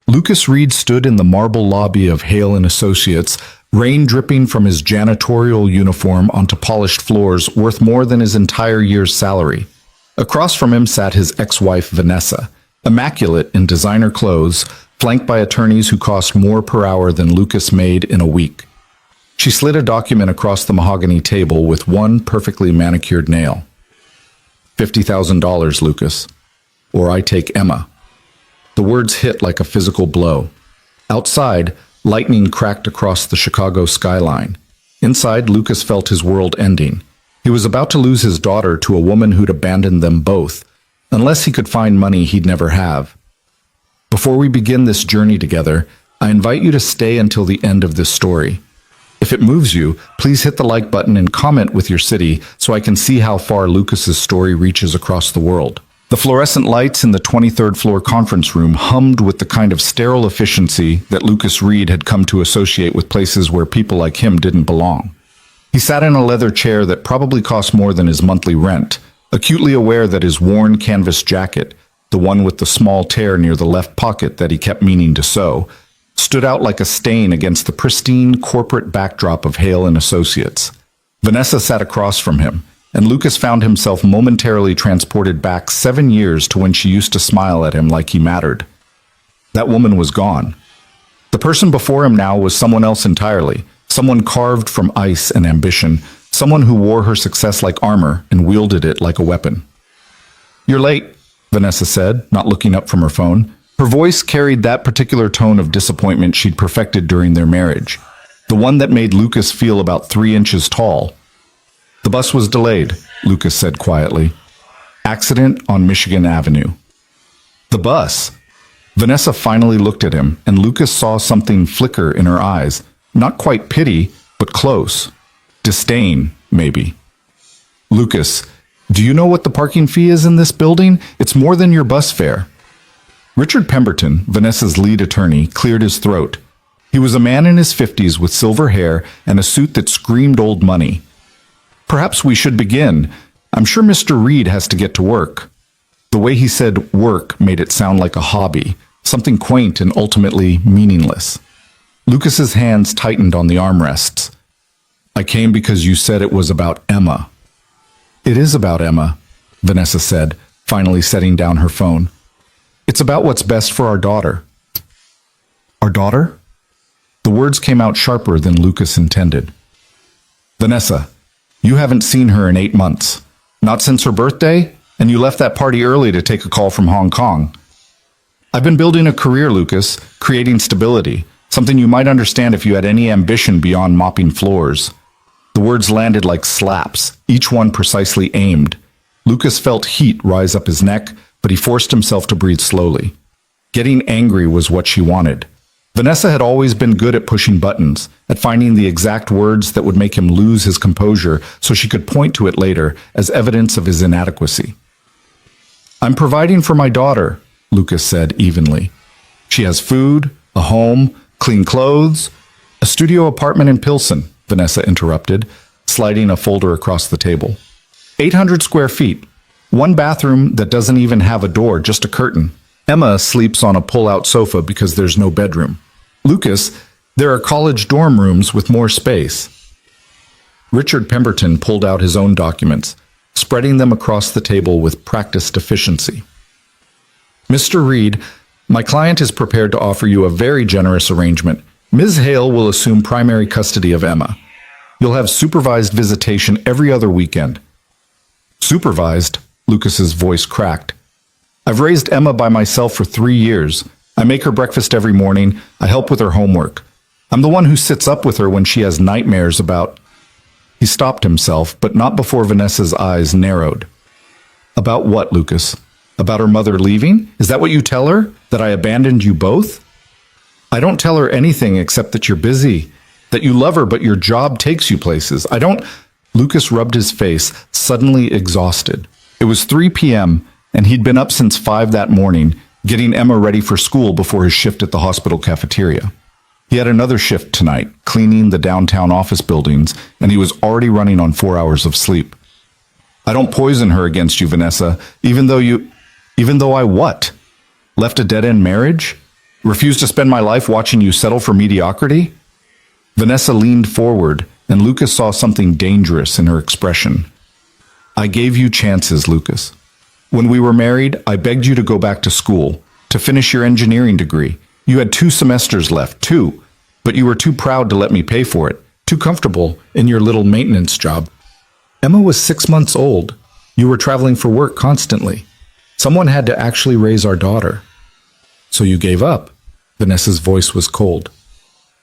Lucas Reed stood in the marble lobby of Hale and Associates, rain dripping from his janitorial uniform onto polished floors worth more than his entire year's salary. Across from him sat his ex-wife Vanessa, immaculate in designer clothes, flanked by attorneys who cost more per hour than Lucas made in a week. She slid a document across the mahogany table with one perfectly manicured nail. $50,000, Lucas. Or I take Emma. The words hit like a physical blow. Outside, lightning cracked across the Chicago skyline. Inside, Lucas felt his world ending. He was about to lose his daughter to a woman who'd abandoned them both, unless he could find money he'd never have. Before we begin this journey together, I invite you to stay until the end of this story. If it moves you, please hit the like button and comment with your city so I can see how far Lucas's story reaches across the world. The fluorescent lights in the 23rd floor conference room hummed with the kind of sterile efficiency that Lucas Reed had come to associate with places where people like him didn't belong. He sat in a leather chair that probably cost more than his monthly rent, acutely aware that his worn canvas jacket, the one with the small tear near the left pocket that he kept meaning to sew, stood out like a stain against the pristine corporate backdrop of Hale and Associates. Vanessa sat across from him, and Lucas found himself momentarily transported back 7 years to when she used to smile at him like he mattered. That woman was gone. The person before him now was someone else entirely, someone carved from ice and ambition, someone who wore her success like armor and wielded it like a weapon. "You're late," Vanessa said, not looking up from her phone. Her voice carried that particular tone of disappointment she'd perfected during their marriage, the one that made Lucas feel about 3 inches tall. "The bus was delayed," Lucas said quietly. "Accident on Michigan Avenue." The bus? Vanessa finally looked at him, and Lucas saw something flicker in her eyes. Not quite pity, but close. Disdain, maybe. "Lucas, do you know what the parking fee is in this building? It's more than your bus fare." Richard Pemberton, Vanessa's lead attorney, cleared his throat. He was a man in his 50s with silver hair and a suit that screamed old money. "Perhaps we should begin. I'm sure Mr. Reed has to get to work." The way he said work made it sound like a hobby, something quaint and ultimately meaningless. Lucas's hands tightened on the armrests. "I came because you said it was about Emma." "It is about Emma," Vanessa said, finally setting down her phone. "It's about what's best for our daughter." "Our daughter?" The words came out sharper than Lucas intended. "Vanessa, you haven't seen her in 8 months. Not since her birthday, and you left that party early to take a call from Hong Kong. I've been building a career, Lucas, creating stability, something you might understand if you had any ambition beyond mopping floors." The words landed like slaps, each one precisely aimed. Lucas felt heat rise up his neck, but he forced himself to breathe slowly. Getting angry was what she wanted. Vanessa had always been good at pushing buttons, at finding the exact words that would make him lose his composure so she could point to it later as evidence of his inadequacy. "I'm providing for my daughter," Lucas said evenly. "She has food, a home, clean clothes, a studio apartment in Pilsen," Vanessa interrupted, sliding a folder across the table. 800 square feet. One bathroom that doesn't even have a door, just a curtain. Emma sleeps on a pull-out sofa because there's no bedroom. Lucas, there are college dorm rooms with more space. Richard Pemberton pulled out his own documents, spreading them across the table with practiced efficiency. "Mr. Reed, my client is prepared to offer you a very generous arrangement. Ms. Hale will assume primary custody of Emma. You'll have supervised visitation every other weekend." "Supervised?" Lucas's voice cracked. "I've raised Emma by myself for 3 years. I make her breakfast every morning. I help with her homework. I'm the one who sits up with her when she has nightmares about—" He stopped himself, but not before Vanessa's eyes narrowed. "About what, Lucas? About her mother leaving? Is that what you tell her? That I abandoned you both?" "I don't tell her anything except that you're busy, that you love her but your job takes you places. I don't—" Lucas rubbed his face, suddenly exhausted. It was 3 p.m., and he'd been up since 5 that morning, getting Emma ready for school before his shift at the hospital cafeteria. He had another shift tonight, cleaning the downtown office buildings, and he was already running on 4 hours of sleep. "I don't poison her against you, Vanessa, even though I what? Left a dead-end marriage?" Refuse to spend my life watching you settle for mediocrity? Vanessa leaned forward, and Lucas saw something dangerous in her expression. I gave you chances, Lucas. When we were married, I begged you to go back to school, to finish your engineering degree. You had 2 semesters left, 2, but you were too proud to let me pay for it, too comfortable in your little maintenance job. Emma was 6 months old. You were traveling for work constantly. Someone had to actually raise our daughter. So you gave up. Vanessa's voice was cold.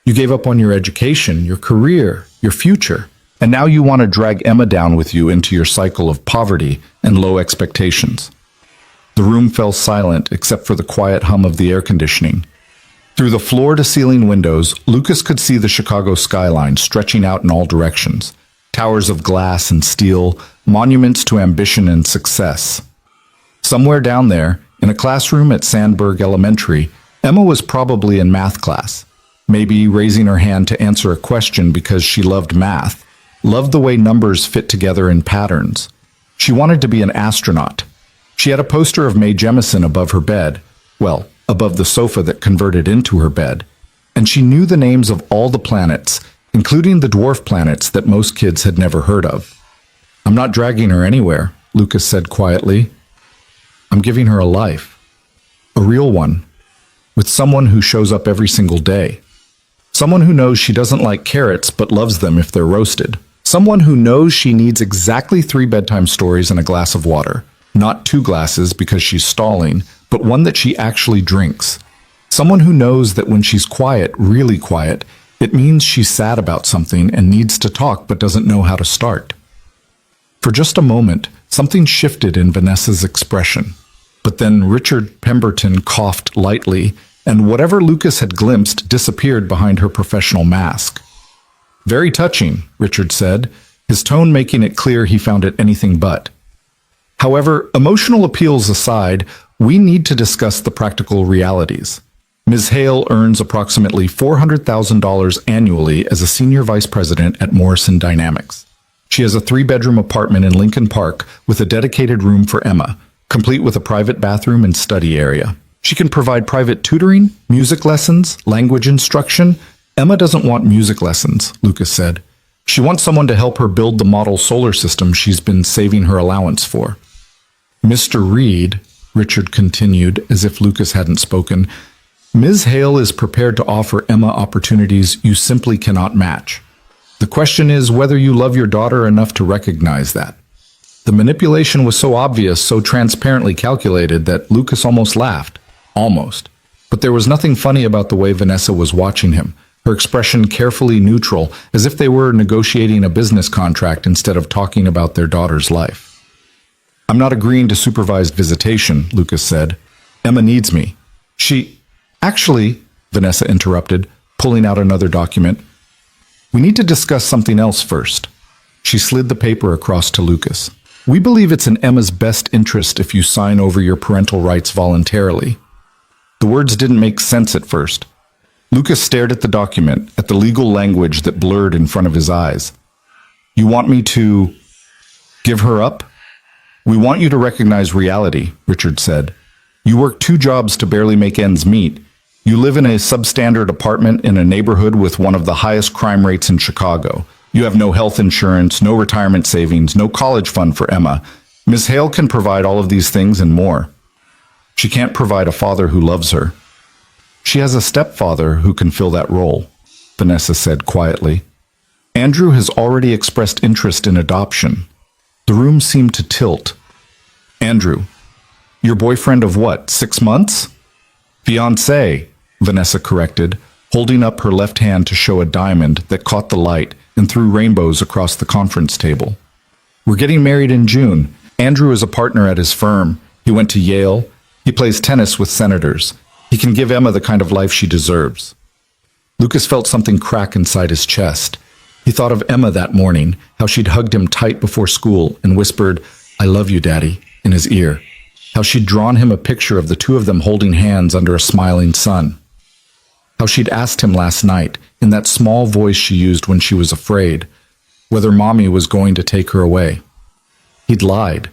You gave up on your education, your career, your future, and now you want to drag Emma down with you into your cycle of poverty and low expectations. The room fell silent except for the quiet hum of the air conditioning. Through the floor-to-ceiling windows, Lucas could see the Chicago skyline stretching out in all directions. Towers of glass and steel, monuments to ambition and success. Somewhere down there, in a classroom at Sandburg Elementary, Emma was probably in math class, maybe raising her hand to answer a question because she loved math, loved the way numbers fit together in patterns. She wanted to be an astronaut. She had a poster of Mae Jemison above her bed, well, above the sofa that converted into her bed, and she knew the names of all the planets, including the dwarf planets that most kids had never heard of. I'm not dragging her anywhere, Lucas said quietly. I'm giving her a life. A real one. With someone who shows up every single day. Someone who knows she doesn't like carrots but loves them if they're roasted. Someone who knows she needs exactly 3 bedtime stories and a glass of water. Not 2 glasses because she's stalling, but one that she actually drinks. Someone who knows that when she's quiet, really quiet, it means she's sad about something and needs to talk but doesn't know how to start. For just a moment, something shifted in Vanessa's expression. But then Richard Pemberton coughed lightly, and whatever Lucas had glimpsed disappeared behind her professional mask. Very touching, Richard said, his tone making it clear he found it anything but. However, emotional appeals aside, we need to discuss the practical realities. Ms. Hale earns approximately $400,000 annually as a senior vice president at Morrison Dynamics. She has a 3-bedroom apartment in Lincoln Park with a dedicated room for Emma, complete with a private bathroom and study area. She can provide private tutoring, music lessons, language instruction. Emma doesn't want music lessons, Lucas said. She wants someone to help her build the model solar system she's been saving her allowance for. Mr. Reed, Richard continued, as if Lucas hadn't spoken, Ms. Hale is prepared to offer Emma opportunities you simply cannot match. The question is whether you love your daughter enough to recognize that. The manipulation was so obvious, so transparently calculated, that Lucas almost laughed. Almost. But there was nothing funny about the way Vanessa was watching him, her expression carefully neutral, as if they were negotiating a business contract instead of talking about their daughter's life. I'm not agreeing to supervised visitation, Lucas said. Emma needs me. Actually, Vanessa interrupted, pulling out another document. We need to discuss something else first. She slid the paper across to Lucas. We believe it's in Emma's best interest if you sign over your parental rights voluntarily. The words didn't make sense at first. Lucas stared at the document, at the legal language that blurred in front of his eyes. You want me to give her up? We want you to recognize reality, Richard said. You work 2 jobs to barely make ends meet. You live in a substandard apartment in a neighborhood with one of the highest crime rates in Chicago. You have no health insurance, no retirement savings, no college fund for Emma. Ms. Hale can provide all of these things and more. She can't provide a father who loves her. She has a stepfather who can fill that role, Vanessa said quietly. Andrew has already expressed interest in adoption. The room seemed to tilt. Andrew, your boyfriend of what, 6 months? Fiancé, Vanessa corrected, holding up her left hand to show a diamond that caught the light and threw rainbows across the conference table. We're getting married in June. Andrew is a partner at his firm. He went to Yale. He plays tennis with senators. He can give Emma the kind of life she deserves. Lucas felt something crack inside his chest. He thought of Emma that morning, how she'd hugged him tight before school and whispered, I love you, Daddy, in his ear. How she'd drawn him a picture of the 2 of them holding hands under a smiling sun. How she'd asked him last night, in that small voice she used when she was afraid, whether Mommy was going to take her away. He'd lied.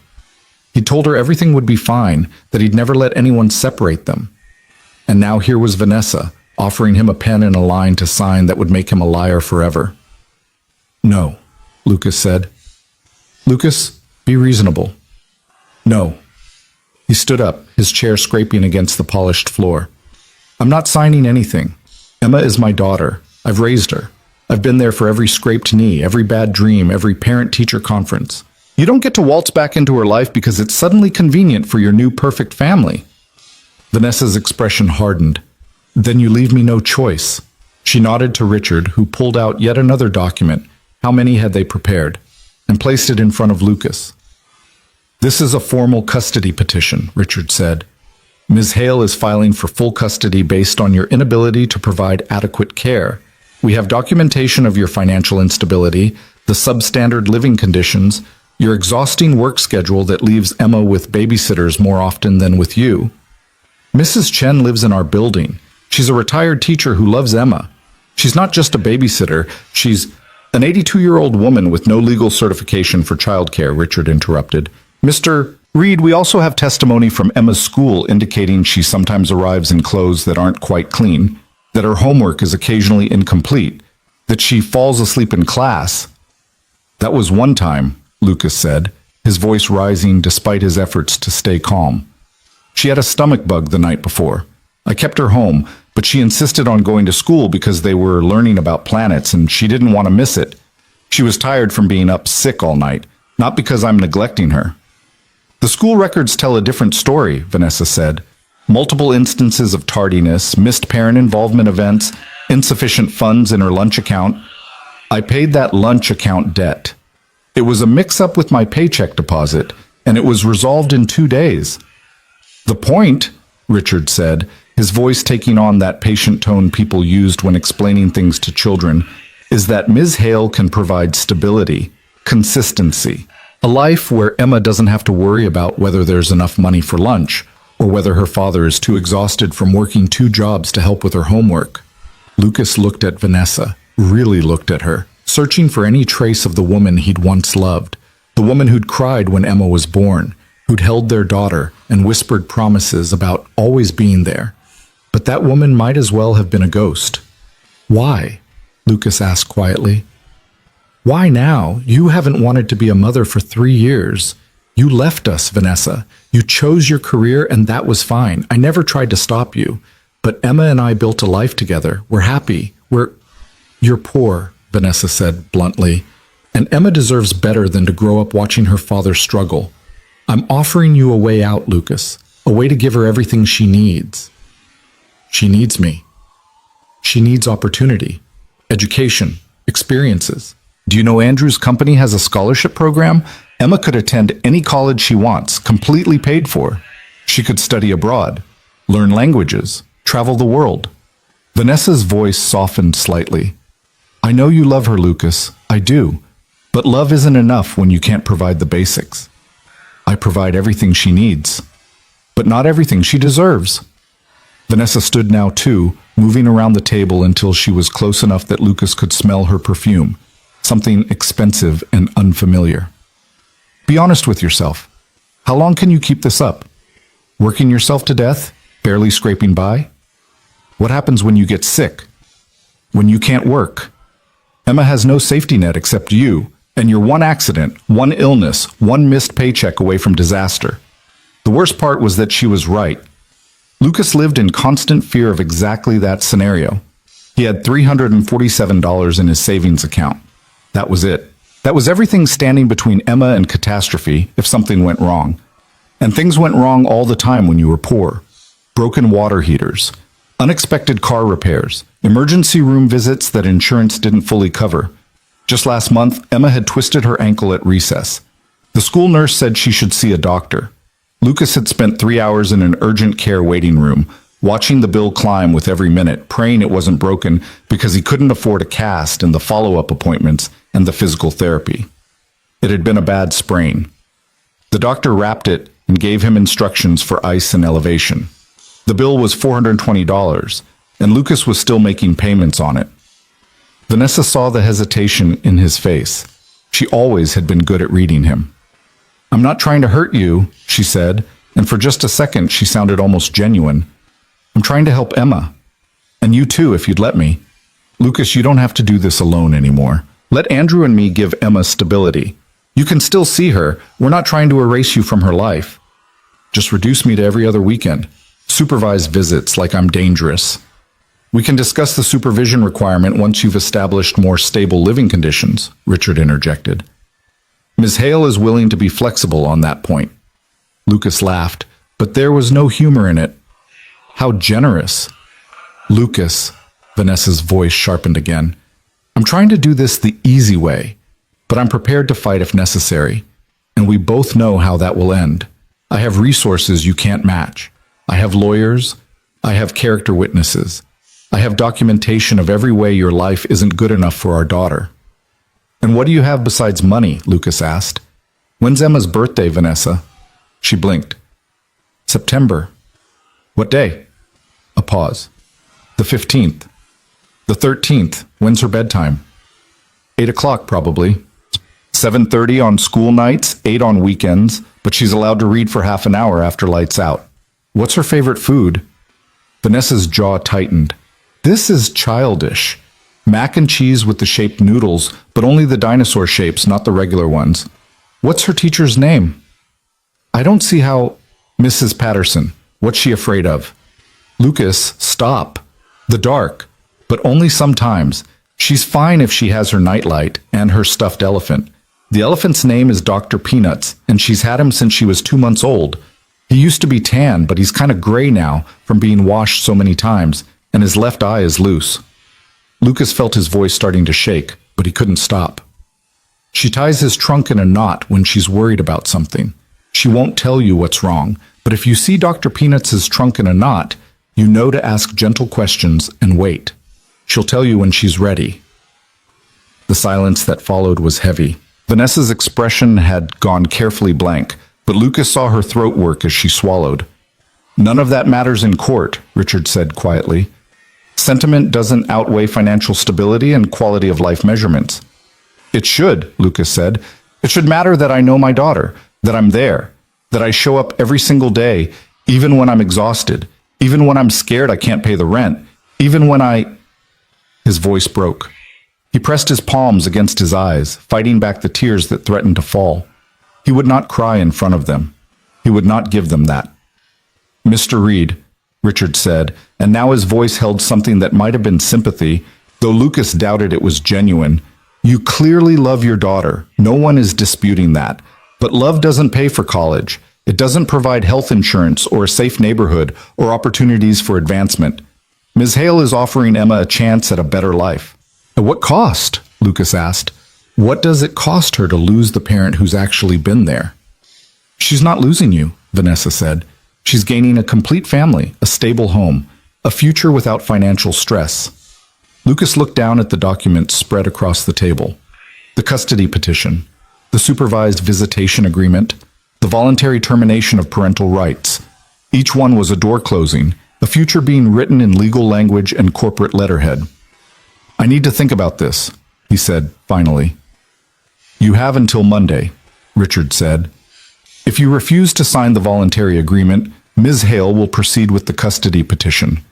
He'd told her everything would be fine, that he'd never let anyone separate them. And now here was Vanessa, offering him a pen and a line to sign that would make him a liar forever. "No," Lucas said. "Lucas, be reasonable." "No." He stood up, his chair scraping against the polished floor. "I'm not signing anything. Emma is my daughter. I've raised her. I've been there for every scraped knee, every bad dream, every parent-teacher conference. You don't get to waltz back into her life because it's suddenly convenient for your new perfect family." Vanessa's expression hardened. "Then you leave me no choice." She nodded to Richard, who pulled out yet another document. How many had they prepared? And placed it in front of Lucas. "This is a formal custody petition," Richard said. "Ms. Hale is filing for full custody based on your inability to provide adequate care. We have documentation of your financial instability, the substandard living conditions, your exhausting work schedule that leaves Emma with babysitters more often than with you. Mrs. Chen lives in our building. She's a retired teacher who loves Emma. She's not just a babysitter, she's an 82-year-old woman with no legal certification for childcare," Richard interrupted. "Mr. Reed, we also have testimony from Emma's school indicating she sometimes arrives in clothes that aren't quite clean, that her homework is occasionally incomplete, that she falls asleep in class." "That was one time," Lucas said, his voice rising despite his efforts to stay calm. "She had a stomach bug the night before. I kept her home, but she insisted on going to school because they were learning about planets and she didn't want to miss it. She was tired from being up sick all night, not because I'm neglecting her." "The school records tell a different story," Vanessa said. "Multiple instances of tardiness, missed parent involvement events, insufficient funds in her lunch account. I paid that lunch account debt. It was a mix-up with my paycheck deposit, and it was resolved in 2 days." "The point," Richard said, his voice taking on that patient tone people used when explaining things to children, "is that Ms. Hale can provide stability, consistency, a life where Emma doesn't have to worry about whether there's enough money for lunch, or whether her father is too exhausted from working 2 jobs to help with her homework." Lucas looked at Vanessa, really looked at her, searching for any trace of the woman he'd once loved, the woman who'd cried when Emma was born, who'd held their daughter and whispered promises about always being there. But that woman might as well have been a ghost. "Why?" Lucas asked quietly. "Why now? You haven't wanted to be a mother for 3 years. You left us, Vanessa. You chose your career and that was fine. I never tried to stop you. But Emma and I built a life together. We're happy. You're poor," Vanessa said bluntly. "And Emma deserves better than to grow up watching her father struggle. I'm offering you a way out, Lucas. A way to give her everything she needs." "She needs me. She needs opportunity, education, experiences. Do you know Andrew's company has a scholarship program? Emma could attend any college she wants, completely paid for. She could study abroad, learn languages, travel the world." Vanessa's voice softened slightly. "I know you love her, Lucas. I do. But love isn't enough when you can't provide the basics. I provide everything she needs, but not everything she deserves." Vanessa stood now too, moving around the table until she was close enough that Lucas could smell her perfume, something expensive and unfamiliar. "Be honest with yourself. How long can you keep this up? Working yourself to death, barely scraping by? What happens when you get sick? When you can't work? Emma has no safety net except you, and you're one accident, one illness, one missed paycheck away from disaster." The worst part was that she was right. Lucas lived in constant fear of exactly that scenario. He had $347 in his savings account. That was it. That was everything standing between Emma and catastrophe if something went wrong. And things went wrong all the time when you were poor. Broken water heaters, unexpected car repairs, emergency room visits that insurance didn't fully cover. Just last month, Emma had twisted her ankle at recess. The school nurse said she should see a doctor. Lucas had spent 3 hours in an urgent care waiting room, watching the bill climb with every minute, praying it wasn't broken because he couldn't afford a cast and the follow-up appointments and the physical therapy. It had been a bad sprain. The doctor wrapped it and gave him instructions for ice and elevation. The bill was $420, and Lucas was still making payments on it. Vanessa saw the hesitation in his face. She always had been good at reading him. "I'm not trying to hurt you," she said, and for just a second she sounded almost genuine. I'm trying to help Emma. And you too, if you'd let me. Lucas, you don't have to do this alone anymore. Let Andrew and me give Emma stability. You can still see her. We're not trying to erase you from her life. Just reduce me to every other weekend. Supervised visits like I'm dangerous. We can discuss the supervision requirement once you've established more stable living conditions, Richard interjected. Ms. Hale is willing to be flexible on that point. Lucas laughed, but there was no humor in it. How generous. Lucas, Vanessa's voice sharpened again. I'm trying to do this the easy way, but I'm prepared to fight if necessary, and we both know how that will end. I have resources you can't match. I have lawyers. I have character witnesses. I have documentation of every way your life isn't good enough for our daughter. And what do you have besides money? Lucas asked. When's Emma's birthday, Vanessa? She blinked. September. What day? A pause. The 15th. The 13th. When's her bedtime? 8 o'clock, probably. 7:30 on school nights, 8 on weekends, but she's allowed to read for half an hour after lights out. What's her favorite food? Vanessa's jaw tightened. This is childish. Mac and cheese with the shaped noodles, but only the dinosaur shapes, not the regular ones. What's her teacher's name? I don't see how... Mrs. Patterson. What's she afraid of? Lucas, stop. The dark. But only sometimes. She's fine if she has her nightlight and her stuffed elephant. The elephant's name is Dr. Peanuts, and she's had him since she was 2 months old. He used to be tan, but he's kind of gray now from being washed so many times, and his left eye is loose. Lucas felt his voice starting to shake, but he couldn't stop. She ties his trunk in a knot when she's worried about something. She won't tell you what's wrong, but if you see Dr. Peanuts' trunk in a knot, you know to ask gentle questions and wait. She'll tell you when she's ready. The silence that followed was heavy. Vanessa's expression had gone carefully blank, but Lucas saw her throat work as she swallowed. None of that matters in court, Richard said quietly. Sentiment doesn't outweigh financial stability and quality of life measurements. It should, Lucas said. It should matter that I know my daughter, that I'm there, that I show up every single day, even when I'm exhausted, even when I'm scared I can't pay the rent, even when I... His voice broke. He pressed his palms against his eyes, fighting back the tears that threatened to fall. He would not cry in front of them. He would not give them that. Mr. Reed, Richard said, and now his voice held something that might have been sympathy, though Lucas doubted it was genuine. You clearly love your daughter. No one is disputing that. But love doesn't pay for college. It doesn't provide health insurance or a safe neighborhood or opportunities for advancement. Ms. Hale is offering Emma a chance at a better life. At what cost? Lucas asked. What does it cost her to lose the parent who's actually been there? She's not losing you, Vanessa said. She's gaining a complete family, a stable home, a future without financial stress. Lucas looked down at the documents spread across the table. The custody petition, the supervised visitation agreement, the voluntary termination of parental rights. Each one was a door closing, a future being written in legal language and corporate letterhead. I need to think about this, he said, finally. You have until Monday, Richard said. If you refuse to sign the voluntary agreement, Ms. Hale will proceed with the custody petition.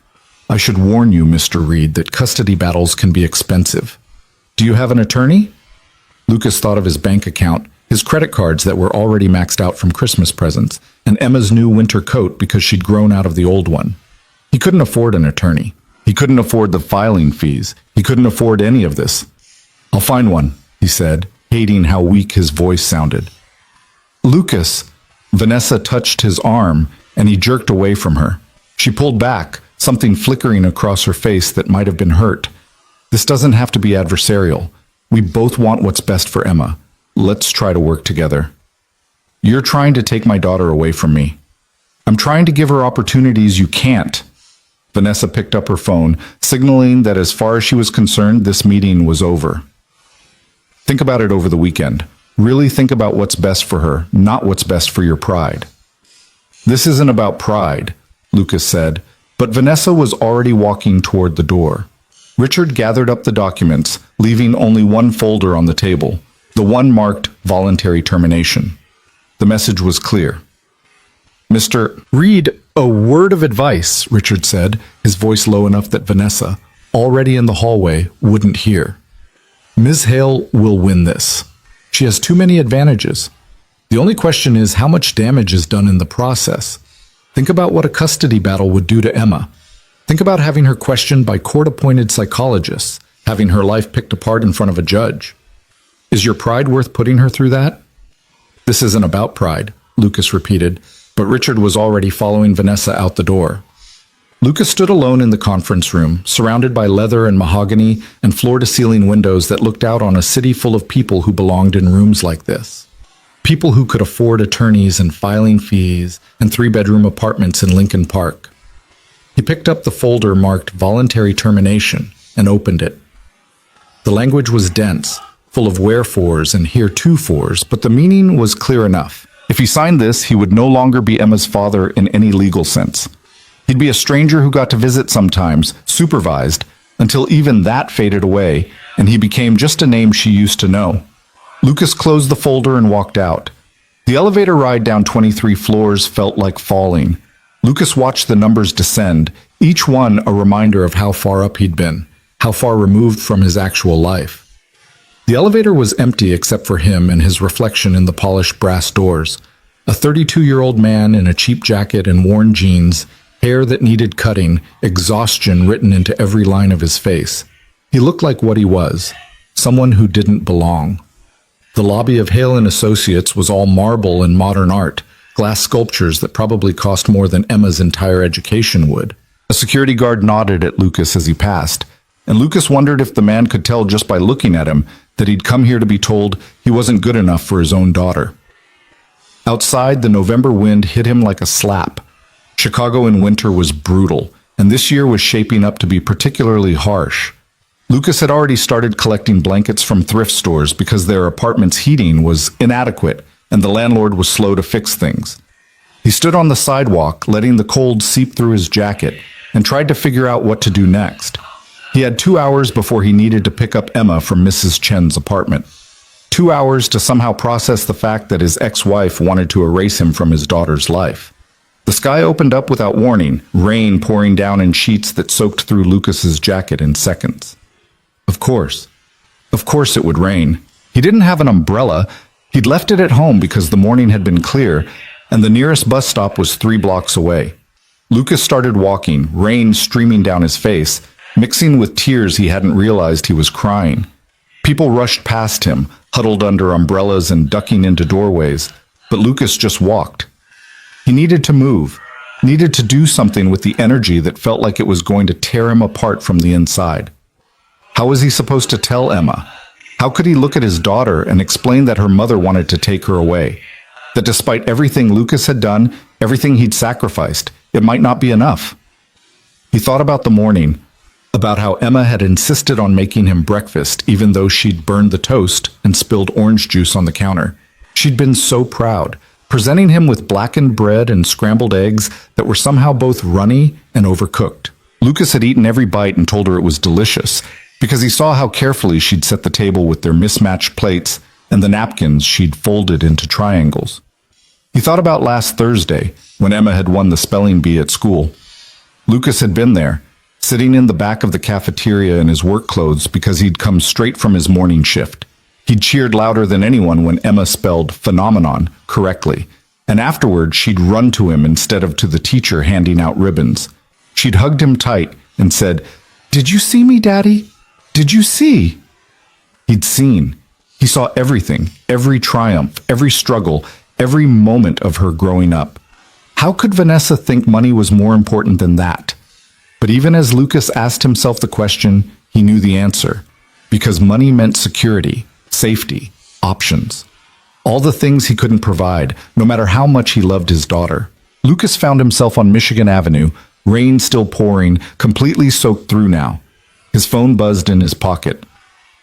I should warn you, Mr. Reed, that custody battles can be expensive. Do you have an attorney? Lucas thought of his bank account, his credit cards that were already maxed out from Christmas presents, and Emma's new winter coat because she'd grown out of the old one. He couldn't afford an attorney. He couldn't afford the filing fees. He couldn't afford any of this. I'll find one, he said, hating how weak his voice sounded. Lucas! Vanessa touched his arm, and he jerked away from her. She pulled back, something flickering across her face that might have been hurt. This doesn't have to be adversarial. We both want what's best for Emma. Let's try to work together. You're trying to take my daughter away from me. I'm trying to give her opportunities you can't. Vanessa picked up her phone, signaling that as far as she was concerned, this meeting was over. Think about it over the weekend. Really think about what's best for her, not what's best for your pride. This isn't about pride, Lucas said, but Vanessa was already walking toward the door. Richard gathered up the documents, leaving only one folder on the table, the one marked voluntary termination. The message was clear. Mr. Reed, A word of advice, Richard said, his voice low enough that Vanessa, already in the hallway, wouldn't hear. Ms. Hale will win this. She has too many advantages. The only question is how much damage is done in the process. Think about what a custody battle would do to Emma. Think about having her questioned by court-appointed psychologists, having her life picked apart in front of a judge. Is your pride worth putting her through that? This isn't about pride, Lucas repeated, but Richard was already following Vanessa out the door. Lucas stood alone in the conference room, surrounded by leather and mahogany and floor-to-ceiling windows that looked out on a city full of people who belonged in rooms like this. People who could afford attorneys and filing fees and three-bedroom apartments in Lincoln Park. He picked up the folder marked Voluntary Termination and opened it. The language was dense, full of wherefores and heretofores, but the meaning was clear enough. If he signed this, he would no longer be Emma's father in any legal sense. He'd be a stranger who got to visit sometimes, supervised, until even that faded away, and he became just a name she used to know. Lucas closed the folder and walked out. The elevator ride down 23 floors felt like falling. Lucas watched the numbers descend, each one a reminder of how far up he'd been, how far removed from his actual life. The elevator was empty except for him and his reflection in the polished brass doors. A 32-year-old man in a cheap jacket and worn jeans, hair that needed cutting, exhaustion written into every line of his face. He looked like what he was, someone who didn't belong. The lobby of Hale & Associates was all marble and modern art, glass sculptures that probably cost more than Emma's entire education would. A security guard nodded at Lucas as he passed, and Lucas wondered if the man could tell just by looking at him that he'd come here to be told he wasn't good enough for his own daughter. Outside, the November wind hit him like a slap. Chicago in winter was brutal, and this year was shaping up to be particularly harsh. Lucas had already started collecting blankets from thrift stores because their apartment's heating was inadequate and the landlord was slow to fix things. He stood on the sidewalk, letting the cold seep through his jacket, and tried to figure out what to do next. He had 2 hours before he needed to pick up Emma from Mrs. Chen's apartment. 2 hours to somehow process the fact that his ex-wife wanted to erase him from his daughter's life. The sky opened up without warning, rain pouring down in sheets that soaked through Lucas's jacket in seconds. Of course it would rain. He didn't have an umbrella. He'd left it at home because the morning had been clear, and the nearest bus stop was 3 blocks away. Lucas started walking, rain streaming down his face, mixing with tears he hadn't realized he was crying. People rushed past him, huddled under umbrellas and ducking into doorways, but Lucas just walked. He needed to move, needed to do something with the energy that felt like it was going to tear him apart from the inside. How was he supposed to tell Emma? How could he look at his daughter and explain that her mother wanted to take her away? That despite everything Lucas had done, everything he'd sacrificed, it might not be enough. He thought about the morning, about how Emma had insisted on making him breakfast even though she'd burned the toast and spilled orange juice on the counter. She'd been so proud, presenting him with blackened bread and scrambled eggs that were somehow both runny and overcooked. Lucas had eaten every bite and told her it was delicious, because he saw how carefully she'd set the table with their mismatched plates and the napkins she'd folded into triangles. He thought about last Thursday, when Emma had won the spelling bee at school. Lucas had been there, sitting in the back of the cafeteria in his work clothes because he'd come straight from his morning shift. He'd cheered louder than anyone when Emma spelled phenomenon correctly, and afterward she'd run to him instead of to the teacher handing out ribbons. She'd hugged him tight and said, "Did you see me, Daddy? Did you see?" He'd seen. He saw everything, every triumph, every struggle, every moment of her growing up. How could Vanessa think money was more important than that? But even as Lucas asked himself the question, he knew the answer. Because money meant security, safety, options. All the things he couldn't provide, no matter how much he loved his daughter. Lucas found himself on Michigan Avenue, rain still pouring, completely soaked through now. His phone buzzed in his pocket.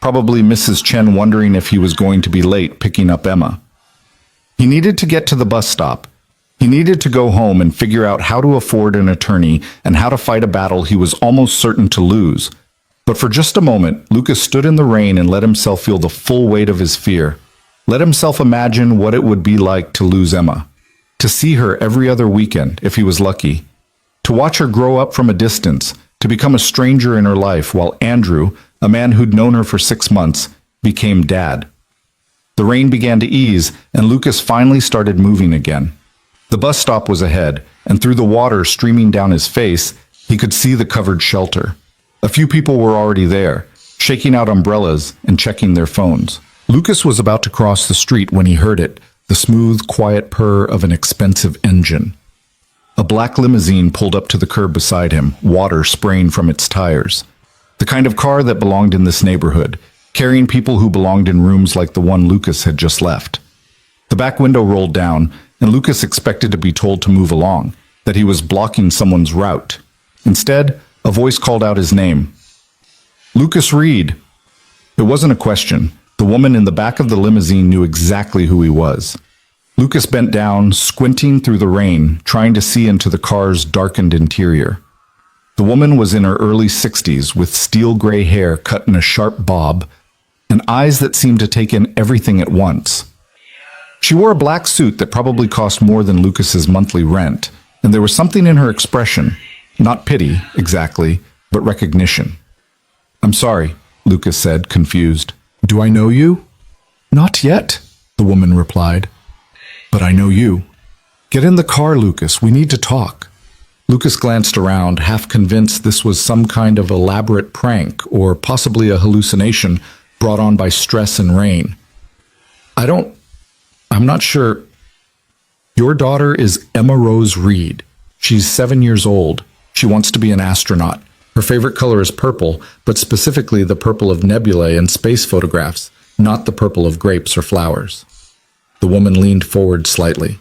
Probably Mrs. Chen wondering if he was going to be late picking up Emma. He needed to get to the bus stop. He needed to go home and figure out how to afford an attorney and how to fight a battle he was almost certain to lose. But for just a moment, Lucas stood in the rain and let himself feel the full weight of his fear. Let himself imagine what it would be like to lose Emma. To see her every other weekend, if he was lucky. To watch her grow up from a distance, to become a stranger in her life while Andrew, a man who'd known her for 6 months, became dad. The rain began to ease, and Lucas finally started moving again. The bus stop was ahead, and through the water streaming down his face, he could see the covered shelter. A few people were already there, shaking out umbrellas and checking their phones. Lucas was about to cross the street when he heard it, the smooth, quiet purr of an expensive engine. A black limousine pulled up to the curb beside him, water spraying from its tires. The kind of car that belonged in this neighborhood, carrying people who belonged in rooms like the one Lucas had just left. The back window rolled down, and Lucas expected to be told to move along, that he was blocking someone's route. Instead, a voice called out his name. Lucas Reed. It wasn't a question. The woman in the back of the limousine knew exactly who he was. Lucas bent down, squinting through the rain, trying to see into the car's darkened interior. The woman was in her early 60s, with steel gray hair cut in a sharp bob, and eyes that seemed to take in everything at once. She wore a black suit that probably cost more than Lucas's monthly rent, and there was something in her expression, not pity, exactly, but recognition. "I'm sorry," Lucas said, confused. "Do I know you?" "Not yet," the woman replied. "But I know you. Get in the car, Lucas. We need to talk." Lucas glanced around, half convinced this was some kind of elaborate prank or possibly a hallucination brought on by stress and rain. I'm not sure. Your daughter is Emma Rose Reed. She's 7 years old. She wants to be an astronaut. Her favorite color is purple, but specifically the purple of nebulae and space photographs, not the purple of grapes or flowers. The woman leaned forward slightly.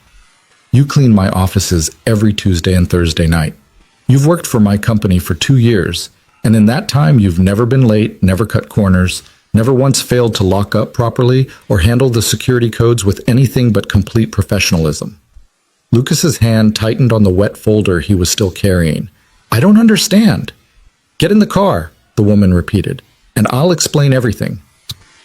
"You clean my offices every Tuesday and Thursday night. You've worked for my company for 2 years, and in that time you've never been late, never cut corners, never once failed to lock up properly or handle the security codes with anything but complete professionalism." Lucas's hand tightened on the wet folder he was still carrying. "I don't understand." "Get in the car," the woman repeated, "and I'll explain everything."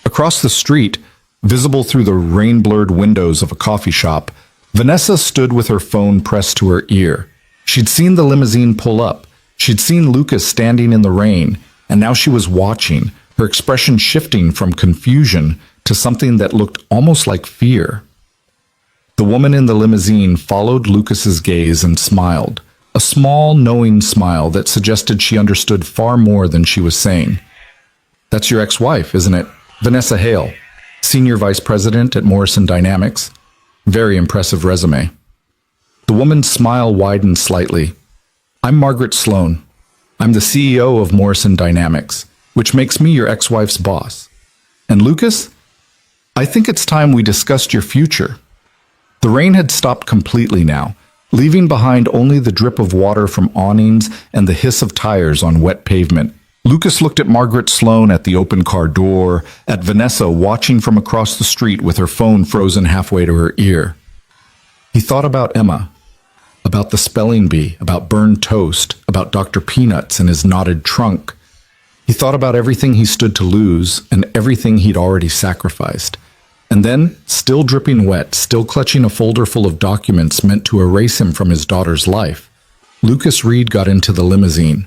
Across the street, visible through the rain-blurred windows of a coffee shop, Vanessa stood with her phone pressed to her ear. She'd seen the limousine pull up. She'd seen Lucas standing in the rain, and now she was watching, her expression shifting from confusion to something that looked almost like fear. The woman in the limousine followed Lucas's gaze and smiled, a small, knowing smile that suggested she understood far more than she was saying. "That's your ex-wife, isn't it? Vanessa Hale, Senior Vice President at Morrison Dynamics. Very impressive resume." The woman's smile widened slightly. "I'm Margaret Sloan. I'm the CEO of Morrison Dynamics, which makes me your ex-wife's boss. And Lucas, I think it's time we discussed your future." The rain had stopped completely now, leaving behind only the drip of water from awnings and the hiss of tires on wet pavement. Lucas looked at Margaret Sloan at the open car door, at Vanessa watching from across the street with her phone frozen halfway to her ear. He thought about Emma, about the spelling bee, about burned toast, about Dr. Peanuts and his knotted trunk. He thought about everything he stood to lose and everything he'd already sacrificed. And then, still dripping wet, still clutching a folder full of documents meant to erase him from his daughter's life, Lucas Reed got into the limousine.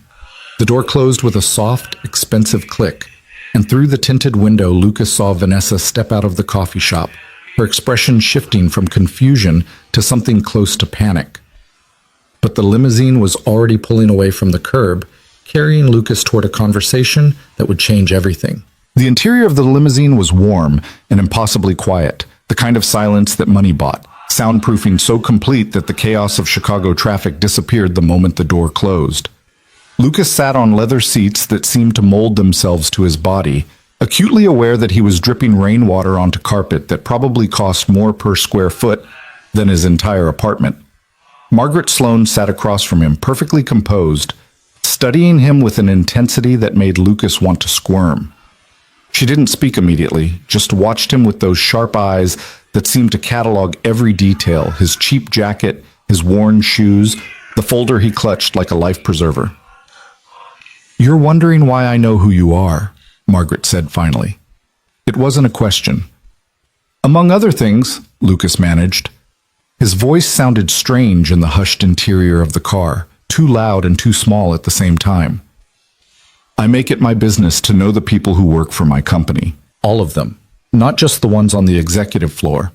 The door closed with a soft, expensive click, and through the tinted window Lucas saw Vanessa step out of the coffee shop, her expression shifting from confusion to something close to panic. But the limousine was already pulling away from the curb, carrying Lucas toward a conversation that would change everything. The interior of the limousine was warm and impossibly quiet, the kind of silence that money bought, soundproofing so complete that the chaos of Chicago traffic disappeared the moment the door closed. Lucas sat on leather seats that seemed to mold themselves to his body, acutely aware that he was dripping rainwater onto carpet that probably cost more per square foot than his entire apartment. Margaret Sloan sat across from him, perfectly composed, studying him with an intensity that made Lucas want to squirm. She didn't speak immediately, just watched him with those sharp eyes that seemed to catalog every detail, his cheap jacket, his worn shoes, the folder he clutched like a life preserver. "You're wondering why I know who you are," Margaret said finally. It wasn't a question. "Among other things," Lucas managed, His voice sounded strange in the hushed interior of the car, too loud and too small at the same time. I make it my business to know the people who work for my company. All of them, not just the ones on the executive floor.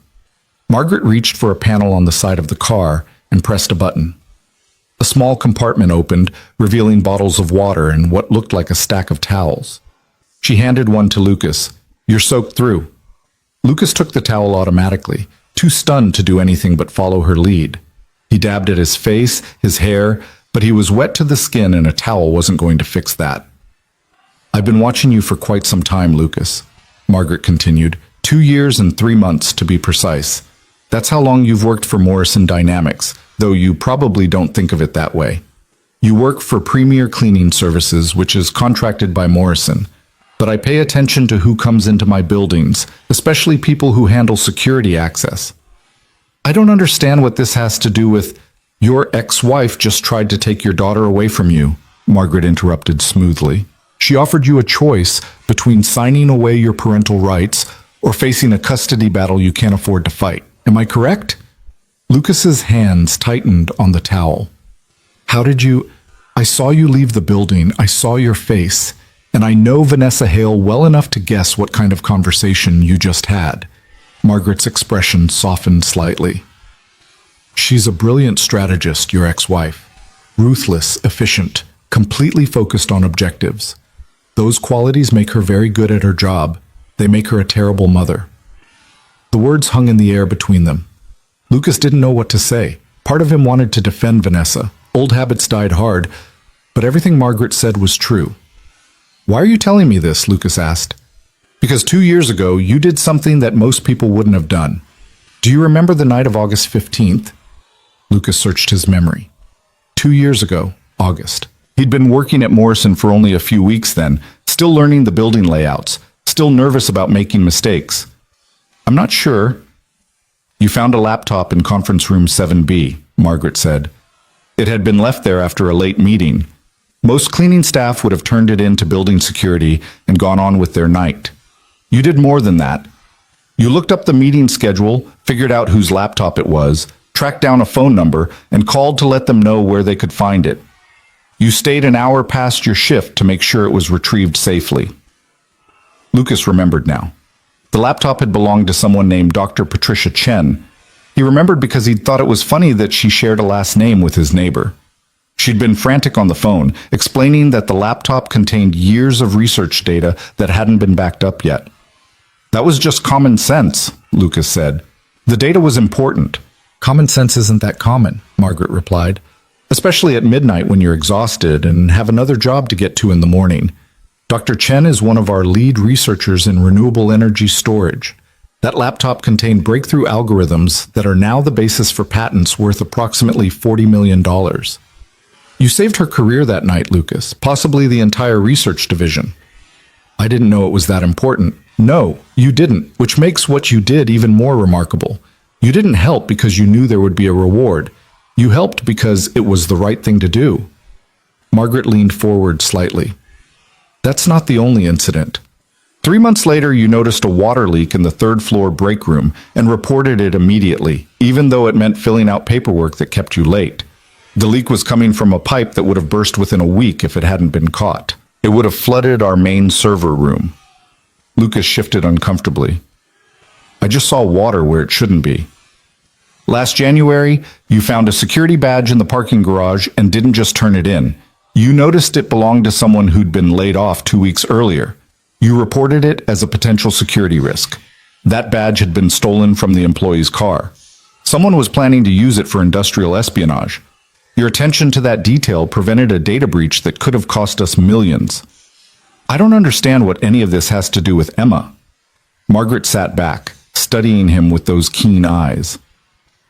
Margaret reached for a panel on the side of the car and pressed a button. A small compartment opened, revealing bottles of water and what looked like a stack of towels. She handed one to Lucas. "You're soaked through." Lucas took the towel automatically, too stunned to do anything but follow her lead. He dabbed at his face, his hair, but he was wet to the skin and a towel wasn't going to fix that. "I've been watching you for quite some time, Lucas," Margaret continued. 2 years and 3 months, to be precise. That's how long you've worked for Morrison Dynamics, though you probably don't think of it that way. You work for Premier Cleaning Services, which is contracted by Morrison. But I pay attention to who comes into my buildings, especially people who handle security access. I don't understand what this has to do with your ex-wife just tried to take your daughter away from you, Margaret interrupted smoothly. She offered you a choice between signing away your parental rights or facing a custody battle you can't afford to fight. Am I correct? Lucas's hands tightened on the towel. How did you... I saw you leave the building. I saw your face. And I know Vanessa Hale well enough to guess what kind of conversation you just had. Margaret's expression softened slightly. She's a brilliant strategist, your ex-wife. Ruthless, efficient, completely focused on objectives. Those qualities make her very good at her job. They make her a terrible mother. The words hung in the air between them. Lucas didn't know what to say. Part of him wanted to defend Vanessa. Old habits died hard, but everything Margaret said was true. Why are you telling me this? Lucas asked. Because 2 years ago, you did something that most people wouldn't have done. Do you remember the night of August 15th? Lucas searched his memory. 2 years ago, August. He'd been working at Morrison for only a few weeks then, still learning the building layouts, still nervous about making mistakes. I'm not sure. You found a laptop in conference room 7B, Margaret said. It had been left there after a late meeting. Most cleaning staff would have turned it in to building security and gone on with their night. You did more than that. You looked up the meeting schedule, figured out whose laptop it was, tracked down a phone number, and called to let them know where they could find it. You stayed an hour past your shift to make sure it was retrieved safely. Lucas remembered now. The laptop had belonged to someone named Dr. Patricia Chen. He remembered because he'd thought it was funny that she shared a last name with his neighbor. She'd been frantic on the phone, explaining that the laptop contained years of research data that hadn't been backed up yet. That was just common sense, Lucas said. The data was important. Common sense isn't that common, Margaret replied. Especially at midnight when you're exhausted and have another job to get to in the morning. Dr. Chen is one of our lead researchers in renewable energy storage. That laptop contained breakthrough algorithms that are now the basis for patents worth approximately $40 million. You saved her career that night, Lucas, possibly the entire research division. I didn't know it was that important. No, you didn't, which makes what you did even more remarkable. You didn't help because you knew there would be a reward. You helped because it was the right thing to do. Margaret leaned forward slightly. That's not the only incident. 3 months later, you noticed a water leak in the third-floor break room and reported it immediately, even though it meant filling out paperwork that kept you late. The leak was coming from a pipe that would have burst within a week if it hadn't been caught. It would have flooded our main server room. Lucas shifted uncomfortably. I just saw water where it shouldn't be. Last January, you found a security badge in the parking garage and didn't just turn it in. You noticed it belonged to someone who'd been laid off 2 weeks earlier. You reported it as a potential security risk. That badge had been stolen from the employee's car. Someone was planning to use it for industrial espionage. Your attention to that detail prevented a data breach that could have cost us millions. I don't understand what any of this has to do with Emma. Margaret sat back, studying him with those keen eyes.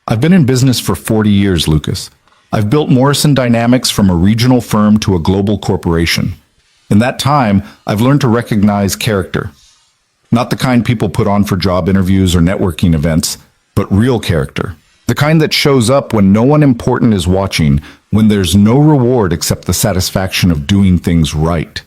I've been in business for 40 years, Lucas. I've built Morrison Dynamics from a regional firm to a global corporation. In that time, I've learned to recognize character. Not the kind people put on for job interviews or networking events, but real character. The kind that shows up when no one important is watching, when there's no reward except the satisfaction of doing things right.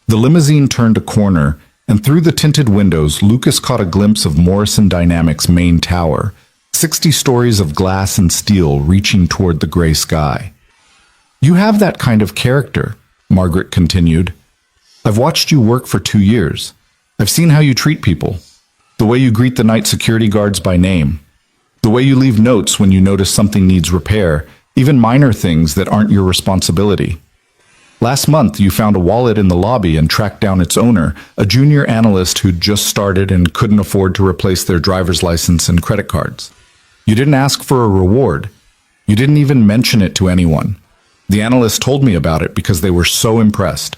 The limousine turned a corner, and through the tinted windows, Lucas caught a glimpse of Morrison Dynamics' main tower, 60 stories of glass and steel reaching toward the gray sky. You have that kind of character, Margaret continued. I've watched you work for 2 years. I've seen how you treat people. The way you greet the night security guards by name. The way you leave notes when you notice something needs repair, even minor things that aren't your responsibility. Last month, you found a wallet in the lobby and tracked down its owner, a junior analyst who'd just started and couldn't afford to replace their driver's license and credit cards. You didn't ask for a reward. You didn't even mention it to anyone. The analyst told me about it because they were so impressed.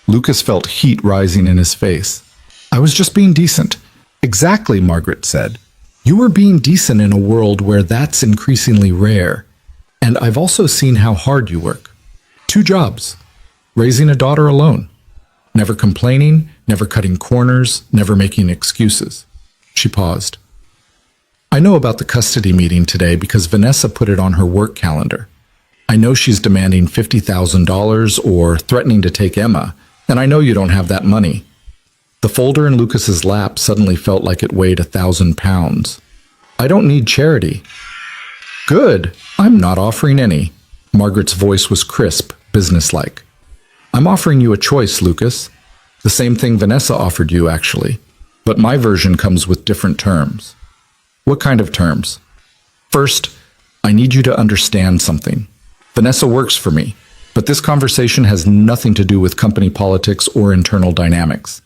Lucas felt heat rising in his face. I was just being decent. Exactly, Margaret said. You were being decent in a world where that's increasingly rare. And I've also seen how hard you work. 2 jobs. Raising a daughter alone. Never complaining, never cutting corners, never making excuses. She paused. I know about the custody meeting today because Vanessa put it on her work calendar. I know she's demanding $50,000 or threatening to take Emma, and I know you don't have that money. The folder in Lucas's lap suddenly felt like it weighed 1,000 pounds. I don't need charity. Good. I'm not offering any. Margaret's voice was crisp, businesslike. I'm offering you a choice, Lucas. The same thing Vanessa offered you, actually. But my version comes with different terms. What kind of terms? First, I need you to understand something. Vanessa works for me, but this conversation has nothing to do with company politics or internal dynamics.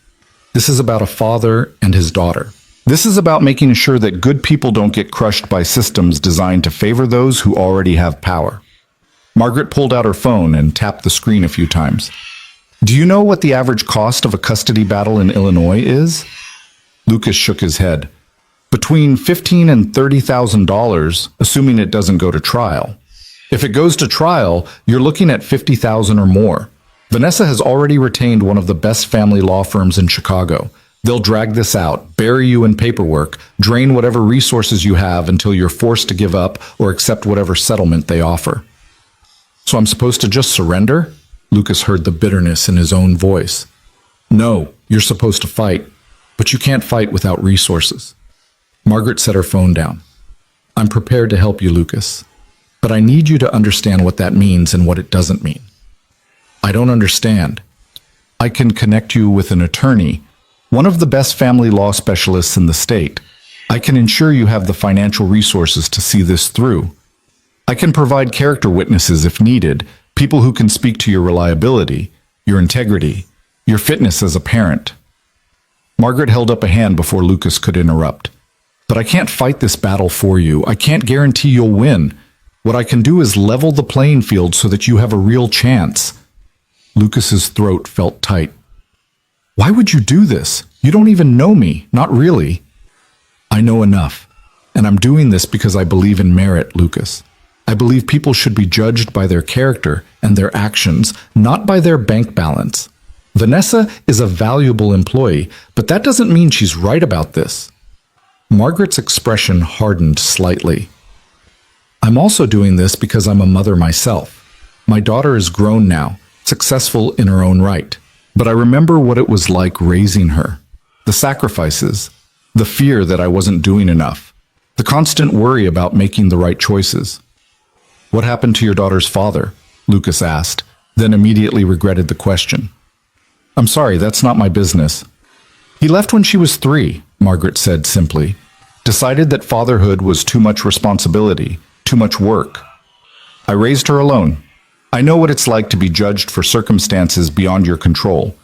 This is about a father and his daughter. This is about making sure that good people don't get crushed by systems designed to favor those who already have power. Margaret pulled out her phone and tapped the screen a few times. Do you know what the average cost of a custody battle in Illinois is? Lucas shook his head. Between $15,000 and $30,000, assuming it doesn't go to trial. If it goes to trial, you're looking at $50,000 or more. Vanessa has already retained one of the best family law firms in Chicago. They'll drag this out, bury you in paperwork, drain whatever resources you have until you're forced to give up or accept whatever settlement they offer. So I'm supposed to just surrender? Lucas heard the bitterness in his own voice. No, you're supposed to fight, but you can't fight without resources. Margaret set her phone down. I'm prepared to help you, Lucas, but I need you to understand what that means and what it doesn't mean. I don't understand. I can connect you with an attorney, one of the best family law specialists in the state. I can ensure you have the financial resources to see this through. I can provide character witnesses if needed, people who can speak to your reliability, your integrity, your fitness as a parent. Margaret held up a hand before Lucas could interrupt. But I can't fight this battle for you. I can't guarantee you'll win. What I can do is level the playing field so that you have a real chance. Lucas's throat felt tight. Why would you do this? You don't even know me. Not really. I know enough. And I'm doing this because I believe in merit, Lucas. I believe people should be judged by their character and their actions, not by their bank balance. Vanessa is a valuable employee, but that doesn't mean she's right about this. Margaret's expression hardened slightly. I'm also doing this because I'm a mother myself. My daughter is grown now, successful in her own right. But I remember what it was like raising her. The sacrifices, the fear that I wasn't doing enough, the constant worry about making the right choices. What happened to your daughter's father? Lucas asked, then immediately regretted the question. I'm sorry, that's not my business. He left when she was 3, Margaret said simply. Decided that fatherhood was too much responsibility, too much work. I raised her alone. I know what it's like to be judged for circumstances beyond your control.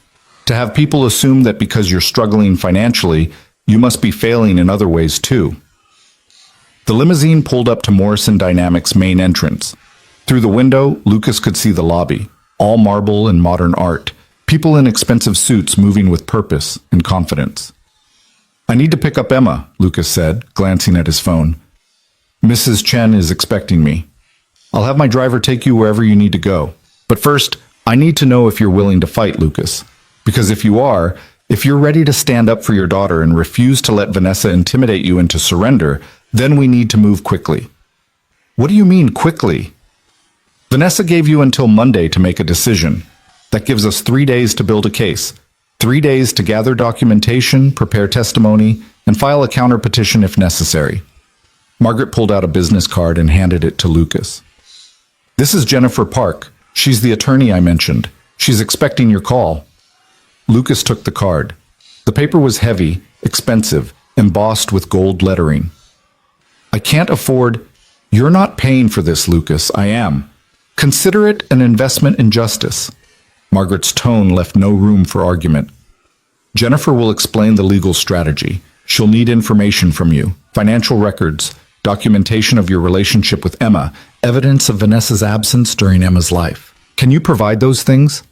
To have people assume that because you're struggling financially, you must be failing in other ways too. The limousine pulled up to Morrison Dynamics' main entrance. Through the window, Lucas could see the lobby, all marble and modern art. People in expensive suits moving with purpose and confidence. I need to pick up Emma, Lucas said, glancing at his phone. Mrs. Chen is expecting me. I'll have my driver take you wherever you need to go. But first, I need to know if you're willing to fight, Lucas. Because if you are, if you're ready to stand up for your daughter and refuse to let Vanessa intimidate you into surrender, then we need to move quickly. What do you mean, quickly? Vanessa gave you until Monday to make a decision. That gives us 3 days to build a case, 3 days to gather documentation, prepare testimony, and file a counter petition if necessary. Margaret pulled out a business card and handed it to Lucas. This is Jennifer Park. She's the attorney I mentioned. She's expecting your call. Lucas took the card. The paper was heavy, expensive, embossed with gold lettering. I can't afford... You're not paying for this, Lucas. I am. Consider it an investment in justice. Margaret's tone left no room for argument. Jennifer will explain the legal strategy. She'll need information from you, financial records, documentation of your relationship with Emma, evidence of Vanessa's absence during Emma's life. Can you provide those things?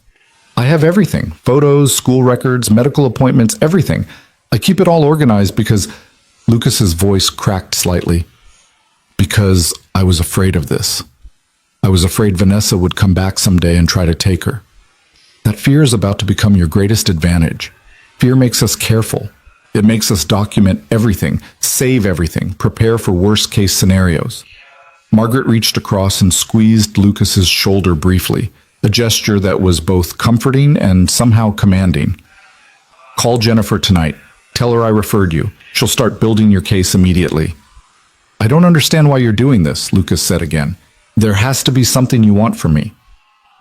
I have everything. Photos, school records, medical appointments, everything. I keep it all organized because... Lucas's voice cracked slightly. Because I was afraid of this. I was afraid Vanessa would come back someday and try to take her. That fear is about to become your greatest advantage. Fear makes us careful. It makes us document everything, save everything, prepare for worst-case scenarios. Margaret reached across and squeezed Lucas's shoulder briefly, a gesture that was both comforting and somehow commanding. Call Jennifer tonight. Tell her I referred you. She'll start building your case immediately. I don't understand why you're doing this, Lucas said again. There has to be something you want from me.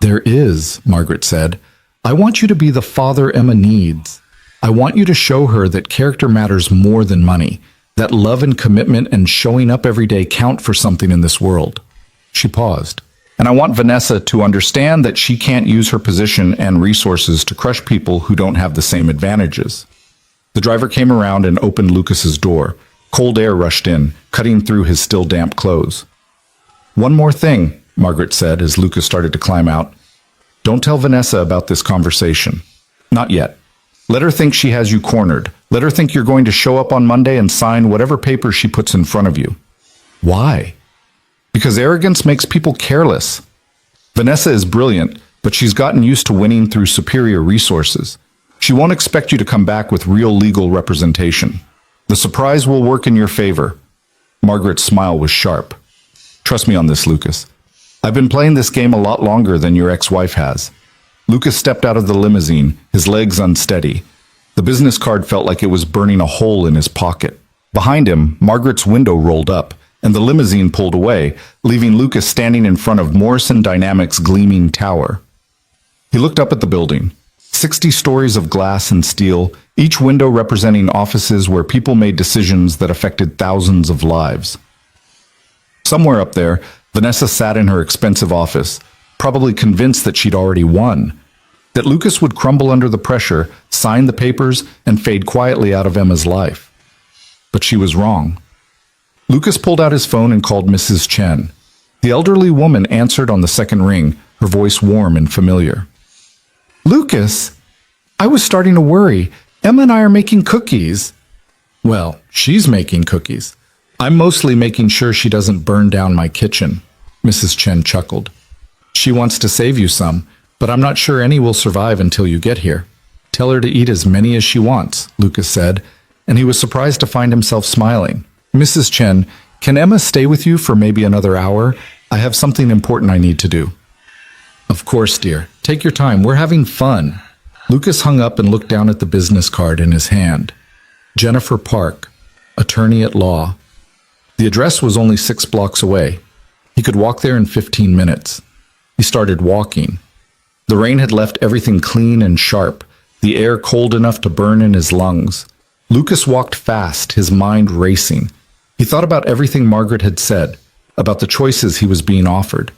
There is, Margaret said. I want you to be the father Emma needs. I want you to show her that character matters more than money, that love and commitment and showing up every day count for something in this world. She paused. And I want Vanessa to understand that she can't use her position and resources to crush people who don't have the same advantages. The driver came around and opened Lucas's door. Cold air rushed in, cutting through his still damp clothes. One more thing, Margaret said as Lucas started to climb out. Don't tell Vanessa about this conversation. Not yet. Let her think she has you cornered. Let her think you're going to show up on Monday and sign whatever paper she puts in front of you. Why? Because arrogance makes people careless. Vanessa is brilliant, but she's gotten used to winning through superior resources. She won't expect you to come back with real legal representation. The surprise will work in your favor. Margaret's smile was sharp. Trust me on this, Lucas. I've been playing this game a lot longer than your ex-wife has. Lucas stepped out of the limousine, his legs unsteady. The business card felt like it was burning a hole in his pocket. Behind him, Margaret's window rolled up, and the limousine pulled away, leaving Lucas standing in front of Morrison Dynamics' gleaming tower. He looked up at the building. 60 stories of glass and steel, each window representing offices where people made decisions that affected thousands of lives. Somewhere up there, Vanessa sat in her expensive office, probably convinced that she'd already won, that Lucas would crumble under the pressure, sign the papers, and fade quietly out of Emma's life. But she was wrong. Lucas pulled out his phone and called Mrs. Chen. The elderly woman answered on the second ring, her voice warm and familiar. Lucas, I was starting to worry. Emma and I are making cookies. Well, she's making cookies. I'm mostly making sure she doesn't burn down my kitchen, Mrs. Chen chuckled. She wants to save you some, but I'm not sure any will survive until you get here. Tell her to eat as many as she wants, Lucas said, and he was surprised to find himself smiling. Mrs. Chen, can Emma stay with you for maybe another hour? I have something important I need to do. Of course, dear. Take your time. We're having fun. Lucas hung up and looked down at the business card in his hand. Jennifer Park, attorney at law. The address was only 6 blocks away. He could walk there in 15 minutes. He started walking. The rain had left everything clean and sharp, the air cold enough to burn in his lungs. Lucas walked fast, his mind racing. He thought about everything Margaret had said, about the choices he was being offered.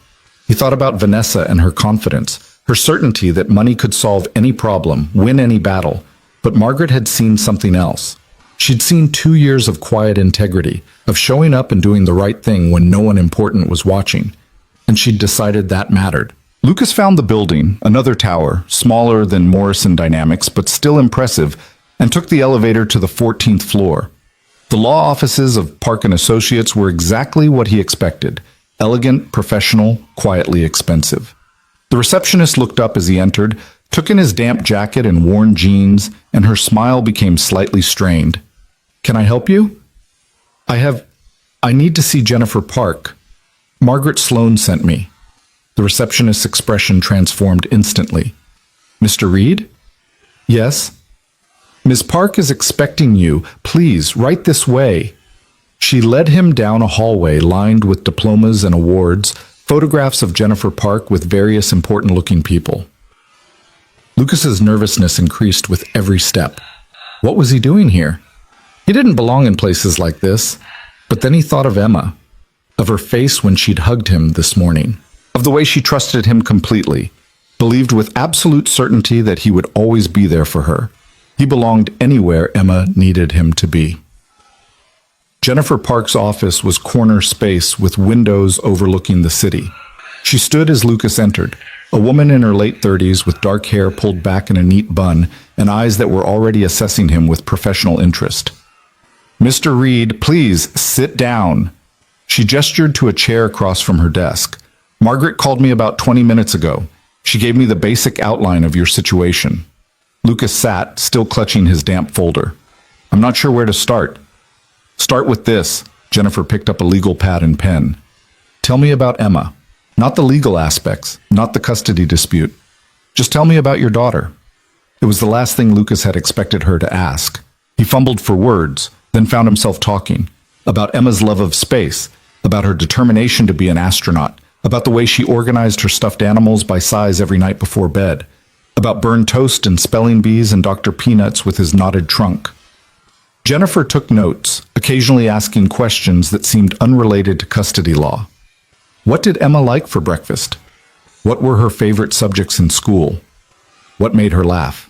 He thought about Vanessa and her confidence, her certainty that money could solve any problem, win any battle. But Margaret had seen something else. She'd seen 2 years of quiet integrity, of showing up and doing the right thing when no one important was watching. And she'd decided that mattered. Lucas found the building, another tower, smaller than Morrison Dynamics, but still impressive, and took the elevator to the 14th floor. The law offices of Park & Associates were exactly what he expected. Elegant, professional, quietly expensive. The receptionist looked up as he entered, took in his damp jacket and worn jeans, and her smile became slightly strained. Can I help you? I need to see Jennifer Park. Margaret Sloan sent me. The receptionist's expression transformed instantly. Mr. Reed? Yes. Ms. Park is expecting you. Please, right this way. She led him down a hallway lined with diplomas and awards, photographs of Jennifer Park with various important-looking people. Lucas's nervousness increased with every step. What was he doing here? He didn't belong in places like this. But then he thought of Emma, of her face when she'd hugged him this morning, of the way she trusted him completely, believed with absolute certainty that he would always be there for her. He belonged anywhere Emma needed him to be. Jennifer Park's office was corner space with windows overlooking the city. She stood as Lucas entered, a woman in her late 30s with dark hair pulled back in a neat bun and eyes that were already assessing him with professional interest. "Mr. Reed, please sit down." She gestured to a chair across from her desk. "Margaret called me about 20 minutes ago. She gave me the basic outline of your situation." Lucas sat, still clutching his damp folder. "I'm not sure where to start." "Start with this." Jennifer picked up a legal pad and pen. "Tell me about Emma. Not the legal aspects, not the custody dispute. Just tell me about your daughter." It was the last thing Lucas had expected her to ask. He fumbled for words, then found himself talking about Emma's love of space, about her determination to be an astronaut, about the way she organized her stuffed animals by size every night before bed, about burned toast and spelling bees and Dr. Peanuts with his knotted trunk. Jennifer took notes, occasionally asking questions that seemed unrelated to custody law. What did Emma like for breakfast? What were her favorite subjects in school? What made her laugh?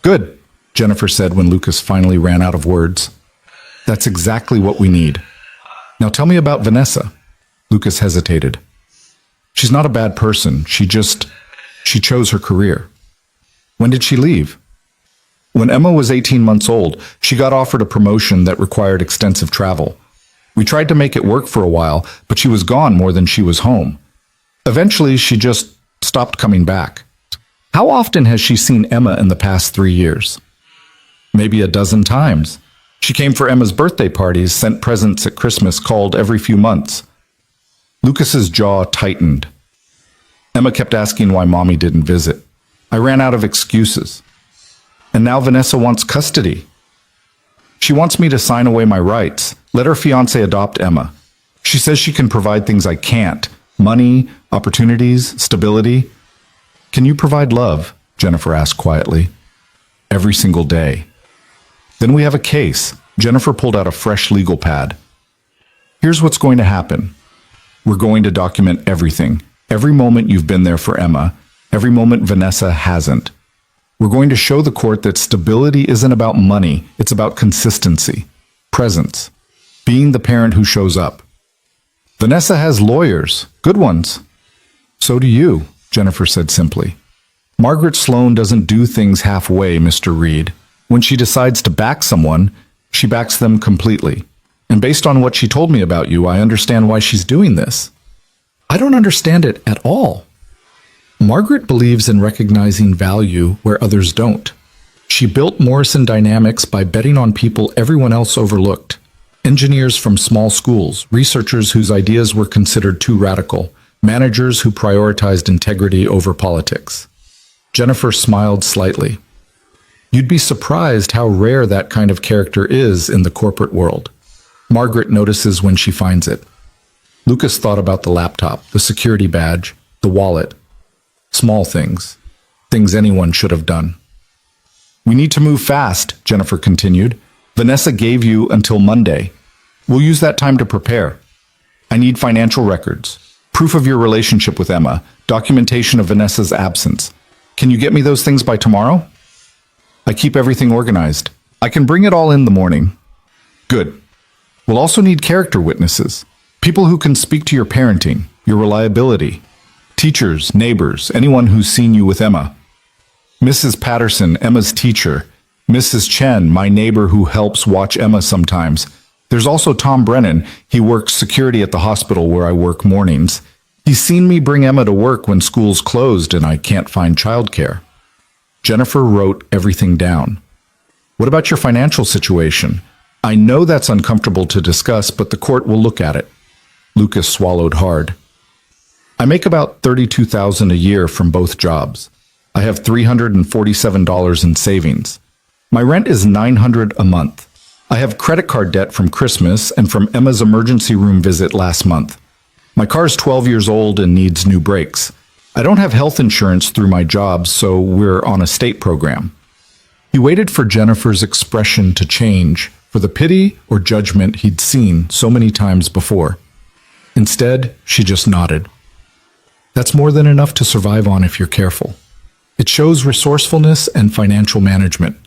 "Good," Jennifer said when Lucas finally ran out of words. "That's exactly what we need. Now tell me about Vanessa." Lucas hesitated. "She's not a bad person. She chose her career." "When did she leave?" "When Emma was 18 months old, she got offered a promotion that required extensive travel. We tried to make it work for a while, but she was gone more than she was home. Eventually, she just stopped coming back." "How often has she seen Emma in the past 3 years?" "Maybe a dozen times. She came for Emma's birthday parties, sent presents at Christmas, called every few months." Lucas's jaw tightened. "Emma kept asking why Mommy didn't visit. I ran out of excuses. And now Vanessa wants custody. She wants me to sign away my rights, let her fiancé adopt Emma. She says she can provide things I can't: money, opportunities, stability." "Can you provide love?" Jennifer asked quietly. "Every single day." "Then we have a case." Jennifer pulled out a fresh legal pad. "Here's what's going to happen. We're going to document everything. Every moment you've been there for Emma, every moment Vanessa hasn't. We're going to show the court that stability isn't about money, it's about consistency, presence, being the parent who shows up. Vanessa has lawyers, good ones. So do you," Jennifer said simply. "Margaret Sloan doesn't do things halfway, Mr. Reed. When she decides to back someone, she backs them completely. And based on what she told me about you, I understand why she's doing this." "I don't understand it at all." Margaret believes in recognizing value where others don't. She built Morrison Dynamics by betting on people everyone else overlooked. Engineers from small schools, researchers whose ideas were considered too radical, managers who prioritized integrity over politics. Jennifer smiled slightly. "You'd be surprised how rare that kind of character is in the corporate world. Margaret notices when she finds it." Lucas thought about the laptop, the security badge, the wallet. Small things. Things anyone should have done. "We need to move fast," Jennifer continued. "Vanessa gave you until Monday. We'll use that time to prepare. I need financial records, proof of your relationship with Emma, documentation of Vanessa's absence. Can you get me those things by tomorrow?" "I keep everything organized. I can bring it all in the morning." "Good. We'll also need character witnesses, people who can speak to your parenting, your reliability. Teachers, neighbors, anyone who's seen you with Emma. Mrs. Patterson, Emma's teacher. Mrs. Chen, my neighbor who helps watch Emma sometimes. There's also Tom Brennan. He works security at the hospital where I work mornings. He's seen me bring Emma to work when school's closed and I can't find childcare." Jennifer wrote everything down. "What about your financial situation? I know that's uncomfortable to discuss, but the court will look at it." Lucas swallowed hard. "I make about $32,000 a year from both jobs. I have $347 in savings. My rent is $900 a month. I have credit card debt from Christmas and from Emma's emergency room visit last month. My car's 12 years old and needs new brakes. I don't have health insurance through my job, so we're on a state program. He waited for Jennifer's expression to change, for the pity or judgment he'd seen so many times before. Instead, she just nodded. That's more than enough to survive on if you're careful. It shows resourcefulness and financial management.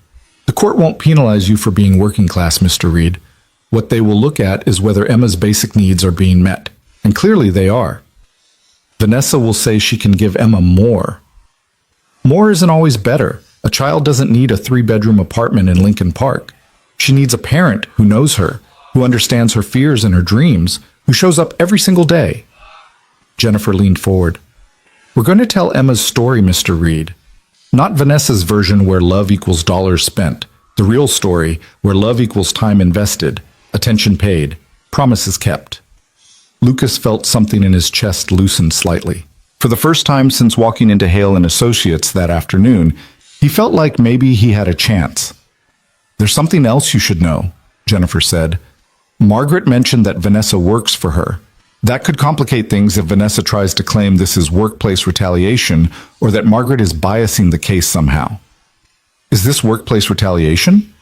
The court won't penalize you for being working class, Mr. Reed. What they will look at is whether Emma's basic needs are being met, and clearly they are. Vanessa will say she can give Emma more. More isn't always better. A child doesn't need a 3-bedroom apartment in Lincoln Park. She needs a parent who knows her, who understands her fears and her dreams, who shows up every single day. Jennifer leaned forward. We're going to tell Emma's story, Mr. Reed. Not Vanessa's version where love equals dollars spent. The real story where love equals time invested, attention paid, promises kept. Lucas felt something in his chest loosen slightly. For the first time since walking into Hale and Associates that afternoon, he felt like maybe he had a chance. There's something else you should know, Jennifer said. Margaret mentioned that Vanessa works for her. That could complicate things if Vanessa tries to claim this is workplace retaliation or that Margaret is biasing the case somehow. Is this workplace retaliation?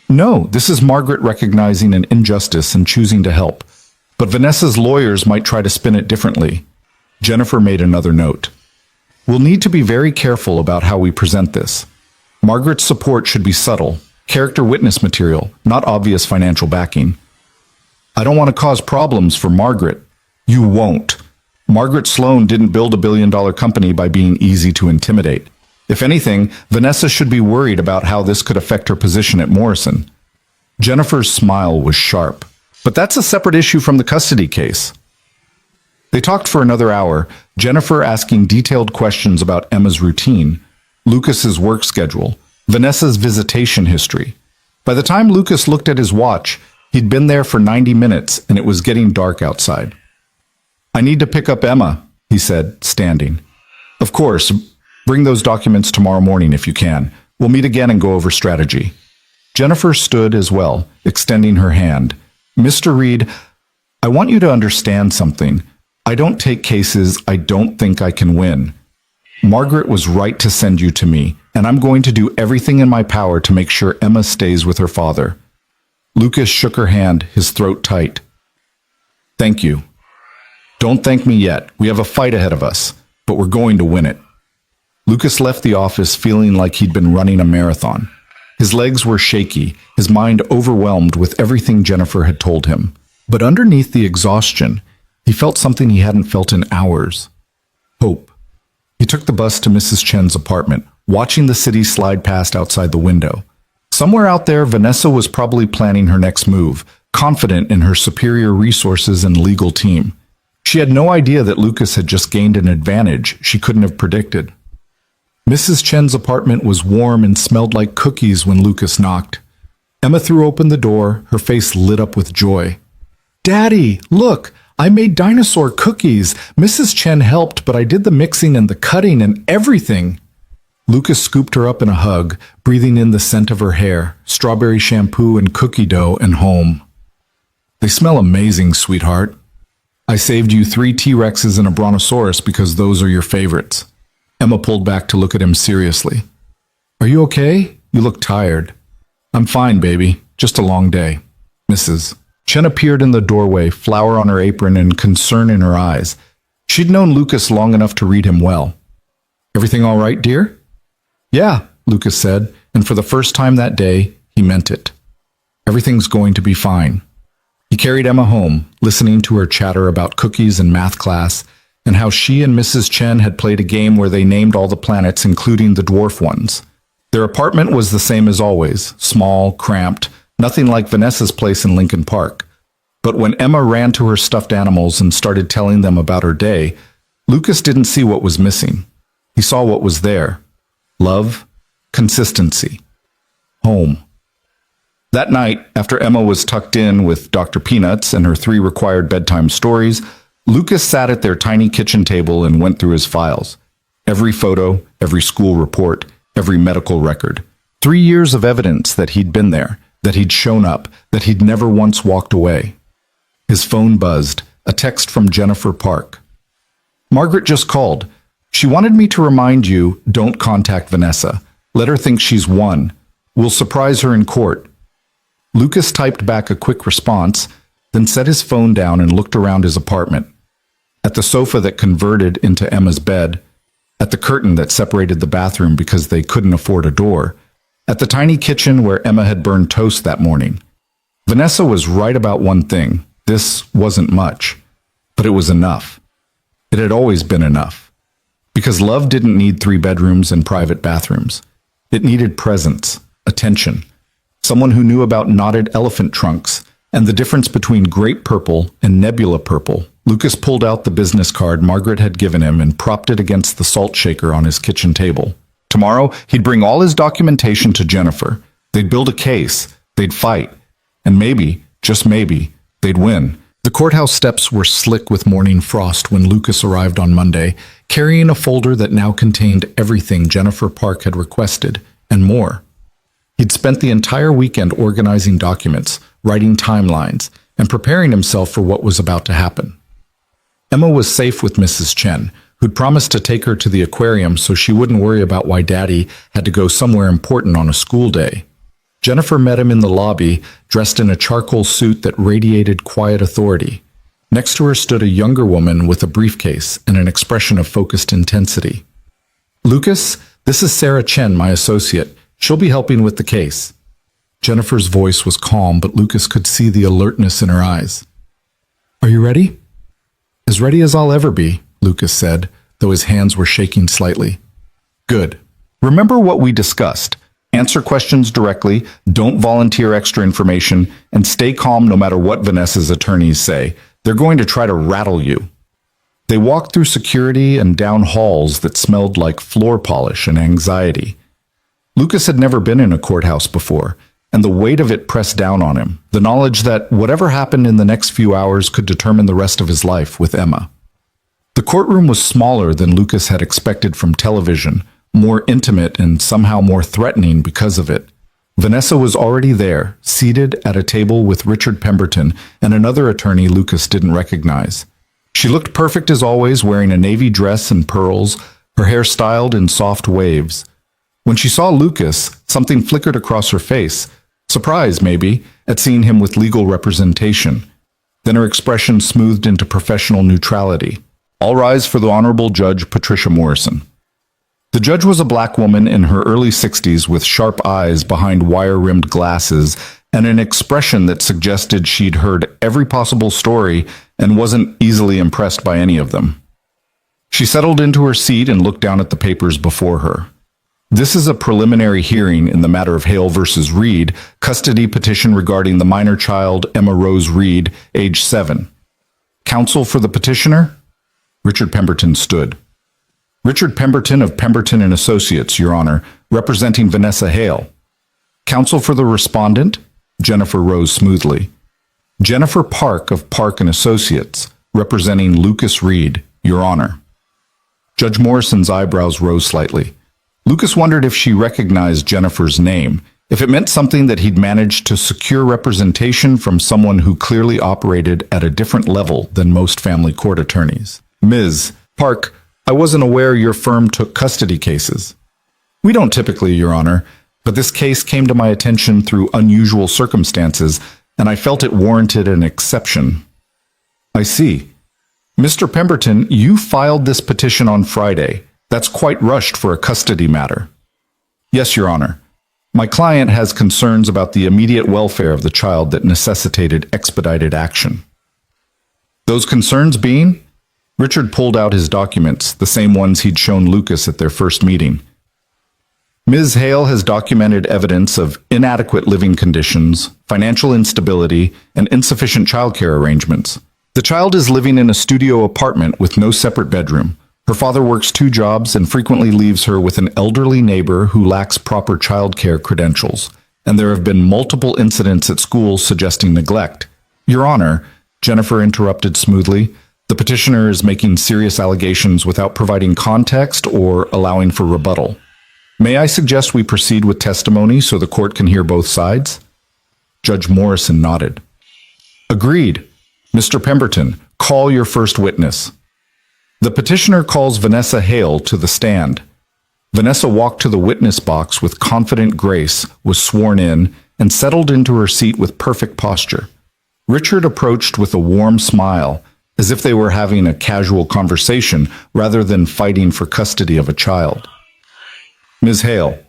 No, this is Margaret recognizing an injustice and choosing to help. But Vanessa's lawyers might try to spin it differently. Jennifer made another note. We'll need to be very careful about how we present this. Margaret's support should be subtle, character witness material, not obvious financial backing. I don't want to cause problems for Margaret. You won't. Margaret Sloan didn't build a billion-dollar company by being easy to intimidate. If anything, Vanessa should be worried about how this could affect her position at Morrison. Jennifer's smile was sharp. But that's a separate issue from the custody case. They talked for another hour, Jennifer asking detailed questions about Emma's routine, Lucas's work schedule, Vanessa's visitation history. By the time Lucas looked at his watch, he'd been there for 90 minutes and it was getting dark outside. I need to pick up Emma, he said, standing. Of course, bring those documents tomorrow morning if you can. We'll meet again and go over strategy. Jennifer stood as well, extending her hand. Mr. Reed, I want you to understand something. I don't take cases I don't think I can win. Margaret was right to send you to me, and I'm going to do everything in my power to make sure Emma stays with her father. Lucas shook her hand, his throat tight. Thank you. Don't thank me yet. We have a fight ahead of us, but we're going to win it. Lucas left the office feeling like he'd been running a marathon. His legs were shaky, his mind overwhelmed with everything Jennifer had told him. But underneath the exhaustion, he felt something he hadn't felt in hours. Hope. He took the bus to Mrs. Chen's apartment, watching the city slide past outside the window. Somewhere out there, Vanessa was probably planning her next move, confident in her superior resources and legal team. She had no idea that Lucas had just gained an advantage she couldn't have predicted. Mrs. Chen's apartment was warm and smelled like cookies when Lucas knocked. Emma threw open the door, her face lit up with joy. Daddy, look, I made dinosaur cookies. Mrs. Chen helped, but I did the mixing and the cutting and everything. Lucas scooped her up in a hug, breathing in the scent of her hair, strawberry shampoo and cookie dough, and home. They smell amazing, sweetheart. I saved you 3 T-Rexes and a Brontosaurus because those are your favorites. Emma pulled back to look at him seriously. Are you okay? You look tired. I'm fine, baby. Just a long day. Mrs. Chen appeared in the doorway, flower on her apron and concern in her eyes. She'd known Lucas long enough to read him well. Everything all right, dear? Yeah, Lucas said, and for the first time that day, he meant it. Everything's going to be fine. He carried Emma home, listening to her chatter about cookies and math class, and how she and Mrs. Chen had played a game where they named all the planets, including the dwarf ones. Their apartment was the same as always, small, cramped, nothing like Vanessa's place in Lincoln Park. But when Emma ran to her stuffed animals and started telling them about her day, Lucas didn't see what was missing. He saw what was there. Love, consistency, home. That night, after Emma was tucked in with Dr. Peanuts and her 3 required bedtime stories, Lucas sat at their tiny kitchen table and went through his files. Every photo, every school report, every medical record. 3 years of evidence that he'd been there, that he'd shown up, that he'd never once walked away. His phone buzzed, a text from Jennifer Park. Margaret just called. She wanted me to remind you, don't contact Vanessa. Let her think she's won. We'll surprise her in court. Lucas typed back a quick response, then set his phone down and looked around his apartment. At the sofa that converted into Emma's bed, at the curtain that separated the bathroom because they couldn't afford a door, at the tiny kitchen where Emma had burned toast that morning. Vanessa was right about one thing. This wasn't much, but it was enough. It had always been enough. Because love didn't need 3 bedrooms and private bathrooms. It needed presence, attention, someone who knew about knotted elephant trunks and the difference between grape purple and nebula purple. Lucas pulled out the business card Margaret had given him and propped it against the salt shaker on his kitchen table. Tomorrow, he'd bring all his documentation to Jennifer. They'd build a case, they'd fight, and maybe, just maybe, they'd win. The courthouse steps were slick with morning frost when Lucas arrived on Monday, carrying a folder that now contained everything Jennifer Park had requested, and more. He'd spent the entire weekend organizing documents, writing timelines, and preparing himself for what was about to happen. Emma was safe with Mrs. Chen, who'd promised to take her to the aquarium so she wouldn't worry about why Daddy had to go somewhere important on a school day. Jennifer met him in the lobby, dressed in a charcoal suit that radiated quiet authority. Next to her stood a younger woman with a briefcase and an expression of focused intensity. "Lucas, this is Sarah Chen, my associate. She'll be helping with the case." Jennifer's voice was calm, but Lucas could see the alertness in her eyes. "Are you ready?" "As ready as I'll ever be," Lucas said, though his hands were shaking slightly. "Good. Remember what we discussed. Answer questions directly, don't volunteer extra information, and stay calm no matter what Vanessa's attorneys say. They're going to try to rattle you." They walked through security and down halls that smelled like floor polish and anxiety. Lucas had never been in a courthouse before, and the weight of it pressed down on him, the knowledge that whatever happened in the next few hours could determine the rest of his life with Emma. The courtroom was smaller than Lucas had expected from television, more intimate and somehow more threatening because of it. Vanessa was already there, seated at a table with Richard Pemberton and another attorney Lucas didn't recognize. She looked perfect as always, wearing a navy dress and pearls, her hair styled in soft waves. When she saw Lucas, something flickered across her face, surprise maybe, at seeing him with legal representation. Then her expression smoothed into professional neutrality. "All rise for the Honorable Judge Patricia Morrison." The judge was a black woman in her early 60s with sharp eyes behind wire-rimmed glasses and an expression that suggested she'd heard every possible story and wasn't easily impressed by any of them. She settled into her seat and looked down at the papers before her. "This is a preliminary hearing in the matter of Hale versus Reed, custody petition regarding the minor child Emma Rose Reed, age 7. Counsel for the petitioner?" Richard Pemberton stood. "Richard Pemberton of Pemberton and Associates, Your Honor, representing Vanessa Hale." "Counsel for the respondent?" Jennifer rose smoothly. "Jennifer Park of Park and Associates, representing Lucas Reed, Your Honor." Judge Morrison's eyebrows rose slightly. Lucas wondered if she recognized Jennifer's name, if it meant something that he'd managed to secure representation from someone who clearly operated at a different level than most family court attorneys. "Ms. Park, I wasn't aware your firm took custody cases." "We don't typically, Your Honor, but this case came to my attention through unusual circumstances, and I felt it warranted an exception." "I see. Mr. Pemberton, you filed this petition on Friday. That's quite rushed for a custody matter." "Yes, Your Honor. My client has concerns about the immediate welfare of the child that necessitated expedited action." "Those concerns being?" Richard pulled out his documents, the same ones he'd shown Lucas at their first meeting. "Ms. Hale has documented evidence of inadequate living conditions, financial instability, and insufficient childcare arrangements. The child is living in a studio apartment with no separate bedroom. Her father works 2 jobs and frequently leaves her with an elderly neighbor who lacks proper childcare credentials, and there have been multiple incidents at school suggesting neglect." "Your Honor," Jennifer interrupted smoothly, "the petitioner is making serious allegations without providing context or allowing for rebuttal. May I suggest we proceed with testimony so the court can hear both sides?" Judge Morrison nodded. Agreed. Mr. Pemberton, call your first witness. The petitioner calls Vanessa Hale to the stand. Vanessa walked to the witness box with confident grace, was sworn in, and settled into her seat with perfect posture. Richard approached with a warm smile, as if they were having a casual conversation rather than fighting for custody of a child. Ms. Hale,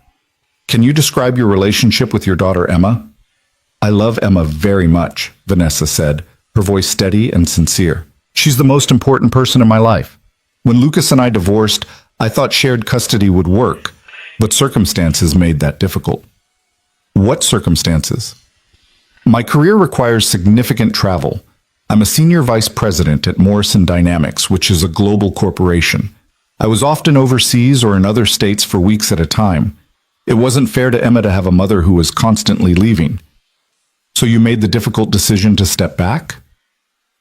can you describe your relationship with your daughter Emma? I love Emma very much, Vanessa said, her voice steady and sincere. She's the most important person in my life. When Lucas and I divorced, I thought shared custody would work, but circumstances made that difficult. What circumstances? My career requires significant travel. I'm a senior vice president at Morrison Dynamics, which is a global corporation. I was often overseas or in other states for weeks at a time. It wasn't fair to Emma to have a mother who was constantly leaving. So you made the difficult decision to step back?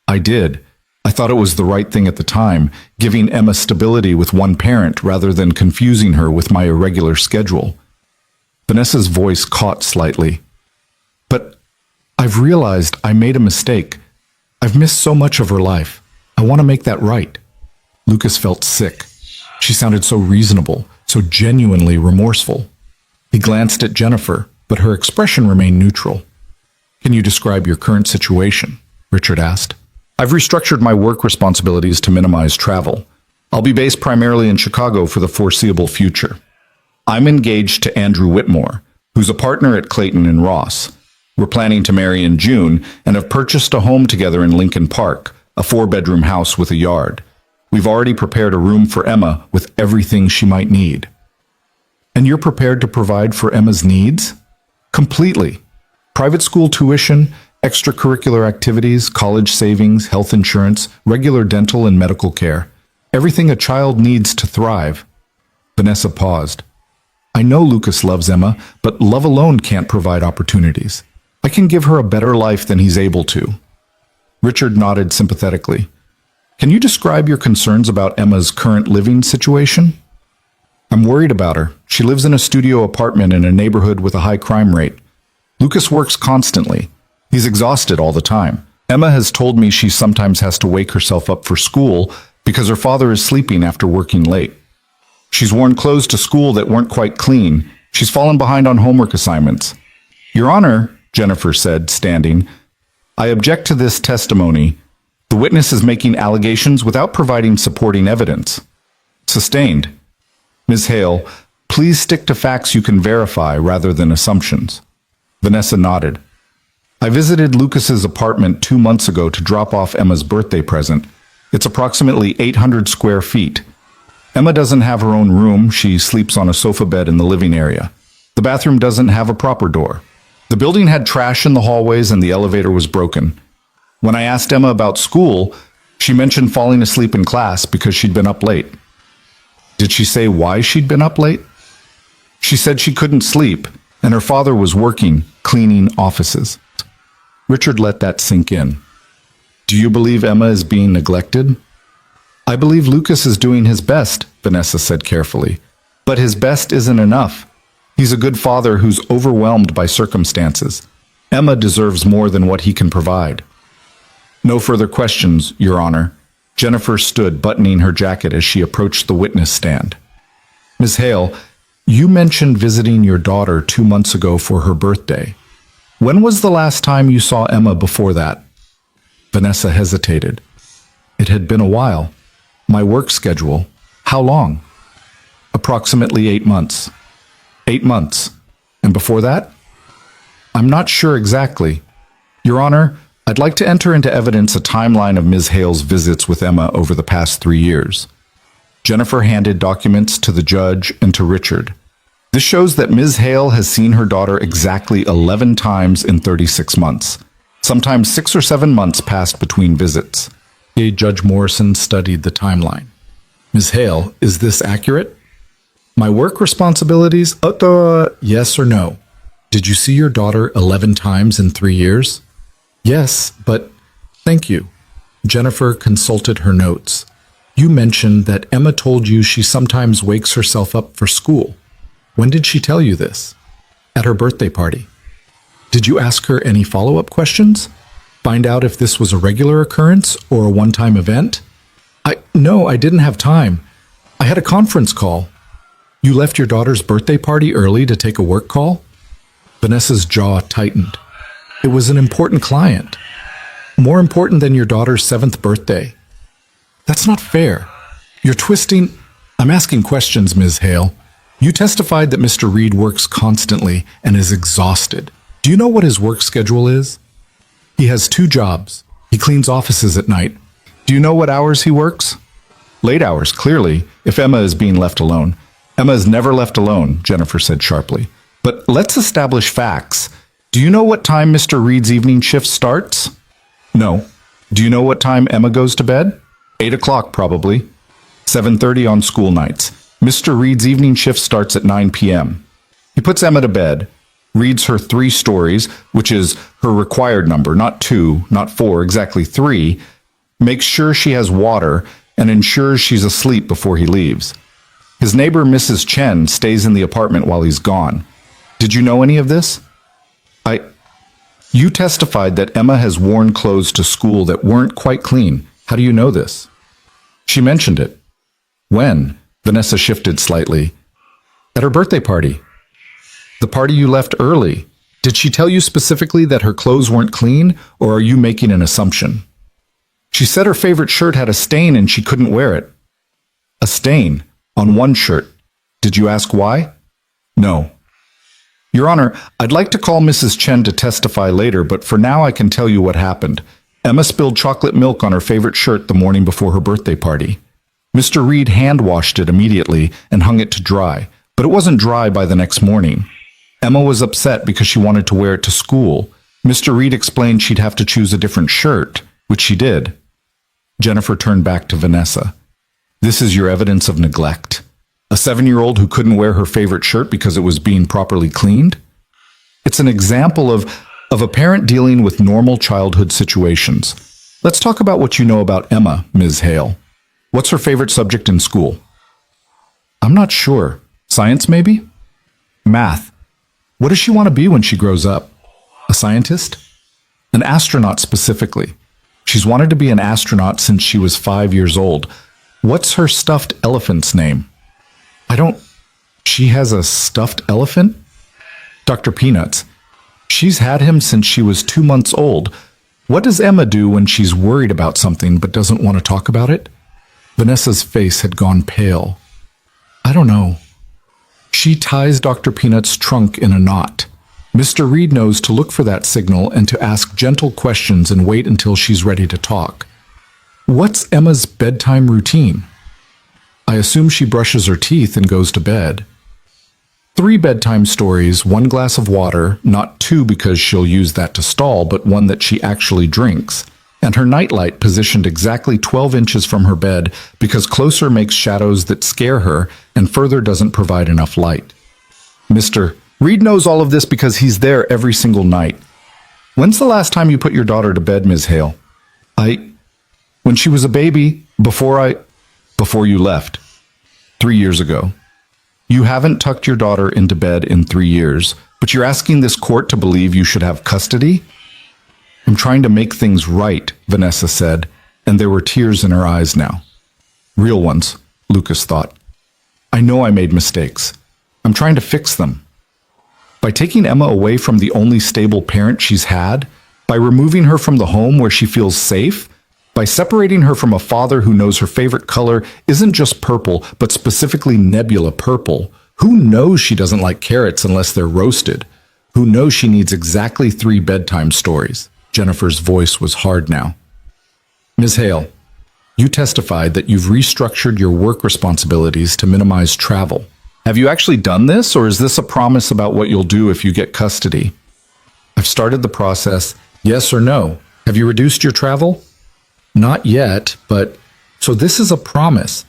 I did. I thought it was the right thing at the time, giving Emma stability with one parent rather than confusing her with my irregular schedule. Vanessa's voice caught slightly. But I've realized I made a mistake. I've missed so much of her life. I want to make that right. Lucas felt sick. She sounded so reasonable, so genuinely remorseful. He glanced at Jennifer, but her expression remained neutral. Can you describe your current situation? Richard asked. I've restructured my work responsibilities to minimize travel. I'll be based primarily in Chicago for the foreseeable future. I'm engaged to Andrew Whitmore, who's a partner at Clayton and Ross. We're planning to marry in June and have purchased a home together in Lincoln Park, a 4-bedroom house with a yard. We've already prepared a room for Emma with everything she might need. And you're prepared to provide for Emma's needs? Completely. Private school tuition, extracurricular activities, college savings, health insurance, regular dental and medical care. Everything a child needs to thrive. Vanessa paused. I know Lucas loves Emma, but love alone can't provide opportunities. I can give her a better life than he's able to. Richard nodded sympathetically. Can you describe your concerns about Emma's current living situation? I'm worried about her. She lives in a studio apartment in a neighborhood with a high crime rate. Lucas works constantly. He's exhausted all the time. Emma has told me she sometimes has to wake herself up for school because her father is sleeping after working late. She's worn clothes to school that weren't quite clean. She's fallen behind on homework assignments. Your Honor, Jennifer said, standing, I object to this testimony. The witness is making allegations without providing supporting evidence. Sustained. Ms. Hale, please stick to facts you can verify rather than assumptions. Vanessa nodded. I visited Lucas's apartment 2 months ago to drop off Emma's birthday present. It's approximately 800 square feet. Emma doesn't have her own room. She sleeps on a sofa bed in the living area. The bathroom doesn't have a proper door. The building had trash in the hallways and the elevator was broken. When I asked Emma about school, she mentioned falling asleep in class because she'd been up late. Did she say why she'd been up late? She said she couldn't sleep, and her father was working, cleaning offices. Richard let that sink in. Do you believe Emma is being neglected? I believe Lucas is doing his best, Vanessa said carefully. But his best isn't enough. He's a good father who's overwhelmed by circumstances. Emma deserves more than what he can provide. No further questions, Your Honor. Jennifer stood buttoning her jacket as she approached the witness stand. Ms. Hale, you mentioned visiting your daughter 2 months ago for her birthday. When was the last time you saw Emma before that? Vanessa hesitated. It had been a while. My work schedule. How long? Approximately 8 months. 8 months. And before that? I'm not sure exactly. Your Honor, I'd like to enter into evidence a timeline of Ms. Hale's visits with Emma over the past 3 years. Jennifer handed documents to the judge and to Richard. This shows that Ms. Hale has seen her daughter exactly 11 times in 36 months. Sometimes 6 or 7 months passed between visits. Judge Morrison studied the timeline. Ms. Hale, is this accurate? My work responsibilities? Yes or no? Did you see your daughter 11 times in 3 years? Yes, but thank you. Jennifer consulted her notes. You mentioned that Emma told you she sometimes wakes herself up for school. When did she tell you this? At her birthday party. Did you ask her any follow-up questions? Find out if this was a regular occurrence or a one-time event? No, I didn't have time. I had a conference call. You left your daughter's birthday party early to take a work call? Vanessa's jaw tightened. It was an important client. More important than your daughter's 7th birthday. That's not fair. You're twisting... I'm asking questions, Ms. Hale. You testified that Mr. Reed works constantly and is exhausted. Do you know what his work schedule is? He has 2 jobs. He cleans offices at night. Do you know what hours he works? Late hours, clearly, if Emma is being left alone. Emma is never left alone, Jennifer said sharply. But let's establish facts. Do you know what time Mr. Reed's evening shift starts? No. Do you know what time Emma goes to bed? 8 o'clock, probably. 7:30 on school nights. Mr. Reed's evening shift starts at 9 p.m. He puts Emma to bed, reads her 3 stories, which is her required number, not 2, not 4, exactly 3, makes sure she has water, and ensures she's asleep before he leaves. His neighbor, Mrs. Chen, stays in the apartment while he's gone. Did you know any of this? You testified that Emma has worn clothes to school that weren't quite clean. How do you know this? She mentioned it. When? Vanessa shifted slightly. At her birthday party. The party you left early. Did she tell you specifically that her clothes weren't clean, or are you making an assumption? She said her favorite shirt had a stain and she couldn't wear it. A stain on one shirt. Did you ask why? No. Your Honor, I'd like to call Mrs. Chen to testify later, but for now I can tell you what happened. Emma spilled chocolate milk on her favorite shirt the morning before her birthday party. Mr. Reed hand-washed it immediately and hung it to dry, but it wasn't dry by the next morning. Emma was upset because she wanted to wear it to school. Mr. Reed explained she'd have to choose a different shirt, which she did. Jennifer turned back to Vanessa. This is your evidence of neglect. A 7-year-old who couldn't wear her favorite shirt because it was being properly cleaned? It's an example of a parent dealing with normal childhood situations. Let's talk about what you know about Emma, Ms. Hale. What's her favorite subject in school? I'm not sure. Science, maybe? Math. What does she want to be when she grows up? A scientist? An astronaut specifically. She's wanted to be an astronaut since she was 5 years old. What's her stuffed elephant's name? She has a stuffed elephant? Dr. Peanuts. She's had him since she was 2 months old. What does Emma do when she's worried about something but doesn't want to talk about it? Vanessa's face had gone pale. I don't know. She ties Dr. Peanut's trunk in a knot. Mr. Reed knows to look for that signal and to ask gentle questions and wait until she's ready to talk. What's Emma's bedtime routine? I assume she brushes her teeth and goes to bed. 3 bedtime stories, 1 glass of water, not 2 because she'll use that to stall, but 1 that she actually drinks. And her nightlight positioned exactly 12 inches from her bed because closer makes shadows that scare her and further doesn't provide enough light. Mr. Reed knows all of this because he's there every single night. When's the last time you put your daughter to bed, Ms. Hale? When she was a baby, before you left. 3 years ago. You haven't tucked your daughter into bed in 3 years, but you're asking this court to believe you should have custody? I'm trying to make things right, Vanessa said, and there were tears in her eyes now. Real ones, Lucas thought. I know I made mistakes. I'm trying to fix them. By taking Emma away from the only stable parent she's had, by removing her from the home where she feels safe, by separating her from a father who knows her favorite color isn't just purple, but specifically nebula purple. Who knows she doesn't like carrots unless they're roasted? Who knows she needs exactly 3 bedtime stories? Jennifer's voice was hard now. Ms. Hale, you testified that you've restructured your work responsibilities to minimize travel. Have you actually done this, or is this a promise about what you'll do if you get custody? I've started the process. Yes or no? Have you reduced your travel? Not yet, but... So this is a promise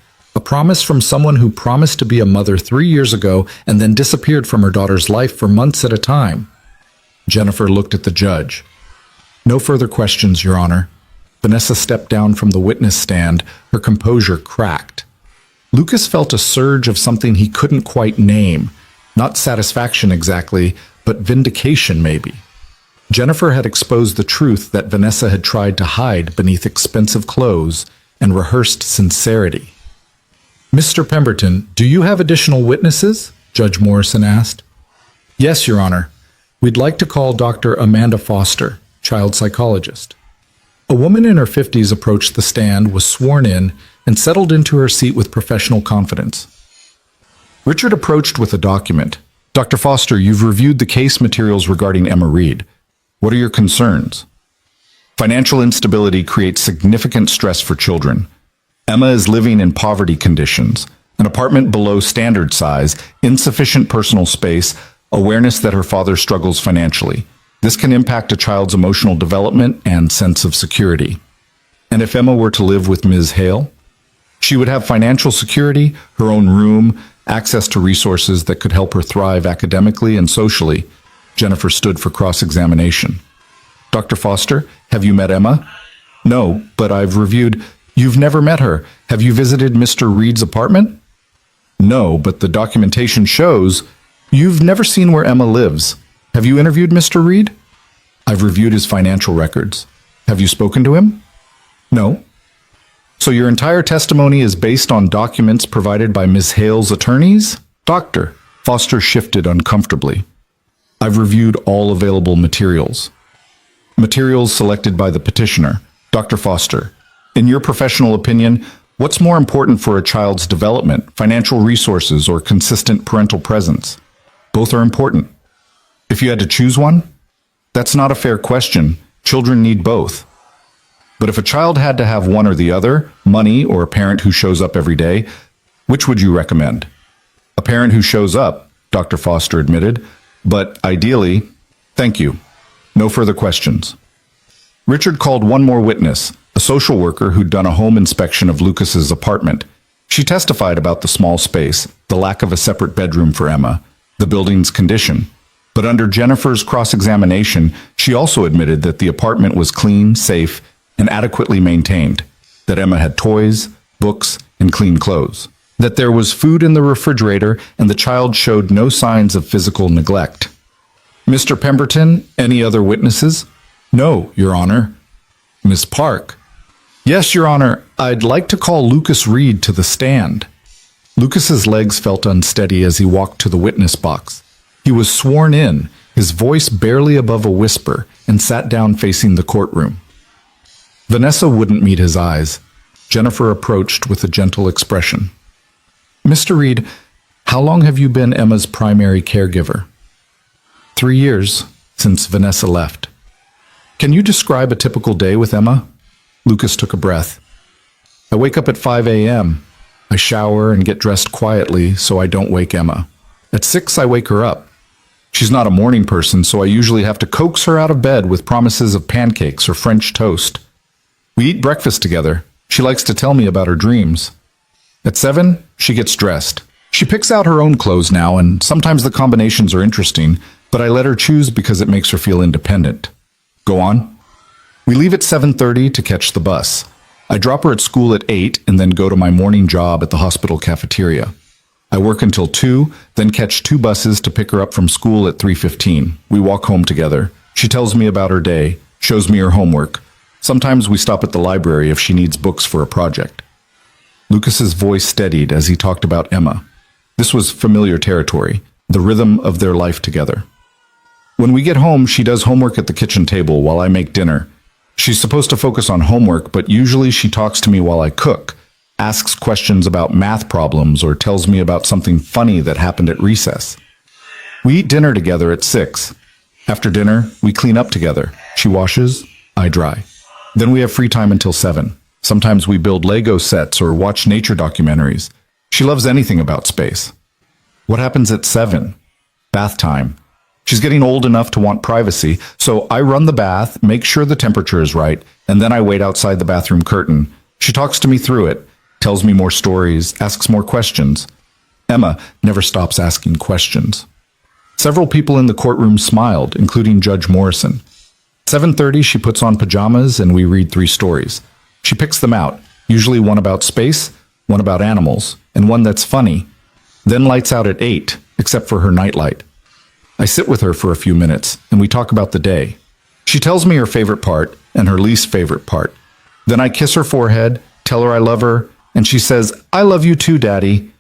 from someone who promised to be a mother 3 years ago and then disappeared from her daughter's life for months at a time. Jennifer looked at the judge. No further questions, Your Honor. Vanessa stepped down from the witness stand, her composure cracked. Lucas felt a surge of something he couldn't quite name. Not satisfaction exactly, but vindication maybe. Jennifer had exposed the truth that Vanessa had tried to hide beneath expensive clothes and rehearsed sincerity. "Mr. Pemberton, do you have additional witnesses?" Judge Morrison asked. "Yes, Your Honor. We'd like to call Dr. Amanda Foster, child psychologist." A woman in her 50s approached the stand, was sworn in, and settled into her seat with professional confidence. Richard approached with a document. "Dr. Foster, you've reviewed the case materials regarding Emma Reed. What are your concerns?" "Financial instability creates significant stress for children. Emma is living in poverty conditions, an apartment below standard size, insufficient personal space, awareness that her father struggles financially. This can impact a child's emotional development and sense of security." "And if Emma were to live with Ms. Hale?" "She would have financial security, her own room, access to resources that could help her thrive academically and socially." Jennifer stood for cross-examination. "Dr. Foster, have you met Emma?" "No, but I've reviewed—" "You've never met her. Have you visited Mr. Reed's apartment?" "No, but the documentation shows—" "You've never seen where Emma lives. Have you interviewed Mr. Reed?" "I've reviewed his financial records." "Have you spoken to him?" "No." "So your entire testimony is based on documents provided by Ms. Hale's attorneys?" "Doctor." Foster shifted uncomfortably. "I've reviewed all available materials." "Materials selected by the petitioner." "Dr. Foster, in your professional opinion, what's more important for a child's development, financial resources or consistent parental presence?" "Both are important." "If you had to choose one?" "That's not a fair question. Children need both." "But if a child had to have one or the other, money or a parent who shows up every day, which would you recommend?" "A parent who shows up," Dr. Foster admitted. "But ideally—" "Thank you. No further questions." Richard called one more witness, a social worker who'd done a home inspection of Lucas's apartment. She testified about the small space, the lack of a separate bedroom for Emma, the building's condition. But under Jennifer's cross-examination, she also admitted that the apartment was clean, safe, and adequately maintained, that Emma had toys, books, and clean clothes, that there was food in the refrigerator, and the child showed no signs of physical neglect. "Mr. Pemberton, any other witnesses?" "No, Your Honor." "Miss Park?" "Yes, Your Honor. I'd like to call Lucas Reed to the stand." Lucas's legs felt unsteady as he walked to the witness box. He was sworn in, his voice barely above a whisper, and sat down facing the courtroom. Vanessa wouldn't meet his eyes. Jennifer approached with a gentle expression. "Mr. Reed, how long have you been Emma's primary caregiver?" 3 years, since Vanessa left." "Can you describe a typical day with Emma?" Lucas took a breath. "I wake up at 5 a.m. I shower and get dressed quietly so I don't wake Emma. At 6, I wake her up. She's not a morning person, so I usually have to coax her out of bed with promises of pancakes or French toast. We eat breakfast together. She likes to tell me about her dreams. At 7, she gets dressed. She picks out her own clothes now, and sometimes the combinations are interesting, but I let her choose because it makes her feel independent." "Go on." "We leave at 7:30 to catch the bus. I drop her at school at 8 and then go to my morning job at the hospital cafeteria. I work until 2, then catch 2 buses to pick her up from school at 3:15. We walk home together. She tells me about her day, shows me her homework. Sometimes we stop at the library if she needs books for a project." Lucas's voice steadied as he talked about Emma. This was familiar territory, the rhythm of their life together. "When we get home, she does homework at the kitchen table while I make dinner. She's supposed to focus on homework, but usually she talks to me while I cook, asks questions about math problems, or tells me about something funny that happened at recess. We eat dinner together at 6. After dinner, we clean up together. She washes, I dry. Then we have free time until 7. Sometimes we build Lego sets or watch nature documentaries. She loves anything about space." "What happens at 7? "Bath time. She's getting old enough to want privacy, so I run the bath, make sure the temperature is right, and then I wait outside the bathroom curtain. She talks to me through it, tells me more stories, asks more questions. Emma never stops asking questions." Several people in the courtroom smiled, including Judge Morrison. 7:30, she puts on pajamas and we read 3 stories. She picks them out, usually one about space, one about animals, and one that's funny. Then lights out at 8, except for her nightlight. I sit with her for a few minutes, and we talk about the day. She tells me her favorite part and her least favorite part. Then I kiss her forehead, tell her I love her, and she says, "I love you too, Daddy."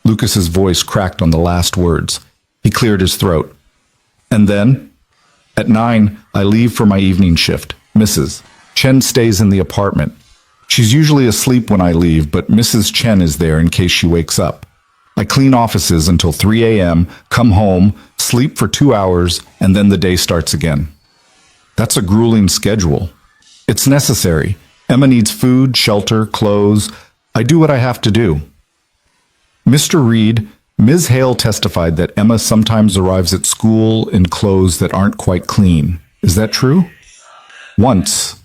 Lucas's voice cracked on the last words. He cleared his throat. And then, at 9, I leave for my evening shift. Mrs. Chen stays in the apartment. She's usually asleep when I leave, but Mrs. Chen is there in case she wakes up. I clean offices until 3 a.m., come home, sleep for 2 hours, and then the day starts again. That's a grueling schedule. It's necessary. Emma needs food, shelter, clothes. I do what I have to do. Mr. Reed, Ms. Hale testified that Emma sometimes arrives at school in clothes that aren't quite clean. Is that true? Once,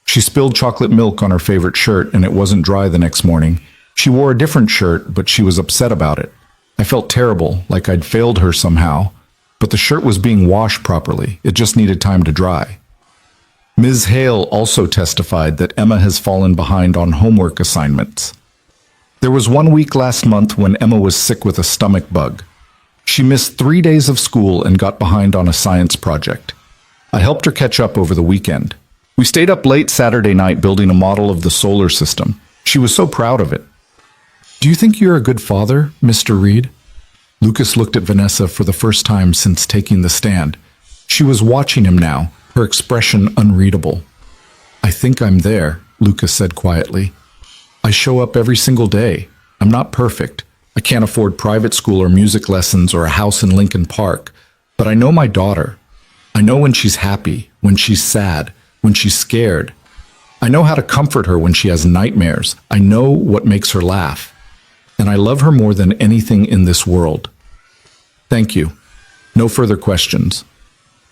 she spilled chocolate milk on her favorite shirt and it wasn't dry the next morning. She wore a different shirt, but she was upset about it. I felt terrible, like I'd failed her somehow, but the shirt was being washed properly. It just needed time to dry. Ms. Hale also testified that Emma has fallen behind on homework assignments. There was 1 week last month when Emma was sick with a stomach bug. She missed 3 days of school and got behind on a science project. I helped her catch up over the weekend. We stayed up late Saturday night building a model of the solar system. She was so proud of it. "Do you think you're a good father, Mr. Reed?" Lucas looked at Vanessa for the first time since taking the stand. She was watching him now, her expression unreadable. "I think I'm there," Lucas said quietly. "I show up every single day. I'm not perfect. I can't afford private school or music lessons or a house in Lincoln Park. But I know my daughter. I know when she's happy, when she's sad, when she's scared. I know how to comfort her when she has nightmares. I know what makes her laugh. And I love her more than anything in this world." "Thank you. No further questions."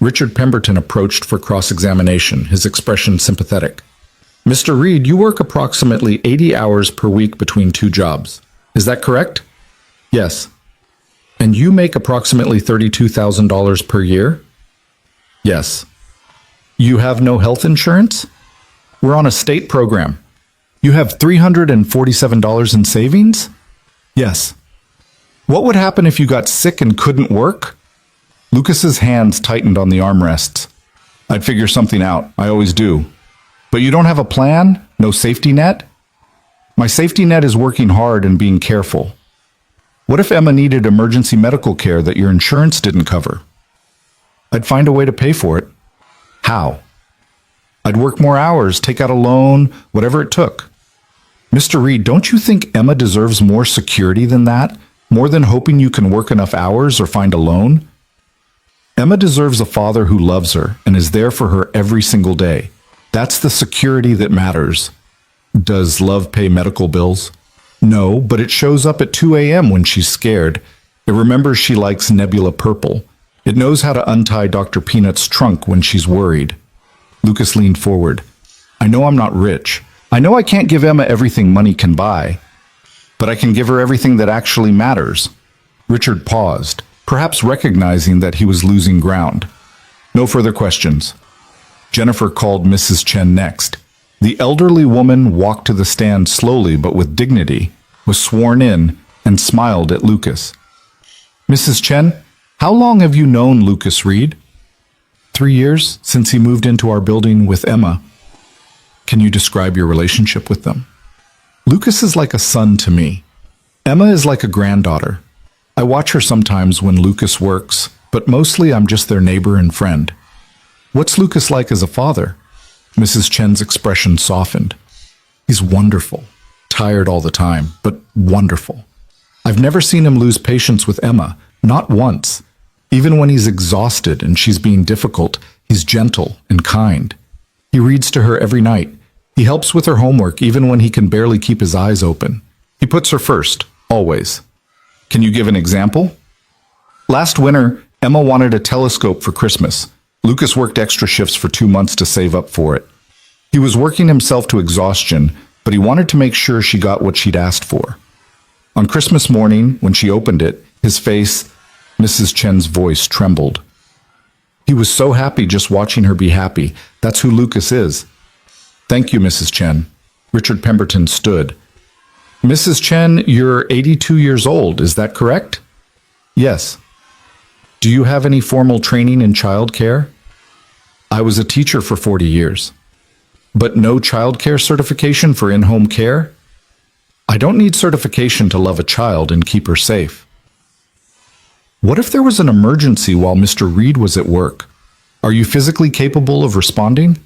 Richard Pemberton approached for cross-examination, his expression sympathetic. "Mr. Reed, you work approximately 80 hours per week between 2 jobs. Is that correct?" "Yes." "And you make approximately $32,000 per year?" "Yes." "You have no health insurance?" "We're on a state program." "You have $347 in savings?" "Yes." "What would happen if you got sick and couldn't work?" Lucas's hands tightened on the armrests. "I'd figure something out. I always do." "But you don't have a plan? No safety net?" "My safety net is working hard and being careful." "What if Emma needed emergency medical care that your insurance didn't cover?" "I'd find a way to pay for it." "How?" "I'd work more hours, take out a loan, whatever it took." "Mr. Reed, don't you think Emma deserves more security than that? More than hoping you can work enough hours or find a loan?" "Emma deserves a father who loves her and is there for her every single day. That's the security that matters." "Does love pay medical bills?" "No, but it shows up at 2 a.m. when she's scared. It remembers she likes Nebula Purple. It knows how to untie Dr. Peanut's trunk when she's worried." Lucas leaned forward. "I know I'm not rich. I know I can't give Emma everything money can buy. But I can give her everything that actually matters." Richard paused, perhaps recognizing that he was losing ground. "No further questions." Jennifer called Mrs. Chen next. The elderly woman walked to the stand slowly but with dignity, was sworn in, and smiled at Lucas. "Mrs. Chen, how long have you known Lucas Reed?" 3 years, since he moved into our building with Emma." "Can you describe your relationship with them?" "Lucas is like a son to me. Emma is like a granddaughter. I watch her sometimes when Lucas works, but mostly I'm just their neighbor and friend." "What's Lucas like as a father?" Mrs. Chen's expression softened. "He's wonderful. Tired all the time, but wonderful. I've never seen him lose patience with Emma, not once. Even when he's exhausted and she's being difficult, he's gentle and kind. He reads to her every night. He helps with her homework even when he can barely keep his eyes open. He puts her first, always." "Can you give an example?" "Last winter, Emma wanted a telescope for Christmas. Lucas worked extra shifts for 2 months to save up for it. He was working himself to exhaustion, but he wanted to make sure she got what she'd asked for. On Christmas morning, when she opened it, his face, Mrs. Chen's voice trembled. He was so happy just watching her be happy. That's who Lucas is." "Thank you, Mrs. Chen." Richard Pemberton stood. "Mrs. Chen, you're 82 years old, is that correct?" "Yes." "Do you have any formal training in child care?" I was a teacher for 40 years. But no childcare certification for in-home care? I don't need certification to love a child and keep her safe. What if there was an emergency while Mr. Reed was at work? Are you physically capable of responding?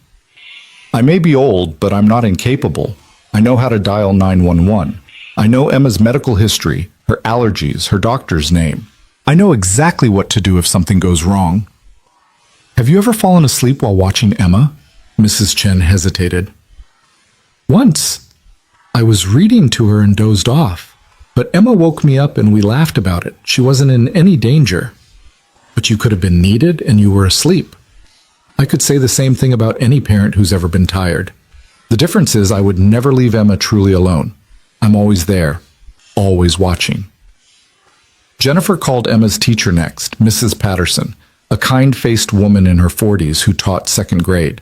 I may be old, but I'm not incapable. I know how to dial 911. I know Emma's medical history, her allergies, her doctor's name. I know exactly what to do if something goes wrong. Have you ever fallen asleep while watching Emma? Mrs. Chen hesitated. Once. I was reading to her and dozed off. But Emma woke me up and we laughed about it. She wasn't in any danger. But you could have been needed and you were asleep. I could say the same thing about any parent who's ever been tired. The difference is I would never leave Emma truly alone. I'm always there, always watching. Jennifer called Emma's teacher next, Mrs. Patterson, a kind-faced woman in her 40s who taught second grade.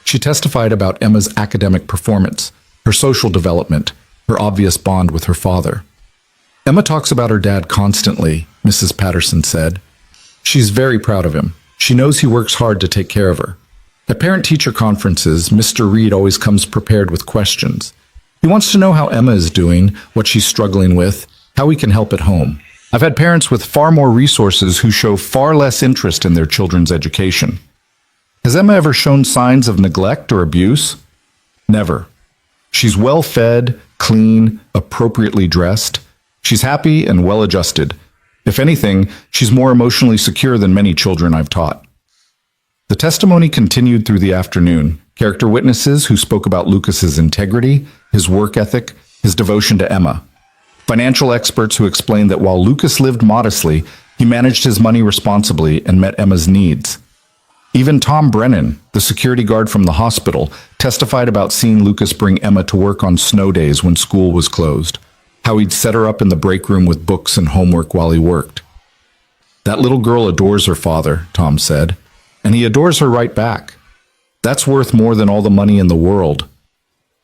She testified about Emma's academic performance, her social development, her obvious bond with her father. Emma talks about her dad constantly, Mrs. Patterson said. She's very proud of him. She knows he works hard to take care of her. At parent-teacher conferences, Mr. Reed always comes prepared with questions. He wants to know how Emma is doing, what she's struggling with, how we can help at home. I've had parents with far more resources who show far less interest in their children's education. Has Emma ever shown signs of neglect or abuse? Never. She's well-fed, clean, appropriately dressed. She's happy and well-adjusted. If anything, she's more emotionally secure than many children I've taught. The testimony continued through the afternoon. Character witnesses who spoke about Lucas's integrity, his work ethic, his devotion to Emma. Financial experts who explained that while Lucas lived modestly, he managed his money responsibly and met Emma's needs. Even Tom Brennan, the security guard from the hospital, testified about seeing Lucas bring Emma to work on snow days when school was closed. How he'd set her up in the break room with books and homework while he worked. That little girl adores her father, Tom said, and he adores her right back. That's worth more than all the money in the world.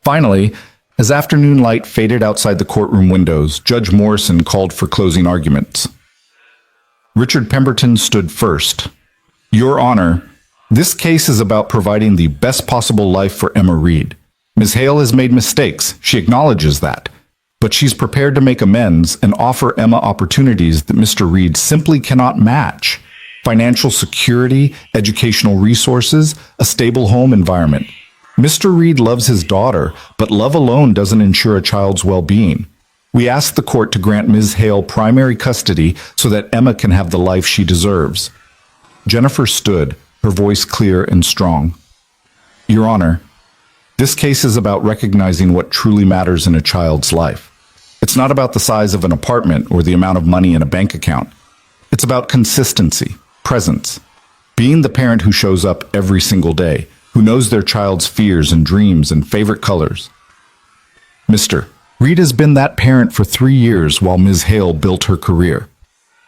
Finally, as afternoon light faded outside the courtroom windows, Judge Morrison called for closing arguments. Richard Pemberton stood first. Your Honor, this case is about providing the best possible life for Emma Reed. Ms. Hale has made mistakes. She acknowledges that. But she's prepared to make amends and offer Emma opportunities that Mr. Reed simply cannot match. Financial security, educational resources, a stable home environment. Mr. Reed loves his daughter, but love alone doesn't ensure a child's well-being. We ask the court to grant Ms. Hale primary custody so that Emma can have the life she deserves. Jennifer stood, her voice clear and strong. Your Honor, this case is about recognizing what truly matters in a child's life. It's not about the size of an apartment or the amount of money in a bank account. It's about consistency, presence, being the parent who shows up every single day, who knows their child's fears and dreams and favorite colors. Mr. Reed has been that parent for 3 years while Ms. Hale built her career.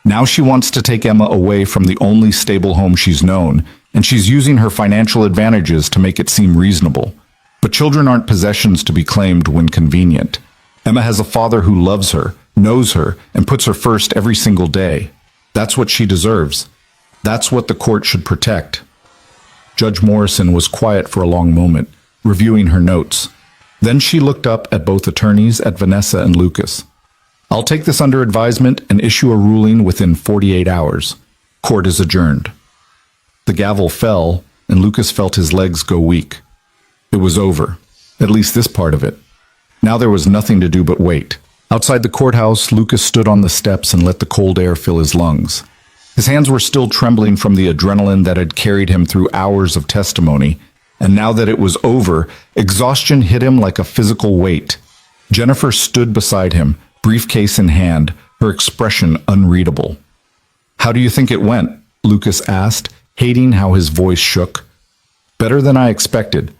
Now she wants to take Emma away from the only stable home she's known, and she's using her financial advantages to make it seem reasonable. But children aren't possessions to be claimed when convenient. Emma has a father who loves her, knows her, and puts her first every single day. That's what she deserves. That's what the court should protect. Judge Morrison was quiet for a long moment, reviewing her notes. Then she looked up at both attorneys, at Vanessa and Lucas. I'll take this under advisement and issue a ruling within 48 hours. Court is adjourned. The gavel fell, and Lucas felt his legs go weak. It was over, at least this part of it. Now there was nothing to do but wait. Outside the courthouse, Lucas stood on the steps and let the cold air fill his lungs. His hands were still trembling from the adrenaline that had carried him through hours of testimony, and now that it was over, exhaustion hit him like a physical weight. Jennifer stood beside him, briefcase in hand, her expression unreadable. How do you think it went? Lucas asked, hating how his voice shook. Better than I expected.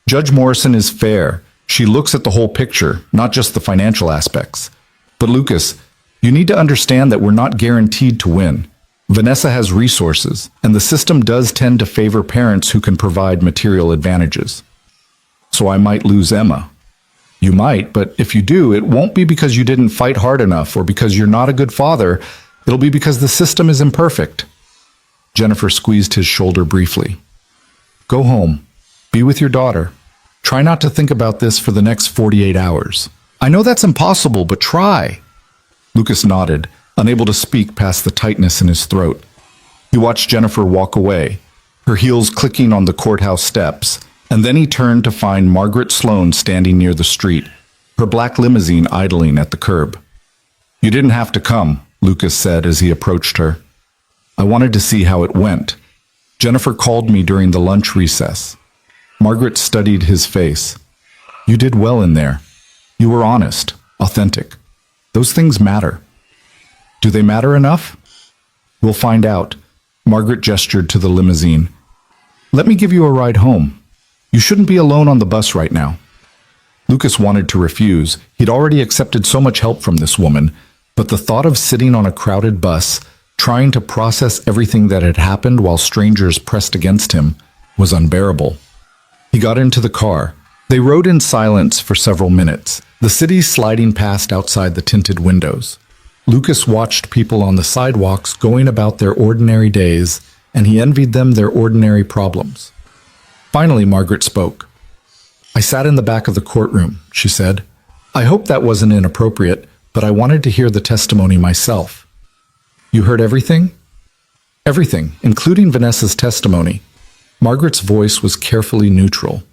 Judge Morrison is fair. She looks at the whole picture, not just the financial aspects. But Lucas, you need to understand that we're not guaranteed to win. Vanessa has resources, and the system does tend to favor parents who can provide material advantages. So I might lose Emma. You might, but if you do, it won't be because you didn't fight hard enough or because you're not a good father. It'll be because the system is imperfect. Jennifer squeezed his shoulder briefly. Go home. Be with your daughter. Try not to think about this for the next 48 hours. I know that's impossible, but try. Lucas nodded, unable to speak past the tightness in his throat. He watched Jennifer walk away, her heels clicking on the courthouse steps, and then he turned to find Margaret Sloan standing near the street, her black limousine idling at the curb. You didn't have to come, Lucas said as he approached her. I wanted to see how it went. Jennifer called me during the lunch recess. Margaret studied his face. You did well in there. You were honest, authentic. Those things matter. Do they matter enough? We'll find out. Margaret gestured to the limousine. Let me give you a ride home. You shouldn't be alone on the bus right now. Lucas wanted to refuse. He'd already accepted so much help from this woman, but the thought of sitting on a crowded bus, trying to process everything that had happened while strangers pressed against him, was unbearable. He got into the car. They rode in silence for several minutes, the city sliding past outside the tinted windows. Lucas watched people on the sidewalks going about their ordinary days, and he envied them their ordinary problems. Finally, Margaret spoke. I sat in the back of the courtroom, she said. I hope that wasn't inappropriate, but I wanted to hear the testimony myself. You heard everything? Everything, including Vanessa's testimony. Margaret's voice was carefully neutral.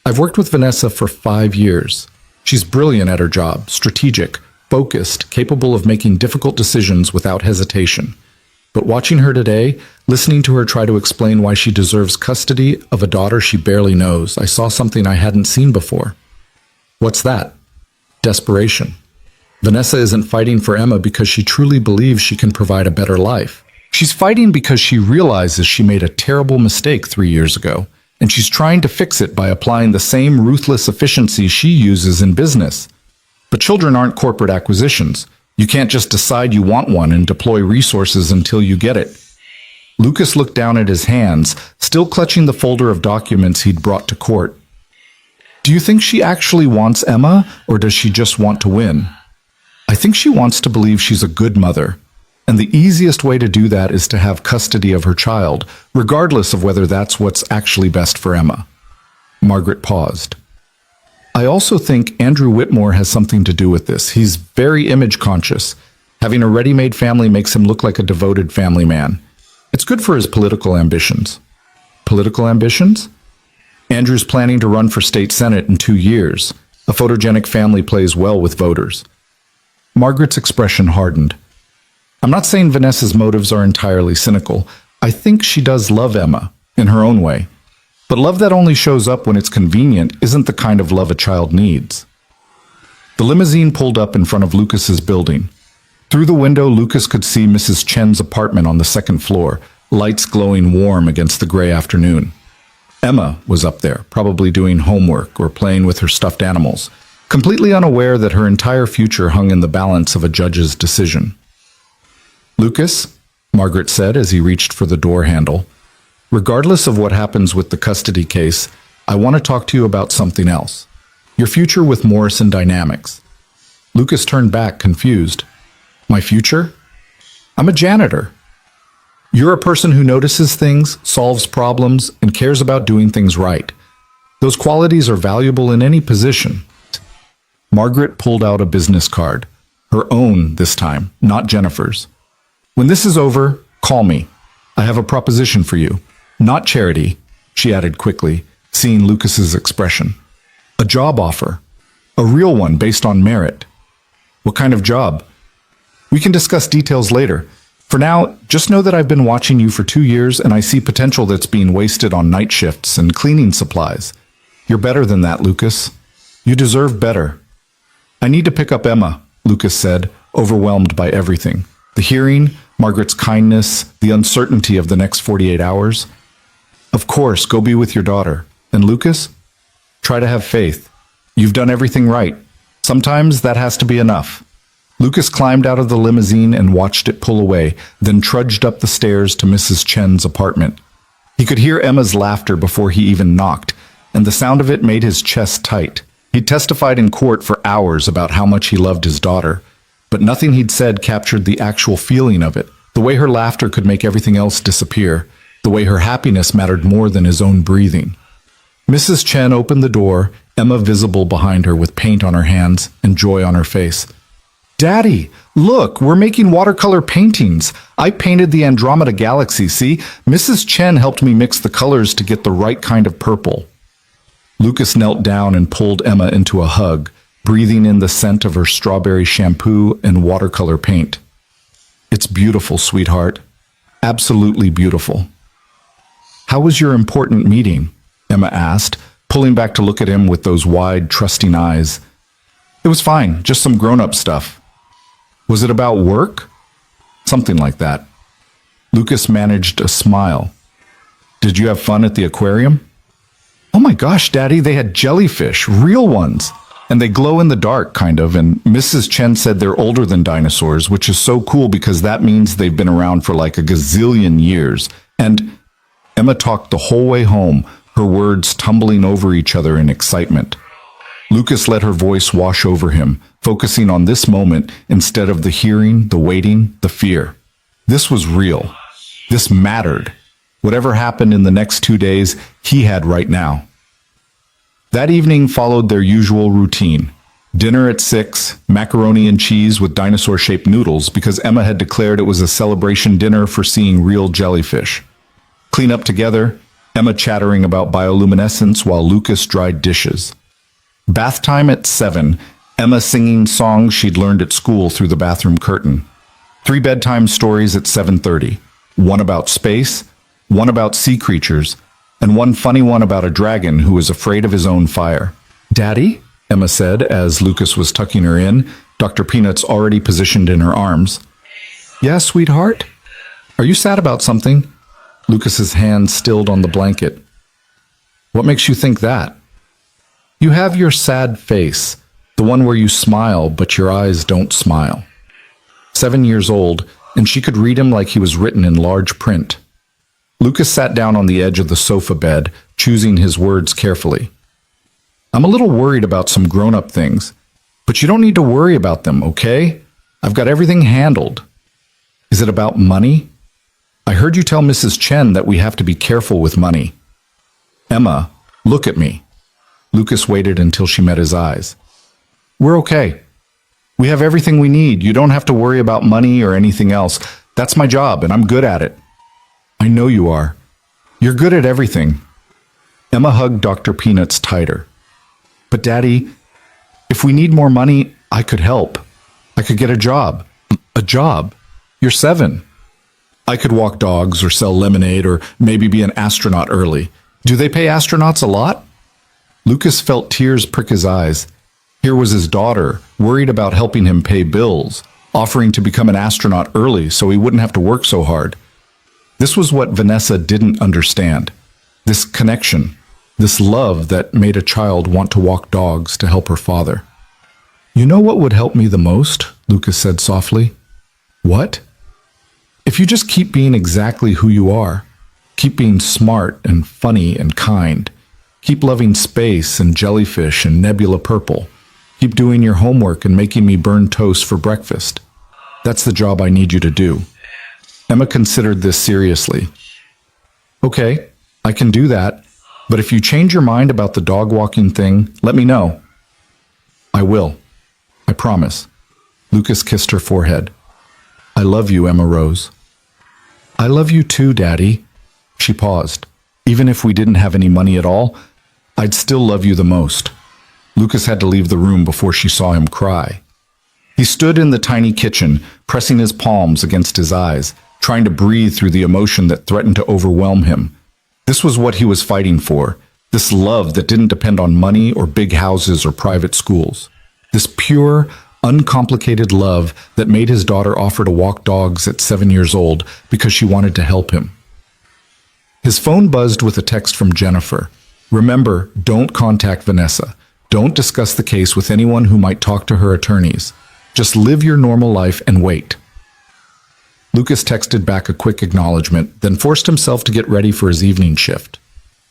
I've worked with Vanessa for 5 years. She's brilliant at her job, strategic, focused, capable of making difficult decisions without hesitation. But watching her today, listening to her try to explain why she deserves custody of a daughter she barely knows, I saw something I hadn't seen before. What's that? Desperation. Vanessa isn't fighting for Emma because she truly believes she can provide a better life. She's fighting because she realizes she made a terrible mistake 3 years ago, and she's trying to fix it by applying the same ruthless efficiency she uses in business. But children aren't corporate acquisitions. You can't just decide you want one and deploy resources until you get it. Lucas looked down at his hands, still clutching the folder of documents he'd brought to court. Do you think she actually wants Emma, or does she just want to win? I think she wants to believe she's a good mother, and the easiest way to do that is to have custody of her child, regardless of whether that's what's actually best for Emma. Margaret paused. I also think Andrew Whitmore has something to do with this. He's very image conscious. Having a ready-made family makes him look like a devoted family man. It's good for his political ambitions. Political ambitions? Andrew's planning to run for state senate in 2 years. A photogenic family plays well with voters. Margaret's expression hardened. I'm not saying Vanessa's motives are entirely cynical. I think she does love Emma, in her own way. But love that only shows up when it's convenient isn't the kind of love a child needs. The limousine pulled up in front of Lucas's building. Through the window, Lucas could see Mrs. Chen's apartment on the second floor, lights glowing warm against the gray afternoon. Emma was up there, probably doing homework or playing with her stuffed animals, completely unaware that her entire future hung in the balance of a judge's decision. Lucas, Margaret said as he reached for the door handle, regardless of what happens with the custody case, I want to talk to you about something else. Your future with Morrison Dynamics. Lucas turned back, confused. My future? I'm a janitor. You're a person who notices things, solves problems, and cares about doing things right. Those qualities are valuable in any position. Margaret pulled out a business card. Her own this time, not Jennifer's. When this is over, call me. I have a proposition for you. Not charity, she added quickly, seeing Lucas's expression. A job offer. A real one based on merit. What kind of job? We can discuss details later. For now, just know that I've been watching you for 2 years and I see potential that's being wasted on night shifts and cleaning supplies. You're better than that, Lucas. You deserve better. I need to pick up Emma, Lucas said, overwhelmed by everything. The hearing, Margaret's kindness, the uncertainty of the next 48 hours. Of course, go be with your daughter. And Lucas? Try to have faith. You've done everything right. Sometimes that has to be enough. Lucas climbed out of the limousine and watched it pull away, then trudged up the stairs to Mrs. Chen's apartment. He could hear Emma's laughter before he even knocked, and the sound of it made his chest tight. He'd testified in court for hours about how much he loved his daughter, but nothing he'd said captured the actual feeling of it, the way her laughter could make everything else disappear. the way her happiness mattered more than his own breathing. Mrs. Chen opened the door, Emma visible behind her with paint on her hands and joy on her face. "Daddy, look, we're making watercolor paintings. I painted the Andromeda Galaxy, see? Mrs. Chen helped me mix the colors to get the right kind of purple." Lucas knelt down and pulled Emma into a hug, breathing in the scent of her strawberry shampoo and watercolor paint. "It's beautiful, sweetheart. Absolutely beautiful." "How was your important meeting?" Emma asked, pulling back to look at him with those wide, trusting eyes. "It was fine, just some grown-up stuff." "Was it about work?" "Something like that." Lucas managed a smile. "Did you have fun at the aquarium?" "Oh my gosh, Daddy, they had jellyfish, real ones. And they glow in the dark, kind of, and Mrs. Chen said they're older than dinosaurs, which is so cool because that means they've been around for like a gazillion years. And Emma talked the whole way home, her words tumbling over each other in excitement. Lucas let her voice wash over him, focusing on this moment instead of the hearing, the waiting, the fear. This was real. This mattered. Whatever happened in the next 2 days, he had right now. That evening followed their usual routine. Dinner at 6, macaroni and cheese with dinosaur-shaped noodles because Emma had declared it was a celebration dinner for seeing real jellyfish. Clean up together, Emma chattering about bioluminescence while Lucas dried dishes. Bath time at 7, Emma singing songs she'd learned at school through the bathroom curtain. 3 bedtime stories at 7:30, one about space, one about sea creatures, and one funny one about a dragon who was afraid of his own fire. "Daddy?" Emma said as Lucas was tucking her in, Dr. Peanuts already positioned in her arms. "Yeah, sweetheart? Are you sad about something?" Lucas's hand stilled on the blanket. "What makes you think that?" "You have your sad face, the one where you smile but your eyes don't smile." 7 years old, and she could read him like he was written in large print. Lucas sat down on the edge of the sofa bed, choosing his words carefully. "I'm a little worried about some grown-up things, but you don't need to worry about them, okay? I've got everything handled." "Is it about money?" "I heard you tell Mrs. Chen that we have to be careful with money." "Emma, look at me." Lucas waited until she met his eyes. "We're okay. We have everything we need. You don't have to worry about money or anything else. That's my job, and I'm good at it." "I know you are. You're good at everything." Emma hugged Dr. Peanuts tighter. "But Daddy, if we need more money, I could help. I could get a job." "A job? You're 7. "I could walk dogs or sell lemonade or maybe be an astronaut early. Do they pay astronauts a lot?" Lucas felt tears prick his eyes. Here was his daughter, worried about helping him pay bills, offering to become an astronaut early so he wouldn't have to work so hard. This was what Vanessa didn't understand. This connection, this love that made a child want to walk dogs to help her father. "You know what would help me the most?" Lucas said softly. "What?" "If you just keep being exactly who you are. Keep being smart and funny and kind. Keep loving space and jellyfish and nebula purple. Keep doing your homework and making me burn toast for breakfast. That's the job I need you to do." Emma considered this seriously. "Okay, I can do that, but if you change your mind about the dog walking thing, let me know." "I will. I promise." Lucas kissed her forehead. "I love you, Emma Rose." "I love you too, Daddy." She paused. "Even if we didn't have any money at all, I'd still love you the most." Lucas had to leave the room before she saw him cry. He stood in the tiny kitchen, pressing his palms against his eyes, trying to breathe through the emotion that threatened to overwhelm him. This was what he was fighting for, this love that didn't depend on money or big houses or private schools. This pure, uncomplicated love that made his daughter offer to walk dogs at 7 years old because she wanted to help him. His phone buzzed with a text from Jennifer. "Remember, don't contact Vanessa. Don't discuss the case with anyone who might talk to her attorneys. Just live your normal life and wait." Lucas texted back a quick acknowledgement, then forced himself to get ready for his evening shift.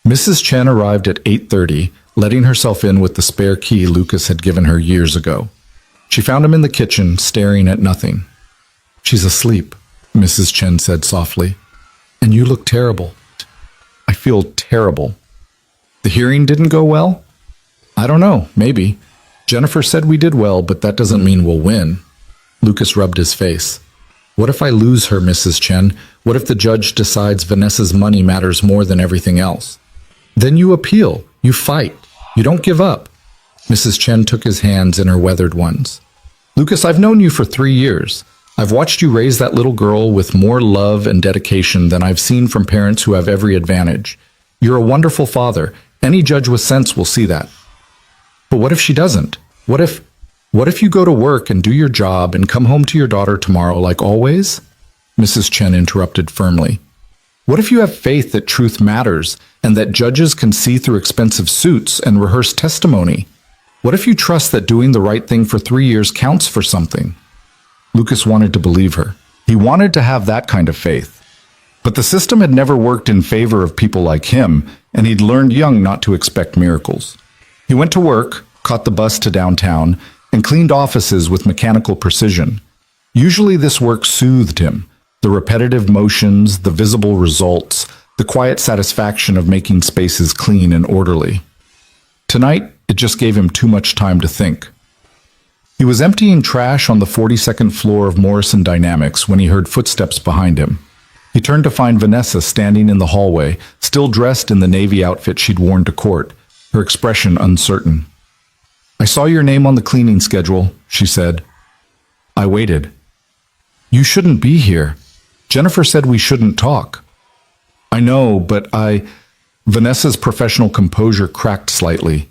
Mrs. Chen arrived at 8:30, letting herself in with the spare key Lucas had given her years ago. She found him in the kitchen, staring at nothing. "She's asleep," Mrs. Chen said softly. And you look terrible. I feel terrible. The hearing didn't go well? I don't know, maybe. Jennifer said we did well, but that doesn't mean we'll win. Lucas rubbed his face. What if I lose her, Mrs. Chen? What if the judge decides Vanessa's money matters more than everything else? Then you appeal. You fight. You don't give up. Mrs. Chen took his hands in her weathered ones. Lucas, I've known you for 3 years. I've watched you raise that little girl with more love and dedication than I've seen from parents who have every advantage. You're a wonderful father. Any judge with sense will see that. But what if she doesn't? What if you go to work and do your job and come home to your daughter tomorrow like always? Mrs. Chen interrupted firmly. What if you have faith that truth matters and that judges can see through expensive suits and rehearse testimony? What if you trust that doing the right thing for 3 years counts for something? Lucas wanted to believe her. He wanted to have that kind of faith. But the system had never worked in favor of people like him, and he'd learned young not to expect miracles. He went to work, caught the bus to downtown, and cleaned offices with mechanical precision. Usually this work soothed him. The repetitive motions, the visible results, the quiet satisfaction of making spaces clean and orderly. Tonight, it just gave him too much time to think. He was emptying trash on the 42nd floor of Morrison Dynamics when he heard footsteps behind him. He turned to find Vanessa standing in the hallway, still dressed in the navy outfit she'd worn to court, her expression uncertain. I saw your name on the cleaning schedule, she said. I waited. You shouldn't be here. Jennifer said we shouldn't talk. I know, but Vanessa's professional composure cracked slightly.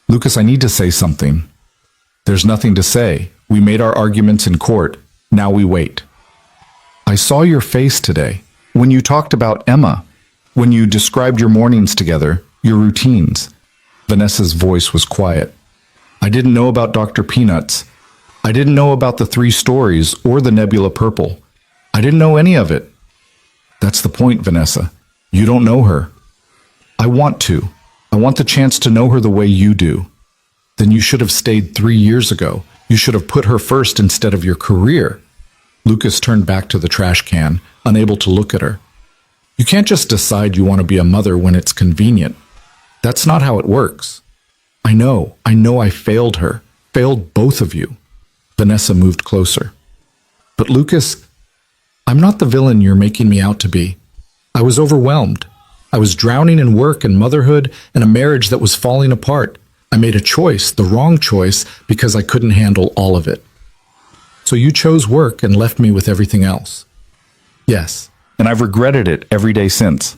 Lucas, I need to say something. There's nothing to say. We made our arguments in court. Now we wait. I saw your face today, when you talked about Emma, when you described your mornings together, your routines. Vanessa's voice was quiet. I didn't know about Dr. Peanuts. I didn't know about the 3 stories or the Nebula Purple. I didn't know any of it. That's the point, Vanessa. You don't know her. I want to. I want the chance to know her the way you do. Then you should have stayed 3 years ago. You should have put her first instead of your career. Lucas turned back to the trash can, unable to look at her. You can't just decide you want to be a mother when it's convenient. That's not how it works. I know I failed her, failed both of you. Vanessa moved closer. But Lucas, I'm not the villain you're making me out to be. I was overwhelmed. I was drowning in work and motherhood and a marriage that was falling apart. I made a choice, the wrong choice, because I couldn't handle all of it. So you chose work and left me with everything else. Yes, and I've regretted it every day since.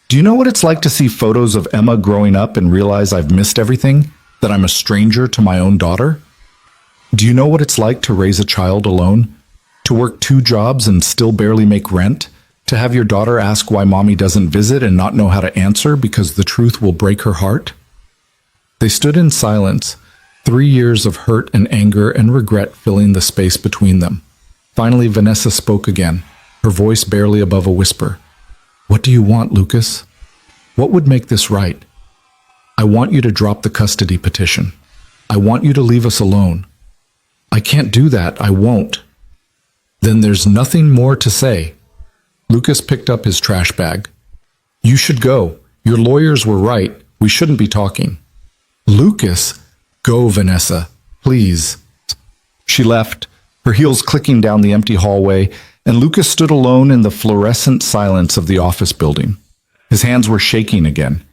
Do you know what it's like to see photos of Emma growing up and realize I've missed everything? That I'm a stranger to my own daughter? Do you know what it's like to raise a child alone? To work 2 jobs and still barely make rent? To have your daughter ask why mommy doesn't visit and not know how to answer because the truth will break her heart? They stood in silence, 3 years of hurt and anger and regret filling the space between them. Finally, Vanessa spoke again, her voice barely above a whisper. What do you want, Lucas? What would make this right? I want you to drop the custody petition. I want you to leave us alone. I can't do that. I won't. Then there's nothing more to say. Lucas picked up his trash bag. You should go. Your lawyers were right. We shouldn't be talking. Lucas, go, Vanessa, please. She left, her heels clicking down the empty hallway, and Lucas stood alone in the fluorescent silence of the office building. His hands were shaking again.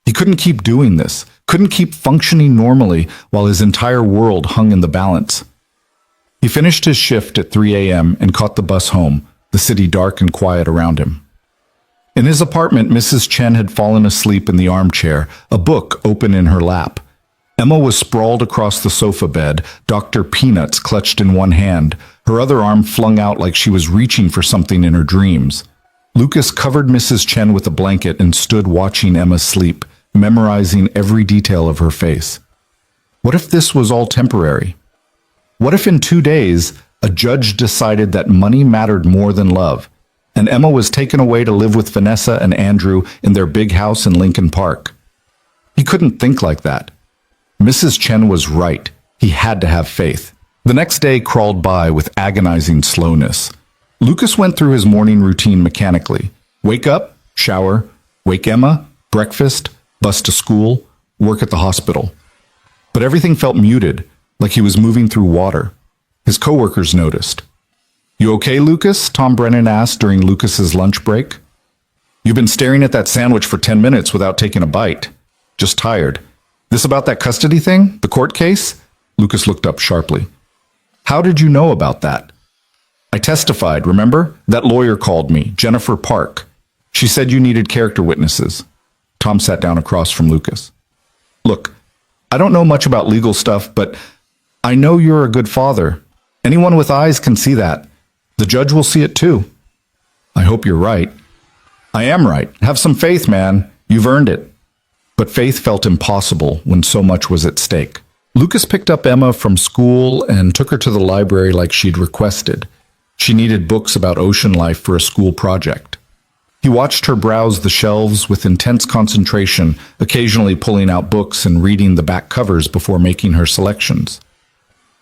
He couldn't keep doing this, couldn't keep functioning normally while his entire world hung in the balance. He finished his shift at 3 a.m. and caught the bus home, the city dark and quiet around him. In his apartment, Mrs. Chen had fallen asleep in the armchair, a book open in her lap. Emma was sprawled across the sofa bed, Dr. Peanuts clutched in one hand, her other arm flung out like she was reaching for something in her dreams. Lucas covered Mrs. Chen with a blanket and stood watching Emma sleep, memorizing every detail of her face. What if this was all temporary? What if in 2 days, a judge decided that money mattered more than love, and Emma was taken away to live with Vanessa and Andrew in their big house in Lincoln Park? He couldn't think like that. Mrs. Chen was right. He had to have faith. The next day crawled by with agonizing slowness. Lucas went through his morning routine mechanically. Wake up, shower, wake Emma, breakfast, bus to school, work at the hospital. But everything felt muted, like he was moving through water. His coworkers noticed. "You okay, Lucas?" Tom Brennan asked during Lucas's lunch break. "You've been staring at that sandwich for 10 minutes without taking a bite. Just tired. This about that custody thing? The court case?" Lucas looked up sharply. "How did you know about that?" "I testified, remember? That lawyer called me, Jennifer Park. She said you needed character witnesses." Tom sat down across from Lucas. "Look, I don't know much about legal stuff, but I know you're a good father. Anyone with eyes can see that. The judge will see it too." "I hope you're right." "I am right. Have some faith, man. You've earned it." But faith felt impossible when so much was at stake. Lucas picked up Emma from school and took her to the library like she'd requested. She needed books about ocean life for a school project. He watched her browse the shelves with intense concentration, occasionally pulling out books and reading the back covers before making her selections.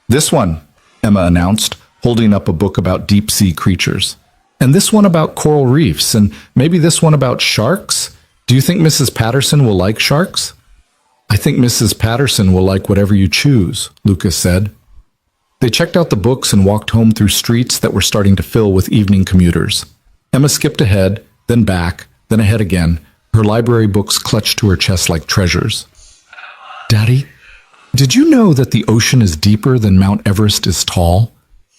"This one," Emma announced, holding up a book about deep-sea creatures. "And this one about coral reefs, and maybe this one about sharks? Do you think Mrs. Patterson will like sharks?" "I think Mrs. Patterson will like whatever you choose," Lucas said. They checked out the books and walked home through streets that were starting to fill with evening commuters. Emma skipped ahead, then back, then ahead again, her library books clutched to her chest like treasures. "Daddy, did you know that the ocean is deeper than Mount Everest is tall?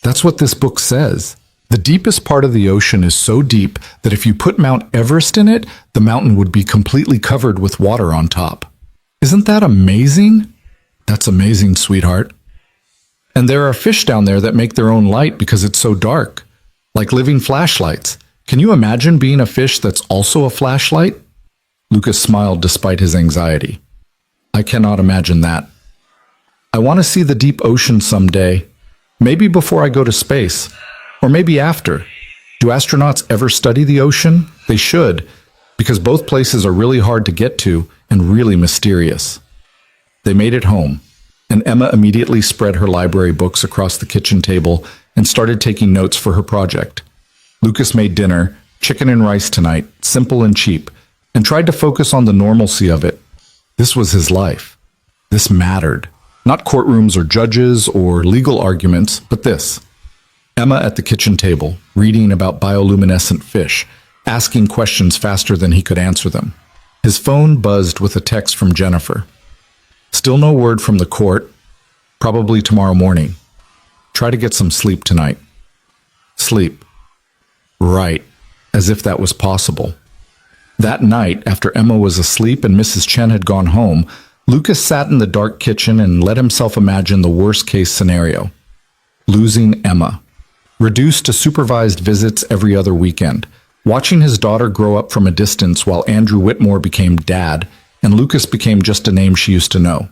That's what this book says. The deepest part of the ocean is so deep that if you put Mount Everest in it, the mountain would be completely covered with water on top. Isn't that amazing?" "That's amazing, sweetheart." "And there are fish down there that make their own light because it's so dark, like living flashlights. Can you imagine being a fish that's also a flashlight?" Lucas smiled despite his anxiety. "I cannot imagine that. I want to see the deep ocean someday, maybe before I go to space, or maybe after. Do astronauts ever study the ocean? They should, because both places are really hard to get to and really mysterious." They made it home, and Emma immediately spread her library books across the kitchen table and started taking notes for her project. Lucas made dinner, chicken and rice tonight, simple and cheap, and tried to focus on the normalcy of it. This was his life. This mattered. Not courtrooms or judges or legal arguments, but this. Emma at the kitchen table, reading about bioluminescent fish, asking questions faster than he could answer them. His phone buzzed with a text from Jennifer. "Still no word from the court. Probably tomorrow morning. Try to get some sleep tonight." Sleep. Right, as if that was possible. That night, after Emma was asleep and Mrs. Chen had gone home, Lucas sat in the dark kitchen and let himself imagine the worst-case scenario. Losing Emma. Reduced to supervised visits every other weekend. Watching his daughter grow up from a distance while Andrew Whitmore became dad, and Lucas became just a name she used to know.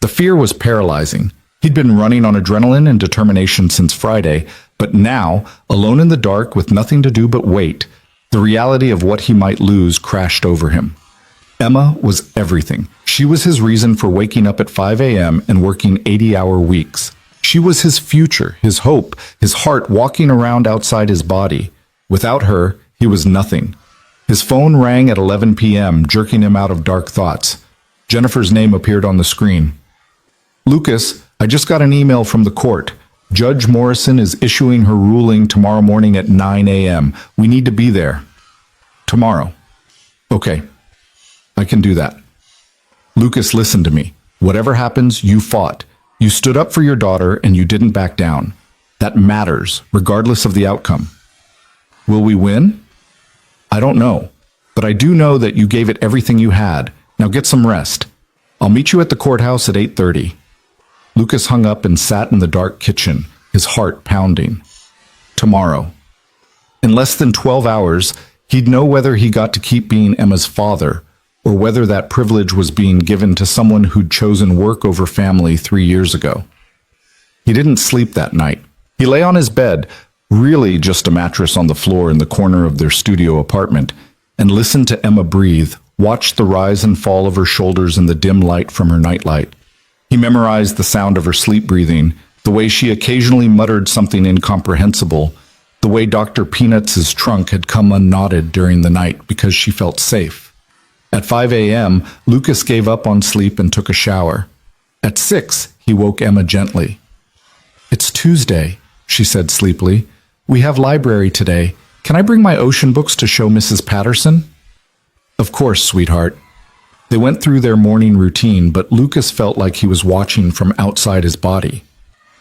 The fear was paralyzing. He'd been running on adrenaline and determination since Friday, but now, alone in the dark with nothing to do but wait, the reality of what he might lose crashed over him. Emma was everything. She was his reason for waking up at 5 a.m. and working 80-hour weeks. She was his future, his hope, his heart walking around outside his body. Without her, he was nothing. His phone rang at 11 p.m., jerking him out of dark thoughts. Jennifer's name appeared on the screen. "Lucas, I just got an email from the court. Judge Morrison is issuing her ruling tomorrow morning at 9 a.m. We need to be there." "Tomorrow." "Okay, I can do that." "Lucas, listen to me. Whatever happens, you fought. You stood up for your daughter and you didn't back down. That matters, regardless of the outcome." "Will we win?" "I don't know, but I do know that you gave it everything you had. Now get some rest. I'll meet you at the courthouse at 8:30. Lucas hung up and sat in the dark kitchen, his heart pounding. Tomorrow. In less than 12 hours, he'd know whether he got to keep being Emma's father, or whether that privilege was being given to someone who'd chosen work over family 3 years ago. He didn't sleep that night. He lay on his bed, really just a mattress on the floor in the corner of their studio apartment, and listened to Emma breathe, watched the rise and fall of her shoulders in the dim light from her nightlight. He memorized the sound of her sleep breathing, the way she occasionally muttered something incomprehensible, the the way Dr. Peanuts' trunk had come unknotted during the night because she felt safe. At 5 a.m., Lucas gave up on sleep and took a shower. At 6, he woke Emma gently. "It's Tuesday," she said sleepily. "We have library today. Can I bring my ocean books to show Mrs. Patterson?" "Of course, sweetheart." They went through their morning routine, but Lucas felt like he was watching from outside his body.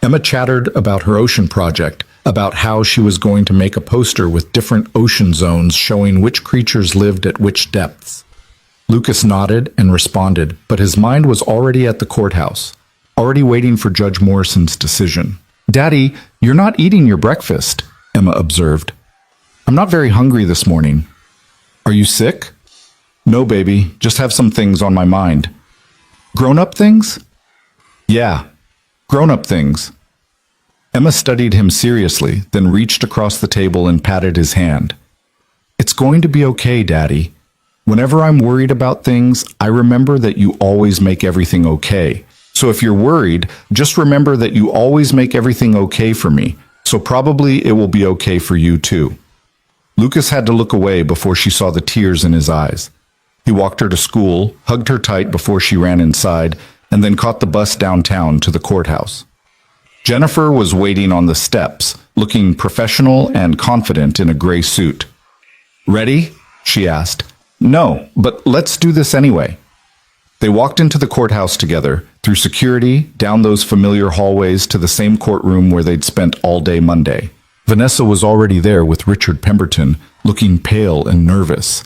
Emma chattered about her ocean project, about how she was going to make a poster with different ocean zones showing which creatures lived at which depths. Lucas nodded and responded, but his mind was already at the courthouse, already waiting for Judge Morrison's decision. "Daddy, you're not eating your breakfast," Emma observed. "I'm not very hungry this morning." "Are you sick?" "No, baby, just have some things on my mind." "Grown-up things?" "Yeah, grown-up things." Emma studied him seriously, then reached across the table and patted his hand. "It's going to be okay, Daddy. Whenever I'm worried about things, I remember that you always make everything okay. So if you're worried, just remember that you always make everything okay for me, so probably it will be okay for you too." Lucas had to look away before she saw the tears in his eyes. He walked her to school, hugged her tight before she ran inside, and then caught the bus downtown to the courthouse. Jennifer was waiting on the steps, looking professional and confident in a gray suit. "Ready?" she asked. "No, but let's do this anyway." They walked into the courthouse together, through security, down those familiar hallways to the same courtroom where they'd spent all day Monday. Vanessa was already there with Richard Pemberton, looking pale and nervous.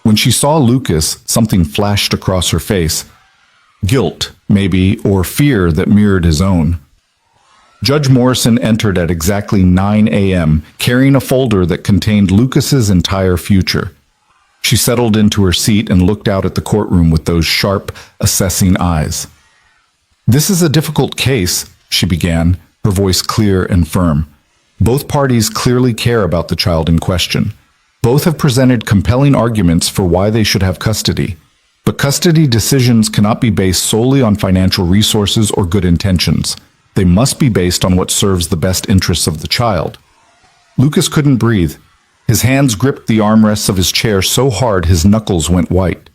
When she saw Lucas, something flashed across her face. Guilt, maybe, or fear that mirrored his own. Judge Morrison entered at exactly 9 a.m., carrying a folder that contained Lucas's entire future. She settled into her seat and looked out at the courtroom with those sharp, assessing eyes. "This is a difficult case," she began, her voice clear and firm. "Both parties clearly care about the child in question. Both have presented compelling arguments for why they should have custody. But custody decisions cannot be based solely on financial resources or good intentions. They must be based on what serves the best interests of the child." Lucas couldn't breathe. His hands gripped the armrests of his chair so hard his knuckles went white.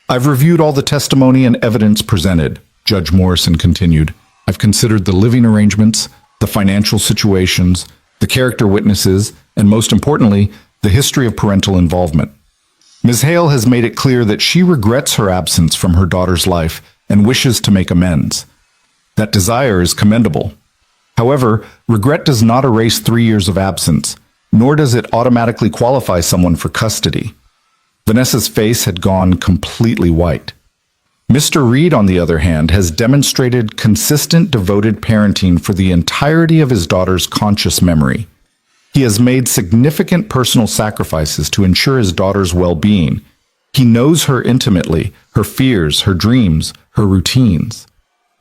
"I've reviewed all the testimony and evidence presented," Judge Morrison continued. "I've considered the living arrangements, the financial situations, the character witnesses, and most importantly, the history of parental involvement. Ms. Hale has made it clear that she regrets her absence from her daughter's life and wishes to make amends. That desire is commendable. However, regret does not erase 3 years of absence, nor does it automatically qualify someone for custody." Vanessa's face had gone completely white. Mr. Reed, on the other hand, has demonstrated consistent, devoted parenting for the entirety of his daughter's conscious memory. He has made significant personal sacrifices to ensure his daughter's well-being. He knows her intimately, her fears, her dreams, her routines.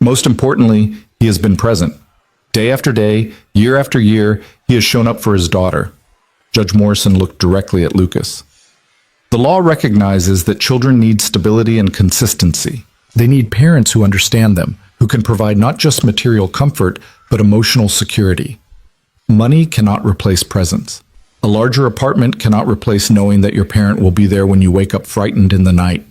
Most importantly, he has been present. Day after day, year after year, he has shown up for his daughter. Judge Morrison looked directly at Lucas. "The law recognizes that children need stability and consistency. They need parents who understand them, who can provide not just material comfort, but emotional security. Money cannot replace presence. A larger apartment cannot replace knowing that your parent will be there when you wake up frightened in the night.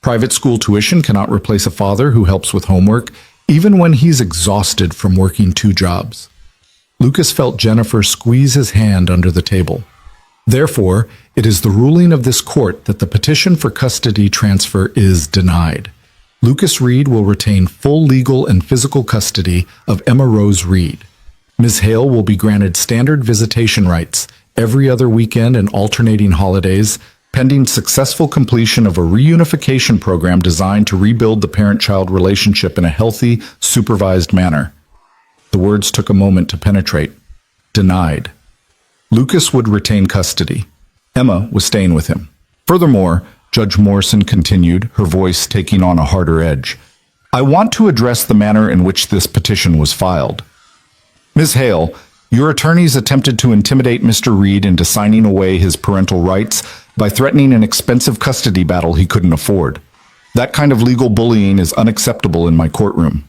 Private school tuition cannot replace a father who helps with homework, even when he's exhausted from working 2 jobs." Lucas felt Jennifer squeeze his hand under the table. "Therefore, it is the ruling of this court that the petition for custody transfer is denied. Lucas Reed will retain full legal and physical custody of Emma Rose Reed. Ms. Hale will be granted standard visitation rights every other weekend and alternating holidays, pending successful completion of a reunification program designed to rebuild the parent-child relationship in a healthy, supervised manner." The words took a moment to penetrate. Denied. Lucas would retain custody. Emma was staying with him. Furthermore, Judge Morrison continued, her voice taking on a harder edge, "I want to address the manner in which this petition was filed. Ms. Hale, your attorneys attempted to intimidate Mr. Reed into signing away his parental rights by threatening an expensive custody battle he couldn't afford. That kind of legal bullying is unacceptable in my courtroom.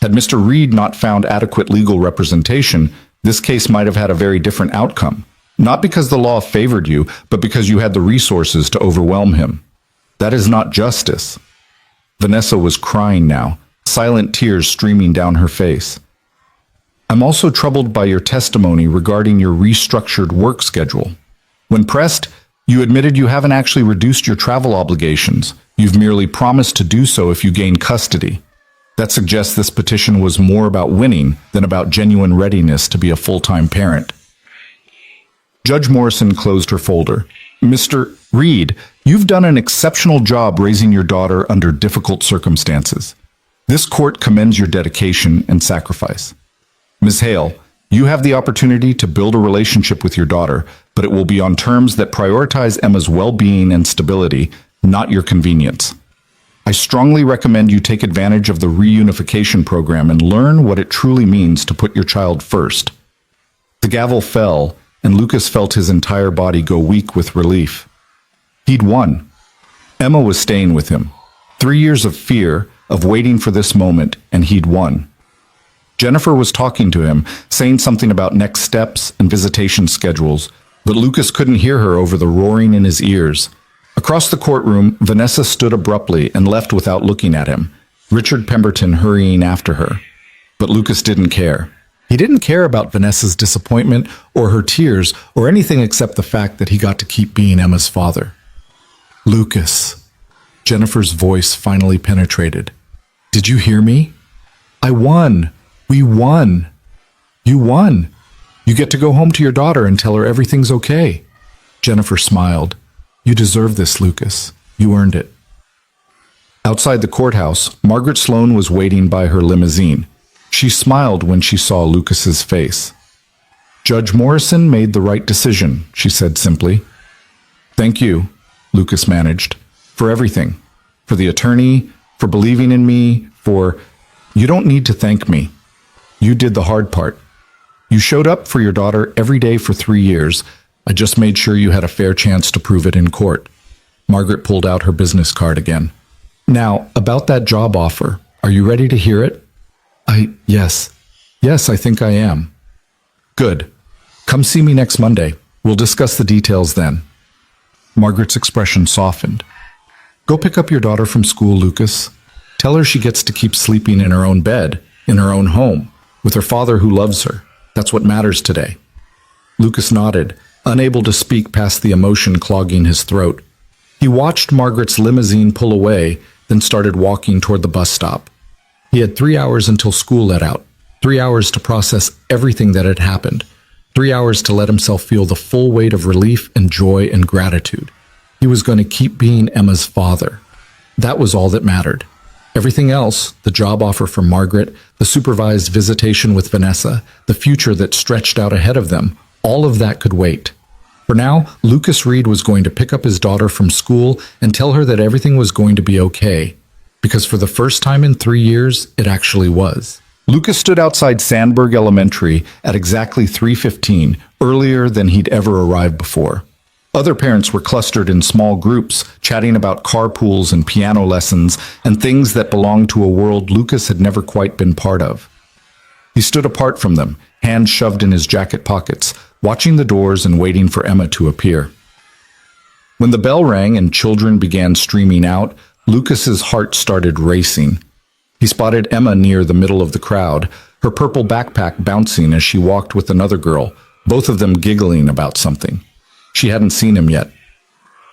Had Mr. Reed not found adequate legal representation, This case might have had a very different outcome. Not because the law favored you, but because you had the resources to overwhelm him. That is not justice. Vanessa was crying now, silent tears streaming down her face. I'm also troubled by your testimony regarding your restructured work schedule. When pressed, you admitted you haven't actually reduced your travel obligations. You've merely promised to do so if you gain custody. That suggests this petition was more about winning than about genuine readiness to be a full-time parent. Judge Morrison closed her folder. Mr. Reed, you've done an exceptional job raising your daughter under difficult circumstances. This court commends your dedication and sacrifice. Ms. Hale, you have the opportunity to build a relationship with your daughter, but it will be on terms that prioritize Emma's well-being and stability, not your convenience. I strongly recommend you take advantage of the reunification program and learn what it truly means to put your child first. The gavel fell, and Lucas felt his entire body go weak with relief. He'd won. Emma was staying with him. 3 years of fear, of waiting for this moment, and he'd won. Jennifer was talking to him, saying something about next steps and visitation schedules, but Lucas couldn't hear her over the roaring in his ears. Across the courtroom, Vanessa stood abruptly and left without looking at him, Richard Pemberton hurrying after her. But Lucas didn't care. He didn't care about Vanessa's disappointment or her tears or anything except the fact that he got to keep being Emma's father. Lucas. Jennifer's voice finally penetrated. Did you hear me? I won. We won. You won. You get to go home to your daughter and tell her everything's okay. Jennifer smiled. You deserve this, Lucas. You earned it. Outside the courthouse, Margaret Sloan was waiting by her limousine. She smiled when she saw Lucas's face. Judge Morrison made the right decision, she said simply. Thank you, Lucas managed, for everything. For the attorney, for believing in me, for... You don't need to thank me. You did the hard part. You showed up for your daughter every day for 3 years. I just made sure you had a fair chance to prove it in court. Margaret pulled out her business card again. Now, about that job offer, are you ready to hear it? Yes. Yes, I think I am. Good. Come see me next Monday. We'll discuss the details then. Margaret's expression softened. Go pick up your daughter from school, Lucas. Tell her she gets to keep sleeping in her own bed, in her own home, with her father who loves her. That's what matters today. Lucas nodded, unable to speak past the emotion clogging his throat. He watched Margaret's limousine pull away, then started walking toward the bus stop. He had 3 hours until school let out, 3 hours to process everything that had happened, 3 hours to let himself feel the full weight of relief and joy and gratitude. He was going to keep being Emma's father. That was all that mattered. Everything else, the job offer from Margaret, the supervised visitation with Vanessa, the future that stretched out ahead of them, all of that could wait. For now, Lucas Reed was going to pick up his daughter from school and tell her that everything was going to be okay. Because for the first time in 3 years, it actually was. Lucas stood outside Sandburg Elementary at exactly 3:15, earlier than he'd ever arrived before. Other parents were clustered in small groups, chatting about carpools and piano lessons and things that belonged to a world Lucas had never quite been part of. He stood apart from them, hands shoved in his jacket pockets, watching the doors and waiting for Emma to appear. When the bell rang and children began streaming out, Lucas's heart started racing. He spotted Emma near the middle of the crowd, her purple backpack bouncing as she walked with another girl, both of them giggling about something. She hadn't seen him yet.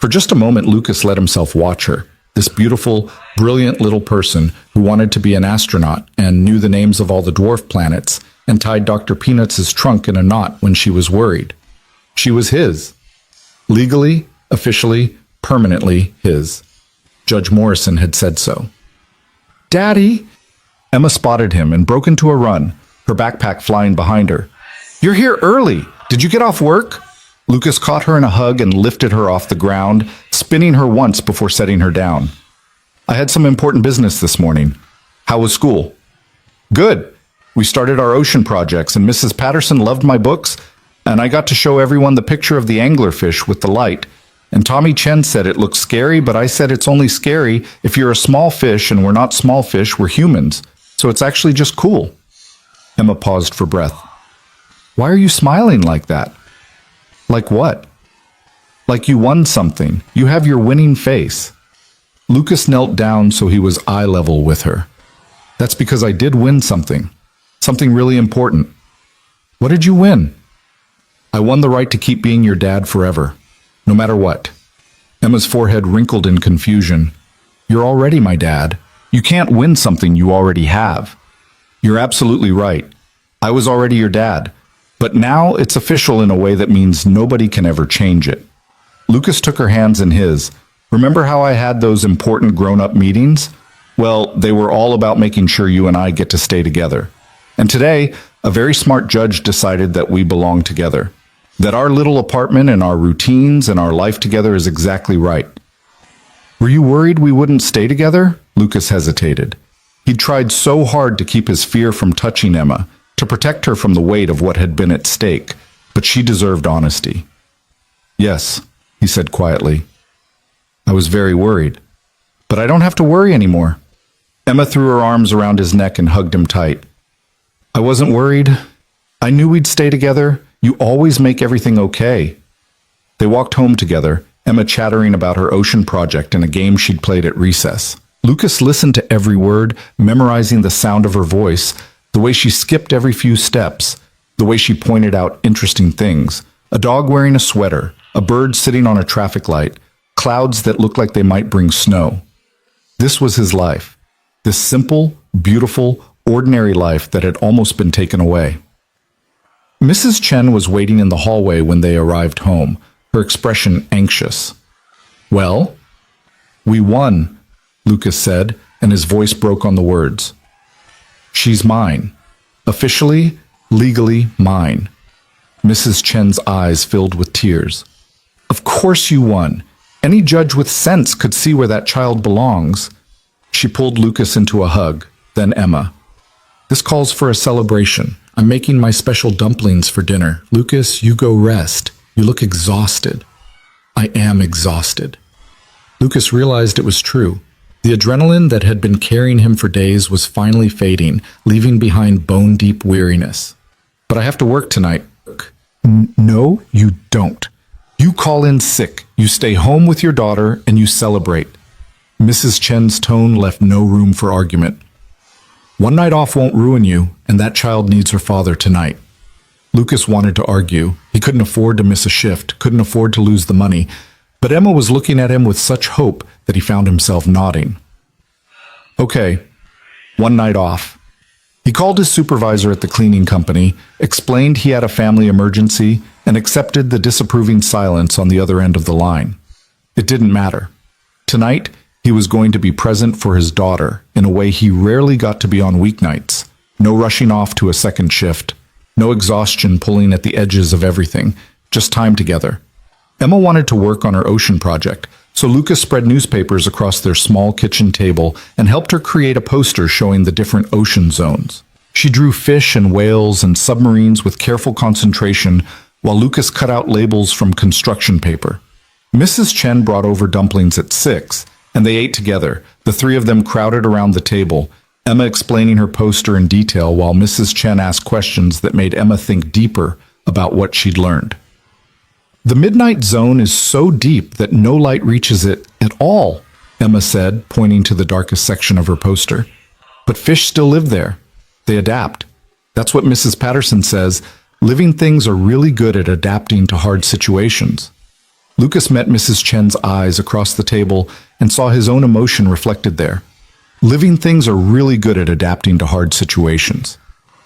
For just a moment, Lucas let himself watch her, this beautiful, brilliant little person who wanted to be an astronaut and knew the names of all the dwarf planets and tied Dr. Peanuts' trunk in a knot when she was worried. She was his. Legally, officially, permanently his. Judge Morrison had said so. Daddy! Emma spotted him and broke into a run, her backpack flying behind her. You're here early. Did you get off work? Lucas caught her in a hug and lifted her off the ground, spinning her once before setting her down. I had some important business this morning. How was school? Good. We started our ocean projects, and Mrs. Patterson loved my books, and I got to show everyone the picture of the anglerfish with the light. And Tommy Chen said it looks scary, but I said it's only scary if you're a small fish, and we're not small fish, we're humans. So it's actually just cool. Emma paused for breath. Why are you smiling like that? Like what? Like you won something. You have your winning face. Lucas knelt down so he was eye level with her. That's because I did win something. Something really important. What did you win? I won the right to keep being your dad forever, no matter what. Emma's forehead wrinkled in confusion. You're already my dad. You can't win something you already have. You're absolutely right. I was already your dad, but now it's official in a way that means nobody can ever change it. Lucas took her hands in his. Remember how I had those important grown-up meetings? Well, they were all about making sure you and I get to stay together. And today, a very smart judge decided that we belong together. That our little apartment and our routines and our life together is exactly right. Were you worried we wouldn't stay together? Lucas hesitated. He'd tried so hard to keep his fear from touching Emma, to protect her from the weight of what had been at stake, but she deserved honesty. Yes, he said quietly. I was very worried. But I don't have to worry anymore. Emma threw her arms around his neck and hugged him tight. I wasn't worried. I knew we'd stay together. You always make everything okay. They walked home together, Emma chattering about her ocean project and a game she'd played at recess. Lucas listened to every word, memorizing the sound of her voice, the way she skipped every few steps, the way she pointed out interesting things. A dog wearing a sweater, a bird sitting on a traffic light, clouds that looked like they might bring snow. This was his life. This simple, beautiful, ordinary life that had almost been taken away. Mrs. Chen was waiting in the hallway when they arrived home, her expression anxious. Well? We won, Lucas said, and his voice broke on the words. She's mine. Officially, legally mine. Mrs. Chen's eyes filled with tears. Of course you won. Any judge with sense could see where that child belongs. She pulled Lucas into a hug, then Emma. This calls for a celebration. I'm making my special dumplings for dinner. Lucas, you go rest. You look exhausted. I am exhausted. Lucas realized it was true. The adrenaline that had been carrying him for days was finally fading, leaving behind bone-deep weariness. But I have to work tonight. No, you don't. You call in sick, you stay home with your daughter, and you celebrate. Mrs. Chen's tone left no room for argument. One night off won't ruin you, and that child needs her father tonight. Lucas wanted to argue. He couldn't afford to miss a shift, couldn't afford to lose the money, but Emma was looking at him with such hope that he found himself nodding. Okay, one night off. He called his supervisor at the cleaning company, explained he had a family emergency, and accepted the disapproving silence on the other end of the line. It didn't matter. Tonight, he was going to be present for his daughter in a way he rarely got to be on weeknights. No rushing off to a second shift. No exhaustion pulling at the edges of everything. Just time together. Emma wanted to work on her ocean project, so Lucas spread newspapers across their small kitchen table and helped her create a poster showing the different ocean zones. She drew fish and whales and submarines with careful concentration while Lucas cut out labels from construction paper. Mrs. Chen brought over dumplings at 6, and they ate together, the three of them crowded around the table, Emma explaining her poster in detail while Mrs. Chen asked questions that made Emma think deeper about what she'd learned. The midnight zone is so deep that no light reaches it at all, Emma said, pointing to the darkest section of her poster. But fish still live there. They adapt. That's what Mrs. Patterson says. Living things are really good at adapting to hard situations. Lucas met Mrs. Chen's eyes across the table and saw his own emotion reflected there. Living things are really good at adapting to hard situations.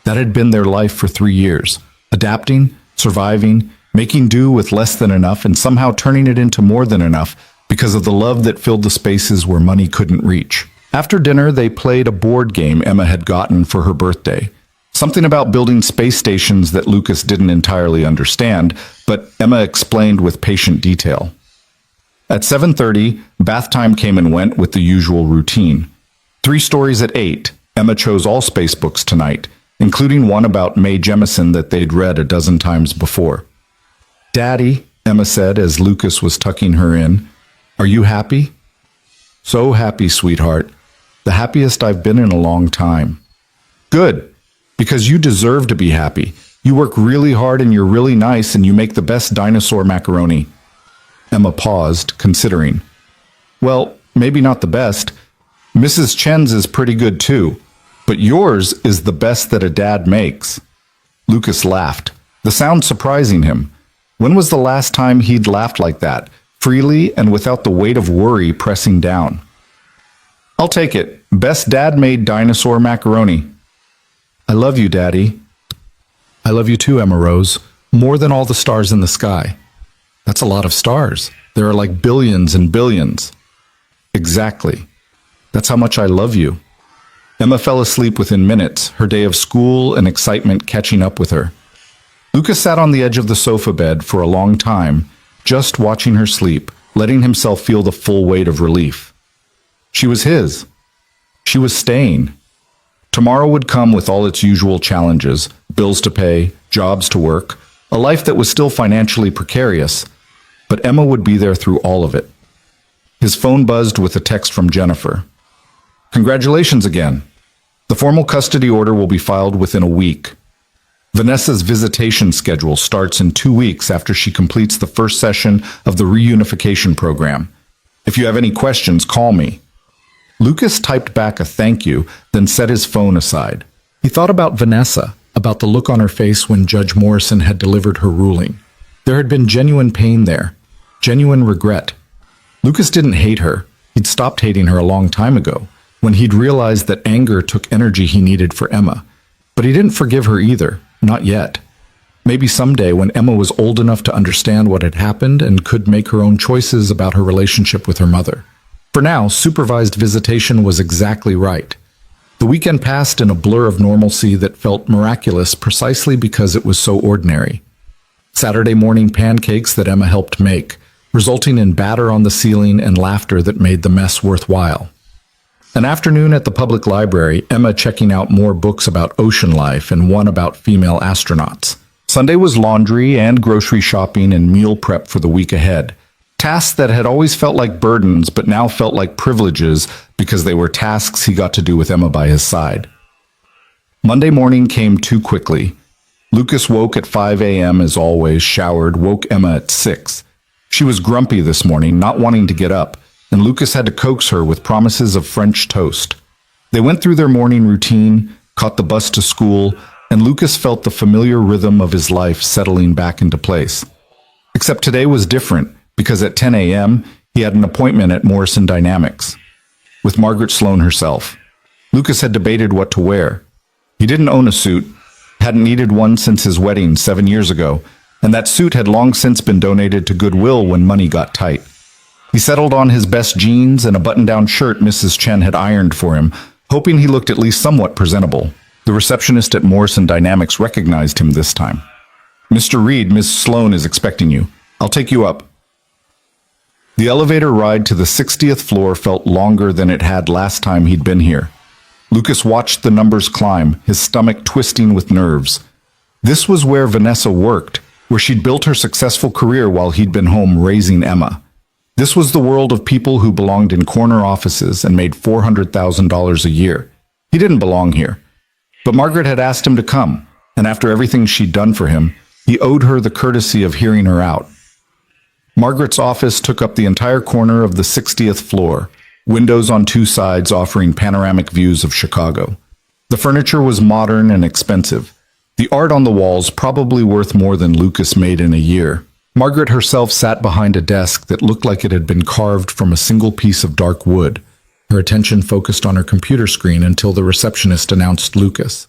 That had been their life for 3 years. Adapting, surviving, making do with less than enough and somehow turning it into more than enough because of the love that filled the spaces where money couldn't reach. After dinner, they played a board game Emma had gotten for her birthday. Something about building space stations that Lucas didn't entirely understand, but Emma explained with patient detail. At 7:30, bath time came and went with the usual routine. 3 stories at 8, Emma chose all space books tonight, including one about Mae Jemison that they'd read a dozen times before. Daddy, Emma said as Lucas was tucking her in, are you happy? So happy, sweetheart. The happiest I've been in a long time. Good, because you deserve to be happy. You work really hard and you're really nice and you make the best dinosaur macaroni. Emma paused, considering. Well, maybe not the best. Mrs. Chen's is pretty good too, but yours is the best that a dad makes. Lucas laughed, the sound surprising him. When was the last time he'd laughed like that, freely and without the weight of worry pressing down? I'll take it. Best dad-made dinosaur macaroni. I love you, Daddy. I love you too, Emma Rose, more than all the stars in the sky. That's a lot of stars. There are like billions and billions. Exactly. That's how much I love you. Emma fell asleep within minutes, her day of school and excitement catching up with her. Lucas sat on the edge of the sofa bed for a long time, just watching her sleep, letting himself feel the full weight of relief. She was his. She was staying. Tomorrow would come with all its usual challenges, bills to pay, jobs to work, a life that was still financially precarious, but Emma would be there through all of it. His phone buzzed with a text from Jennifer. Congratulations again. The formal custody order will be filed within a week. Vanessa's visitation schedule starts in 2 weeks after she completes the first session of the reunification program. If you have any questions, call me. Lucas typed back a thank you, then set his phone aside. He thought about Vanessa, about the look on her face when Judge Morrison had delivered her ruling. There had been genuine pain there, genuine regret. Lucas didn't hate her. He'd stopped hating her a long time ago, when he'd realized that anger took energy he needed for Emma. But he didn't forgive her either, not yet. Maybe someday when Emma was old enough to understand what had happened and could make her own choices about her relationship with her mother. For now, supervised visitation was exactly right. The weekend passed in a blur of normalcy that felt miraculous precisely because it was so ordinary. Saturday morning pancakes that Emma helped make, resulting in batter on the ceiling and laughter that made the mess worthwhile. An afternoon at the public library, Emma checking out more books about ocean life and one about female astronauts. Sunday was laundry and grocery shopping and meal prep for the week ahead. Tasks that had always felt like burdens but now felt like privileges because they were tasks he got to do with Emma by his side. Monday morning came too quickly. Lucas woke at 5 a.m. as always, showered, woke Emma at 6. She was grumpy this morning, not wanting to get up, and Lucas had to coax her with promises of French toast. They went through their morning routine, caught the bus to school, and Lucas felt the familiar rhythm of his life settling back into place. Except today was different, because at 10 a.m., he had an appointment at Morrison Dynamics with Margaret Sloan herself. Lucas had debated what to wear. He didn't own a suit, hadn't needed one since his wedding 7 years ago, and that suit had long since been donated to Goodwill when money got tight. He settled on his best jeans and a button-down shirt Mrs. Chen had ironed for him, hoping he looked at least somewhat presentable. The receptionist at Morrison Dynamics recognized him this time. "Mr. Reed, Miss Sloan is expecting you. I'll take you up." The elevator ride to the 60th floor felt longer than it had last time he'd been here. Lucas watched the numbers climb, his stomach twisting with nerves. This was where Vanessa worked, where she'd built her successful career while he'd been home raising Emma. This was the world of people who belonged in corner offices and made $400,000 a year. He didn't belong here. But Margaret had asked him to come, and after everything she'd done for him, he owed her the courtesy of hearing her out. Margaret's office took up the entire corner of the 60th floor, windows on two sides offering panoramic views of Chicago. The furniture was modern and expensive. The art on the walls probably worth more than Lucas made in a year. Margaret herself sat behind a desk that looked like it had been carved from a single piece of dark wood. Her attention focused on her computer screen until the receptionist announced Lucas.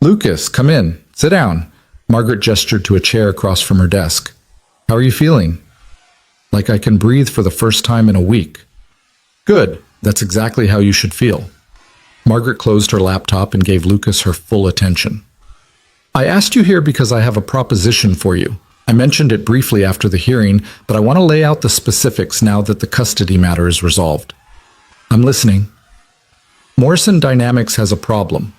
"Lucas, come in. Sit down." Margaret gestured to a chair across from her desk. "How are you feeling?" "Like I can breathe for the first time in a week." "Good. That's exactly how you should feel." Margaret closed her laptop and gave Lucas her full attention. "I asked you here because I have a proposition for you. I mentioned it briefly after the hearing, but I want to lay out the specifics now that the custody matter is resolved." "I'm listening." "Morrison Dynamics has a problem.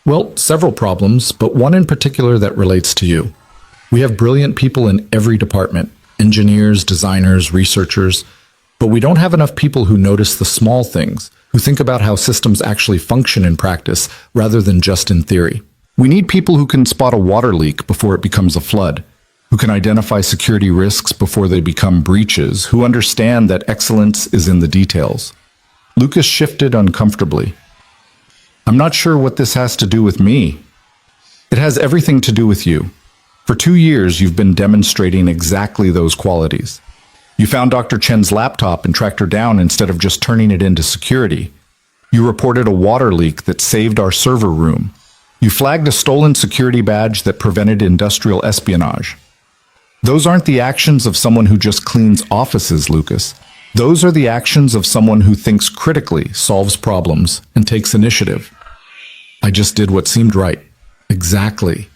Well, several problems, but one in particular that relates to you. We have brilliant people in every department, engineers, designers, researchers, but we don't have enough people who notice the small things, who think about how systems actually function in practice rather than just in theory. We need people who can spot a water leak before it becomes a flood, who can identify security risks before they become breaches, who understand that excellence is in the details. Lucas shifted uncomfortably. I'm not sure what this has to do with me. It has everything to do with you. For 2 years, you've been demonstrating exactly those qualities. You found Dr. Chen's laptop and tracked her down instead of just turning it into security. You reported a water leak that saved our server room. You flagged a stolen security badge that prevented industrial espionage. Those aren't the actions of someone who just cleans offices, Lucas. Those are the actions of someone who thinks critically, solves problems, and takes initiative. I just did what seemed right. Exactly.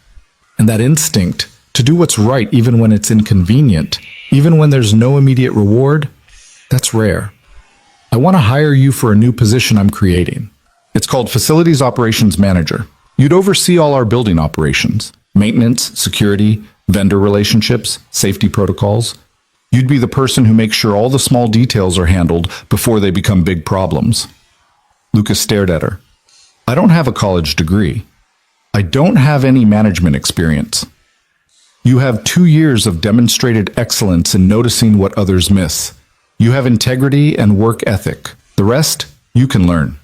And that instinct to do what's right even when it's inconvenient, even when there's no immediate reward, that's rare. I want to hire you for a new position I'm creating. It's called Facilities Operations Manager. You'd oversee all our building operations, maintenance, security, vendor relationships, safety protocols. You'd be the person who makes sure all the small details are handled before they become big problems. Lucas stared at her. I don't have a college degree. I don't have any management experience. You have 2 years of demonstrated excellence in noticing what others miss. You have integrity and work ethic. The rest, you can learn.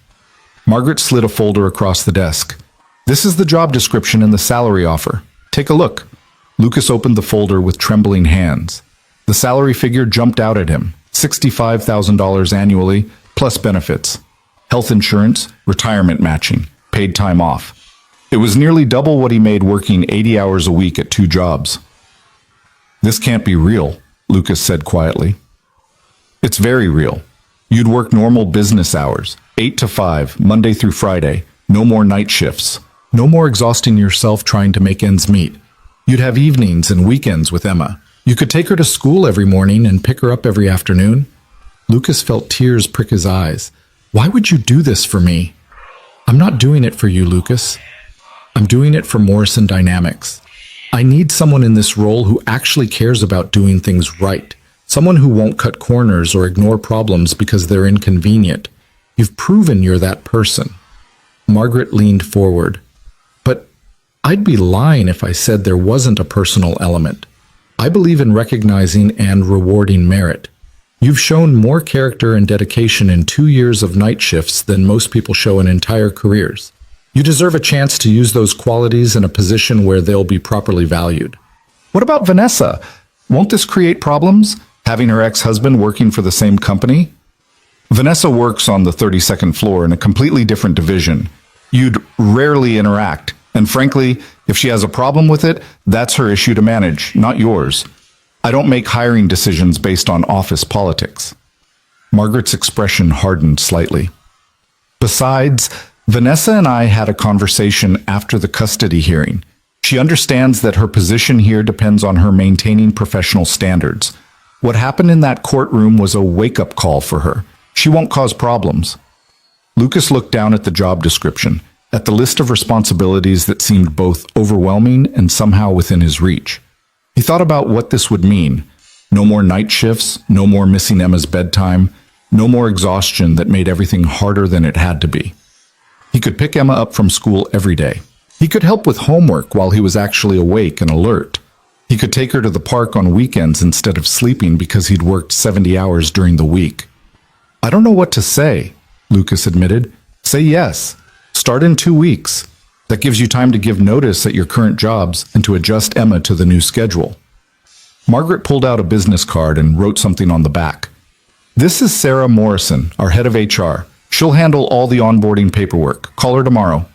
Margaret slid a folder across the desk. This is the job description and the salary offer. Take a look. Lucas opened the folder with trembling hands. The salary figure jumped out at him. $65,000 annually, plus benefits. Health insurance, retirement matching, paid time off. It was nearly double what he made working 80 hours a week at 2 jobs. This can't be real, Lucas said quietly. It's very real. You'd work normal business hours, 8 to 5, Monday through Friday. No more night shifts. No more exhausting yourself trying to make ends meet. You'd have evenings and weekends with Emma. You could take her to school every morning and pick her up every afternoon. Lucas felt tears prick his eyes. Why would you do this for me? I'm not doing it for you, Lucas. I'm doing it for Morrison Dynamics. I need someone in this role who actually cares about doing things right. Someone who won't cut corners or ignore problems because they're inconvenient. You've proven you're that person. Margaret leaned forward. But I'd be lying if I said there wasn't a personal element. I believe in recognizing and rewarding merit. You've shown more character and dedication in 2 years of night shifts than most people show in entire careers. You deserve a chance to use those qualities in a position where they'll be properly valued. What about Vanessa? Won't this create problems, having her ex-husband working for the same company? Vanessa works on the 32nd floor in a completely different division. You'd rarely interact, and frankly, if she has a problem with it, that's her issue to manage, not yours. I don't make hiring decisions based on office politics. Margaret's expression hardened slightly. Besides, Vanessa and I had a conversation after the custody hearing. She understands that her position here depends on her maintaining professional standards. What happened in that courtroom was a wake-up call for her. She won't cause problems. Lucas looked down at the job description, at the list of responsibilities that seemed both overwhelming and somehow within his reach. He thought about what this would mean. No more night shifts, no more missing Emma's bedtime, no more exhaustion that made everything harder than it had to be. He could pick Emma up from school every day. He could help with homework while he was actually awake and alert. He could take her to the park on weekends instead of sleeping because he'd worked 70 hours during the week. I don't know what to say, Lucas admitted. Say yes. Start in 2 weeks. That gives you time to give notice at your current jobs and to adjust Emma to the new schedule. Margaret pulled out a business card and wrote something on the back. This is Sarah Morrison, our head of HR. She'll handle all the onboarding paperwork. Call her tomorrow.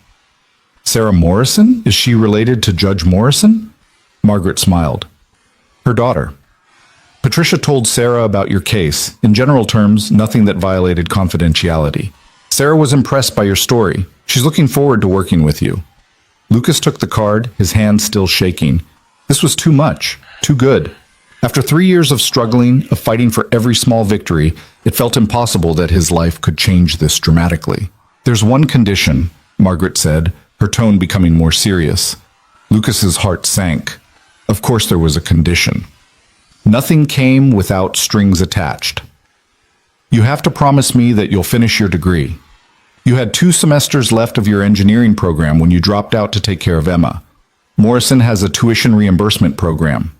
Sarah Morrison? Is she related to Judge Morrison? Margaret smiled. Her daughter. Patricia told Sarah about your case. In general terms, nothing that violated confidentiality. Sarah was impressed by your story. She's looking forward to working with you. Lucas took the card, his hand still shaking. This was too much, too good. After 3 years of struggling, of fighting for every small victory, it felt impossible that his life could change this dramatically. There's one condition, Margaret said, her tone becoming more serious. Lucas's heart sank. Of course there was a condition. Nothing came without strings attached. You have to promise me that you'll finish your degree. You had 2 semesters left of your engineering program when you dropped out to take care of Emma. Morrison has a tuition reimbursement program.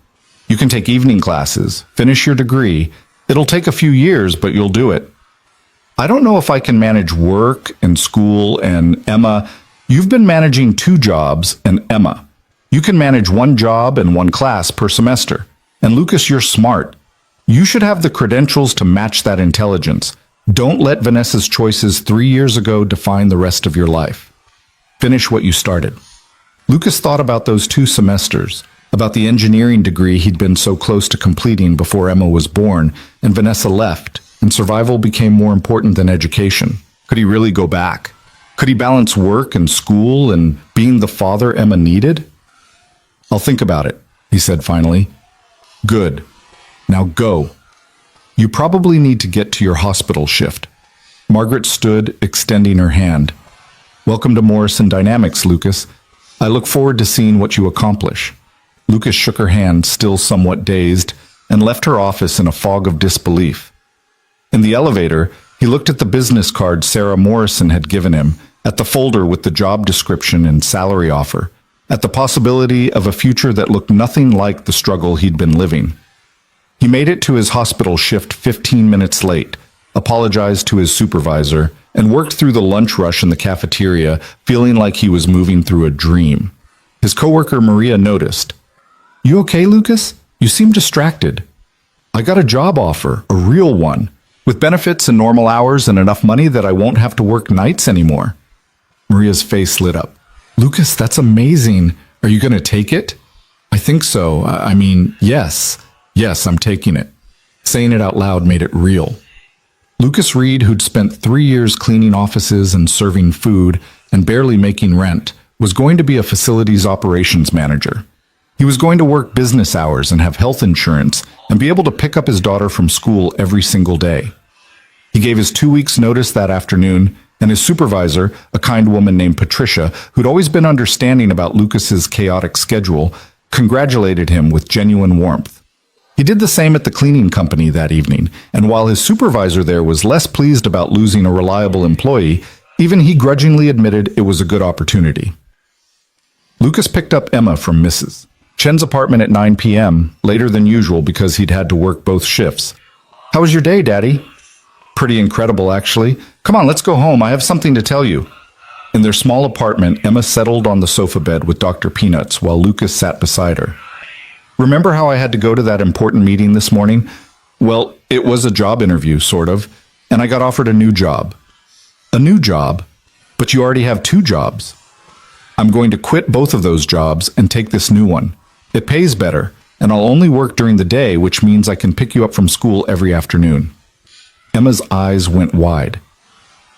You can take evening classes, finish your degree. It'll take a few years, but you'll do it. I don't know if I can manage work and school and Emma. You've been managing 2 jobs and Emma. You can manage 1 job and 1 class per semester. And Lucas, you're smart. You should have the credentials to match that intelligence. Don't let Vanessa's choices 3 years ago define the rest of your life. Finish what you started. Lucas thought about those 2 semesters, about the engineering degree he'd been so close to completing before Emma was born and Vanessa left, and survival became more important than education. Could he really go back? Could he balance work and school and being the father Emma needed? I'll think about it, he said finally. Good. Now go. You probably need to get to your hospital shift. Margaret stood, extending her hand. Welcome to Morrison Dynamics, Lucas. I look forward to seeing what you accomplish. Lucas shook her hand, still somewhat dazed, and left her office in a fog of disbelief. In the elevator, he looked at the business card Sarah Morrison had given him, at the folder with the job description and salary offer, at the possibility of a future that looked nothing like the struggle he'd been living. He made it to his hospital shift 15 minutes late, apologized to his supervisor, and worked through the lunch rush in the cafeteria, feeling like he was moving through a dream. His coworker Maria noticed. You okay, Lucas? You seem distracted. I got a job offer, a real one, with benefits and normal hours and enough money that I won't have to work nights anymore. Maria's face lit up. Lucas, that's amazing. Are you going to take it? I think so. I mean, yes. Yes, I'm taking it. Saying it out loud made it real. Lucas Reed, who'd spent 3 years cleaning offices and serving food and barely making rent, was going to be a facilities operations manager. He was going to work business hours and have health insurance and be able to pick up his daughter from school every single day. He gave his 2 weeks' notice that afternoon, and his supervisor, a kind woman named Patricia, who'd always been understanding about Lucas's chaotic schedule, congratulated him with genuine warmth. He did the same at the cleaning company that evening, and while his supervisor there was less pleased about losing a reliable employee, even he grudgingly admitted it was a good opportunity. Lucas picked up Emma from Mrs. Chen's apartment at 9 p.m., later than usual because he'd had to work both shifts. How was your day, Daddy? Pretty incredible, actually. Come on, let's go home. I have something to tell you. In their small apartment, Emma settled on the sofa bed with Dr. Peanuts while Lucas sat beside her. Remember how I had to go to that important meeting this morning? Well, it was a job interview, sort of, and I got offered a new job. A new job? But you already have 2 jobs. I'm going to quit both of those jobs and take this new one. It pays better, and I'll only work during the day, which means I can pick you up from school every afternoon. Emma's eyes went wide.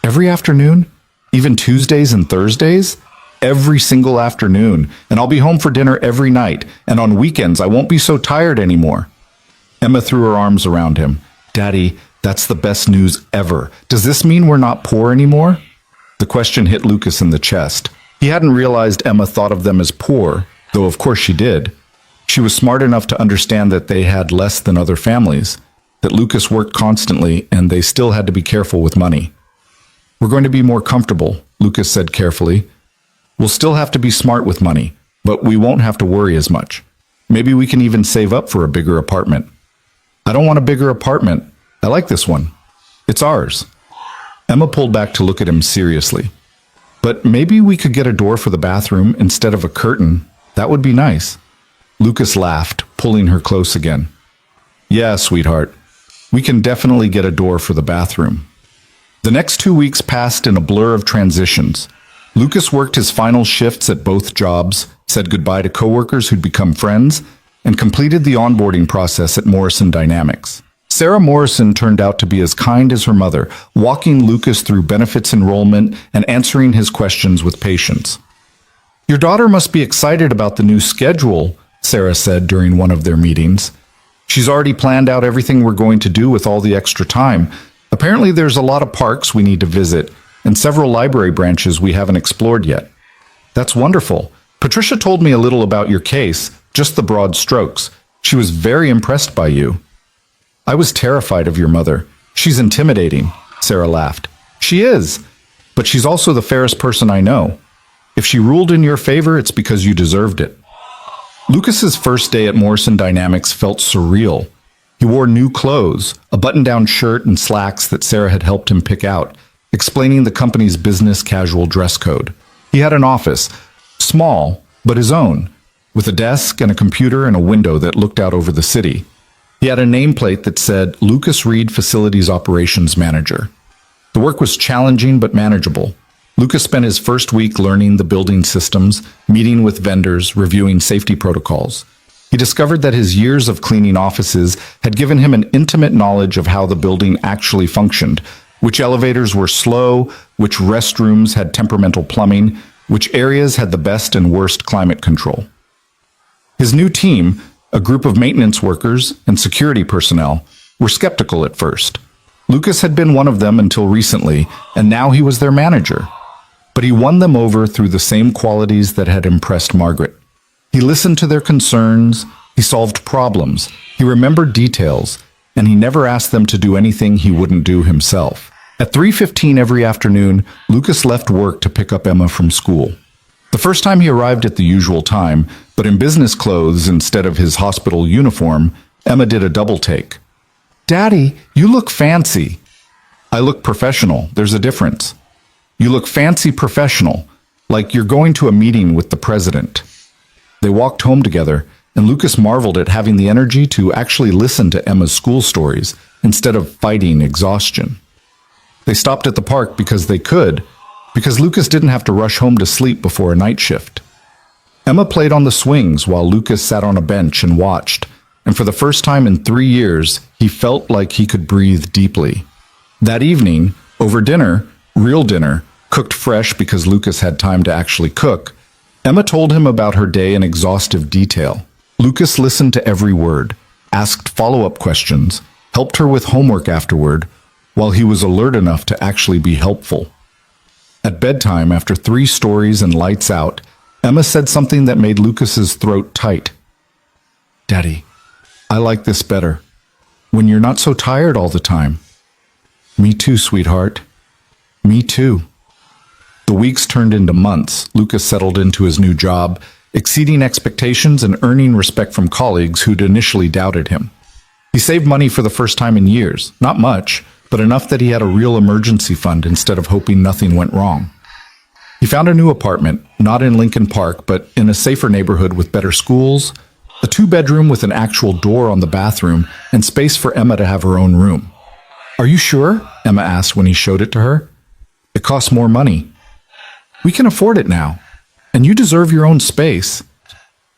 Every afternoon? Even Tuesdays and Thursdays? Every single afternoon, and I'll be home for dinner every night, and on weekends I won't be so tired anymore. Emma threw her arms around him. Daddy, that's the best news ever. Does this mean we're not poor anymore? The question hit Lucas in the chest. He hadn't realized Emma thought of them as poor, though of course she did. She was smart enough to understand that they had less than other families, that Lucas worked constantly and they still had to be careful with money. We're going to be more comfortable, Lucas said carefully. We'll still have to be smart with money, but we won't have to worry as much. Maybe we can even save up for a bigger apartment. I don't want a bigger apartment. I like this one. It's ours. Emma pulled back to look at him seriously. But maybe we could get a door for the bathroom instead of a curtain. That would be nice. Lucas laughed, pulling her close again. Yeah, sweetheart. We can definitely get a door for the bathroom. The next 2 weeks passed in a blur of transitions. Lucas worked his final shifts at both jobs, said goodbye to coworkers who'd become friends, and completed the onboarding process at Morrison Dynamics. Sarah Morrison turned out to be as kind as her mother, walking Lucas through benefits enrollment and answering his questions with patience. Your daughter must be excited about the new schedule, Sarah said during one of their meetings. She's already planned out everything we're going to do with all the extra time. Apparently there's a lot of parks we need to visit, and several library branches we haven't explored yet. That's wonderful. Patricia told me a little about your case, just the broad strokes. She was very impressed by you. I was terrified of your mother. She's intimidating, Sarah laughed. She is. But she's also the fairest person I know. If she ruled in your favor, it's because you deserved it. Lucas's first day at Morrison Dynamics felt surreal. He wore new clothes, a button-down shirt and slacks that Sarah had helped him pick out, explaining the company's business casual dress code. He had an office, small, but his own, with a desk and a computer and a window that looked out over the city. He had a nameplate that said Lucas Reed Facilities Operations Manager. The work was challenging but manageable. Lucas spent his first week learning the building systems, meeting with vendors, reviewing safety protocols. He discovered that his years of cleaning offices had given him an intimate knowledge of how the building actually functioned, which elevators were slow, which restrooms had temperamental plumbing, which areas had the best and worst climate control. His new team, a group of maintenance workers and security personnel, were skeptical at first. Lucas had been one of them until recently, and now he was their manager. But he won them over through the same qualities that had impressed Margaret. He listened to their concerns, he solved problems, he remembered details, and he never asked them to do anything he wouldn't do himself. At 3:15 every afternoon, Lucas left work to pick up Emma from school. The first time he arrived at the usual time, but in business clothes instead of his hospital uniform, Emma did a double take. "Daddy, you look fancy." "I look professional. There's a difference." "You look fancy professional, like you're going to a meeting with the president." They walked home together, and Lucas marveled at having the energy to actually listen to Emma's school stories instead of fighting exhaustion. They stopped at the park because they could, because Lucas didn't have to rush home to sleep before a night shift. Emma played on the swings while Lucas sat on a bench and watched, and for the first time in 3 years, he felt like he could breathe deeply. That evening, over dinner, real dinner, cooked fresh because Lucas had time to actually cook, Emma told him about her day in exhaustive detail. Lucas listened to every word, asked follow-up questions, helped her with homework afterward, while he was alert enough to actually be helpful. At bedtime, after 3 stories and lights out, Emma said something that made Lucas's throat tight. "Daddy, I like this better. When you're not so tired all the time." "Me too, sweetheart. Me too." The weeks turned into months. Lucas settled into his new job, exceeding expectations and earning respect from colleagues who'd initially doubted him. He saved money for the first time in years. Not much, but enough that he had a real emergency fund instead of hoping nothing went wrong. He found a new apartment, not in Lincoln Park, but in a safer neighborhood with better schools, a 2-bedroom with an actual door on the bathroom, and space for Emma to have her own room. "Are you sure?" Emma asked when he showed it to her. "It costs more money." "We can afford it now, and you deserve your own space."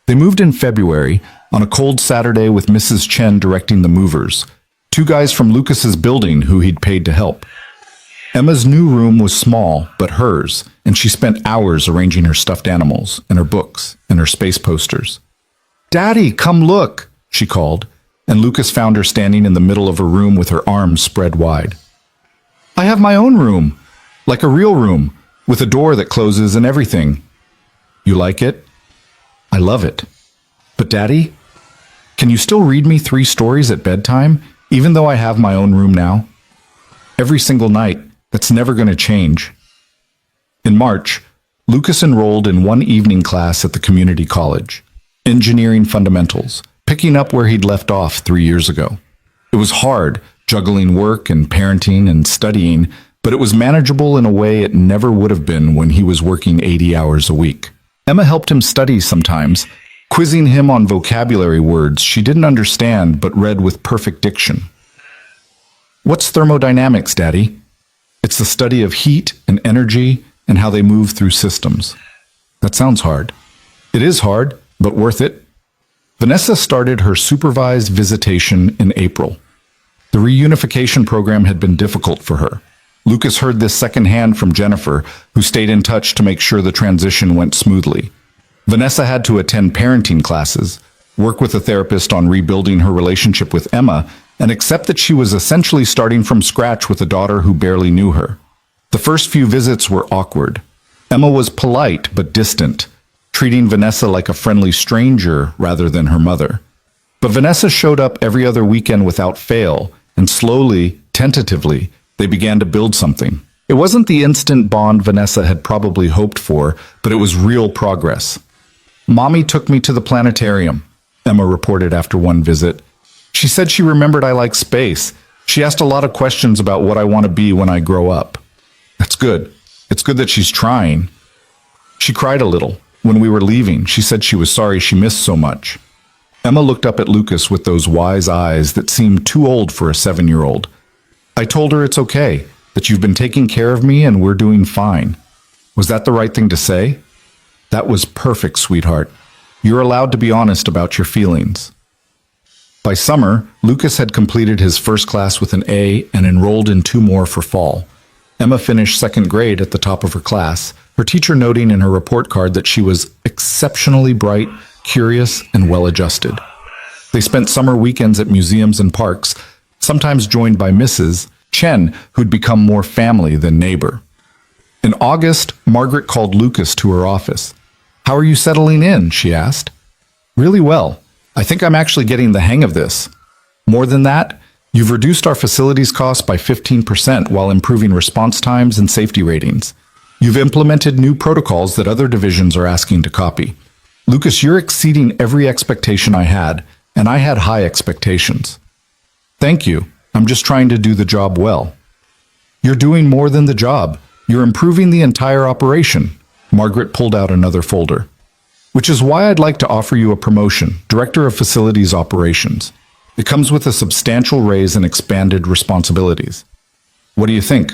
They moved in February, on a cold Saturday with Mrs. Chen directing the movers, 2 guys from Lucas's building who he'd paid to help. Emma's new room was small, but hers, and she spent hours arranging her stuffed animals, and her books, and her space posters. "Daddy, come look," she called, and Lucas found her standing in the middle of her room with her arms spread wide. "I have my own room, like a real room, with a door that closes and everything." "You like it?" "I love it." "But Daddy, can you still read me 3 stories at bedtime, even though I have my own room now?" "Every single night. That's never going to change." In March, Lucas enrolled in one evening class at the community college, Engineering Fundamentals, picking up where he'd left off 3 years ago. It was hard, juggling work and parenting and studying, but it was manageable in a way it never would have been when he was working 80 hours a week. Emma helped him study sometimes, quizzing him on vocabulary words she didn't understand but read with perfect diction. "What's thermodynamics, Daddy?" "It's the study of heat and energy and how they move through systems." "That sounds hard." "It is hard, but worth it." Vanessa started her supervised visitation in April. The reunification program had been difficult for her. Lucas heard this secondhand from Jennifer, who stayed in touch to make sure the transition went smoothly. Vanessa had to attend parenting classes, work with a therapist on rebuilding her relationship with Emma, and accept that she was essentially starting from scratch with a daughter who barely knew her. The first few visits were awkward. Emma was polite but distant, treating Vanessa like a friendly stranger rather than her mother. But Vanessa showed up every other weekend without fail, and slowly, tentatively, they began to build something. It wasn't the instant bond Vanessa had probably hoped for, but it was real progress. Mommy took me to the planetarium, Emma reported after one visit. She said she remembered I like space. She asked a lot of questions about what I want to be when I grow up. That's good. It's good that she's trying. She cried a little. When we were leaving, she said she was sorry she missed so much. Emma looked up at Lucas with those wise eyes that seemed too old for a 7-year-old. I told her it's okay, that you've been taking care of me and we're doing fine. Was that the right thing to say? That was perfect, sweetheart. You're allowed to be honest about your feelings. By summer, Lucas had completed his first class with an A and enrolled in 2 more for fall. Emma finished 2nd grade at the top of her class, her teacher noting in her report card that she was exceptionally bright, curious, and well-adjusted. They spent summer weekends at museums and parks, sometimes joined by Mrs. Chen, who'd become more family than neighbor. In August, Margaret called Lucas to her office. "How are you settling in?" she asked. "Really well. I think I'm actually getting the hang of this. More than that, you've reduced our facilities costs by 15% while improving response times and safety ratings. You've implemented new protocols that other divisions are asking to copy. Lucas, you're exceeding every expectation I had, and I had high expectations." "Thank you. I'm just trying to do the job well." "You're doing more than the job. You're improving the entire operation." Margaret pulled out another folder. "Which is why I'd like to offer you a promotion, Director of Facilities Operations. It comes with a substantial raise and expanded responsibilities. What do you think?"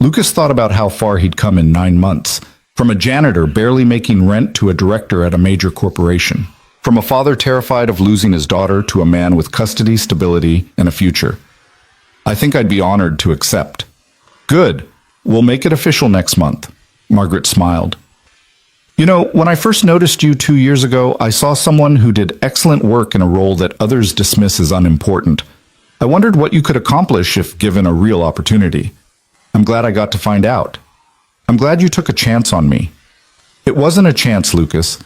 Lucas thought about how far he'd come in 9 months, from a janitor barely making rent to a director at a major corporation, from a father terrified of losing his daughter to a man with custody, stability, and a future. "I think I'd be honored to accept." "Good. We'll make it official next month." Margaret smiled. "You know, when I first noticed you 2 years ago, I saw someone who did excellent work in a role that others dismiss as unimportant. I wondered what you could accomplish if given a real opportunity. I'm glad I got to find out. I'm glad you took a chance on me." "It wasn't a chance, Lucas.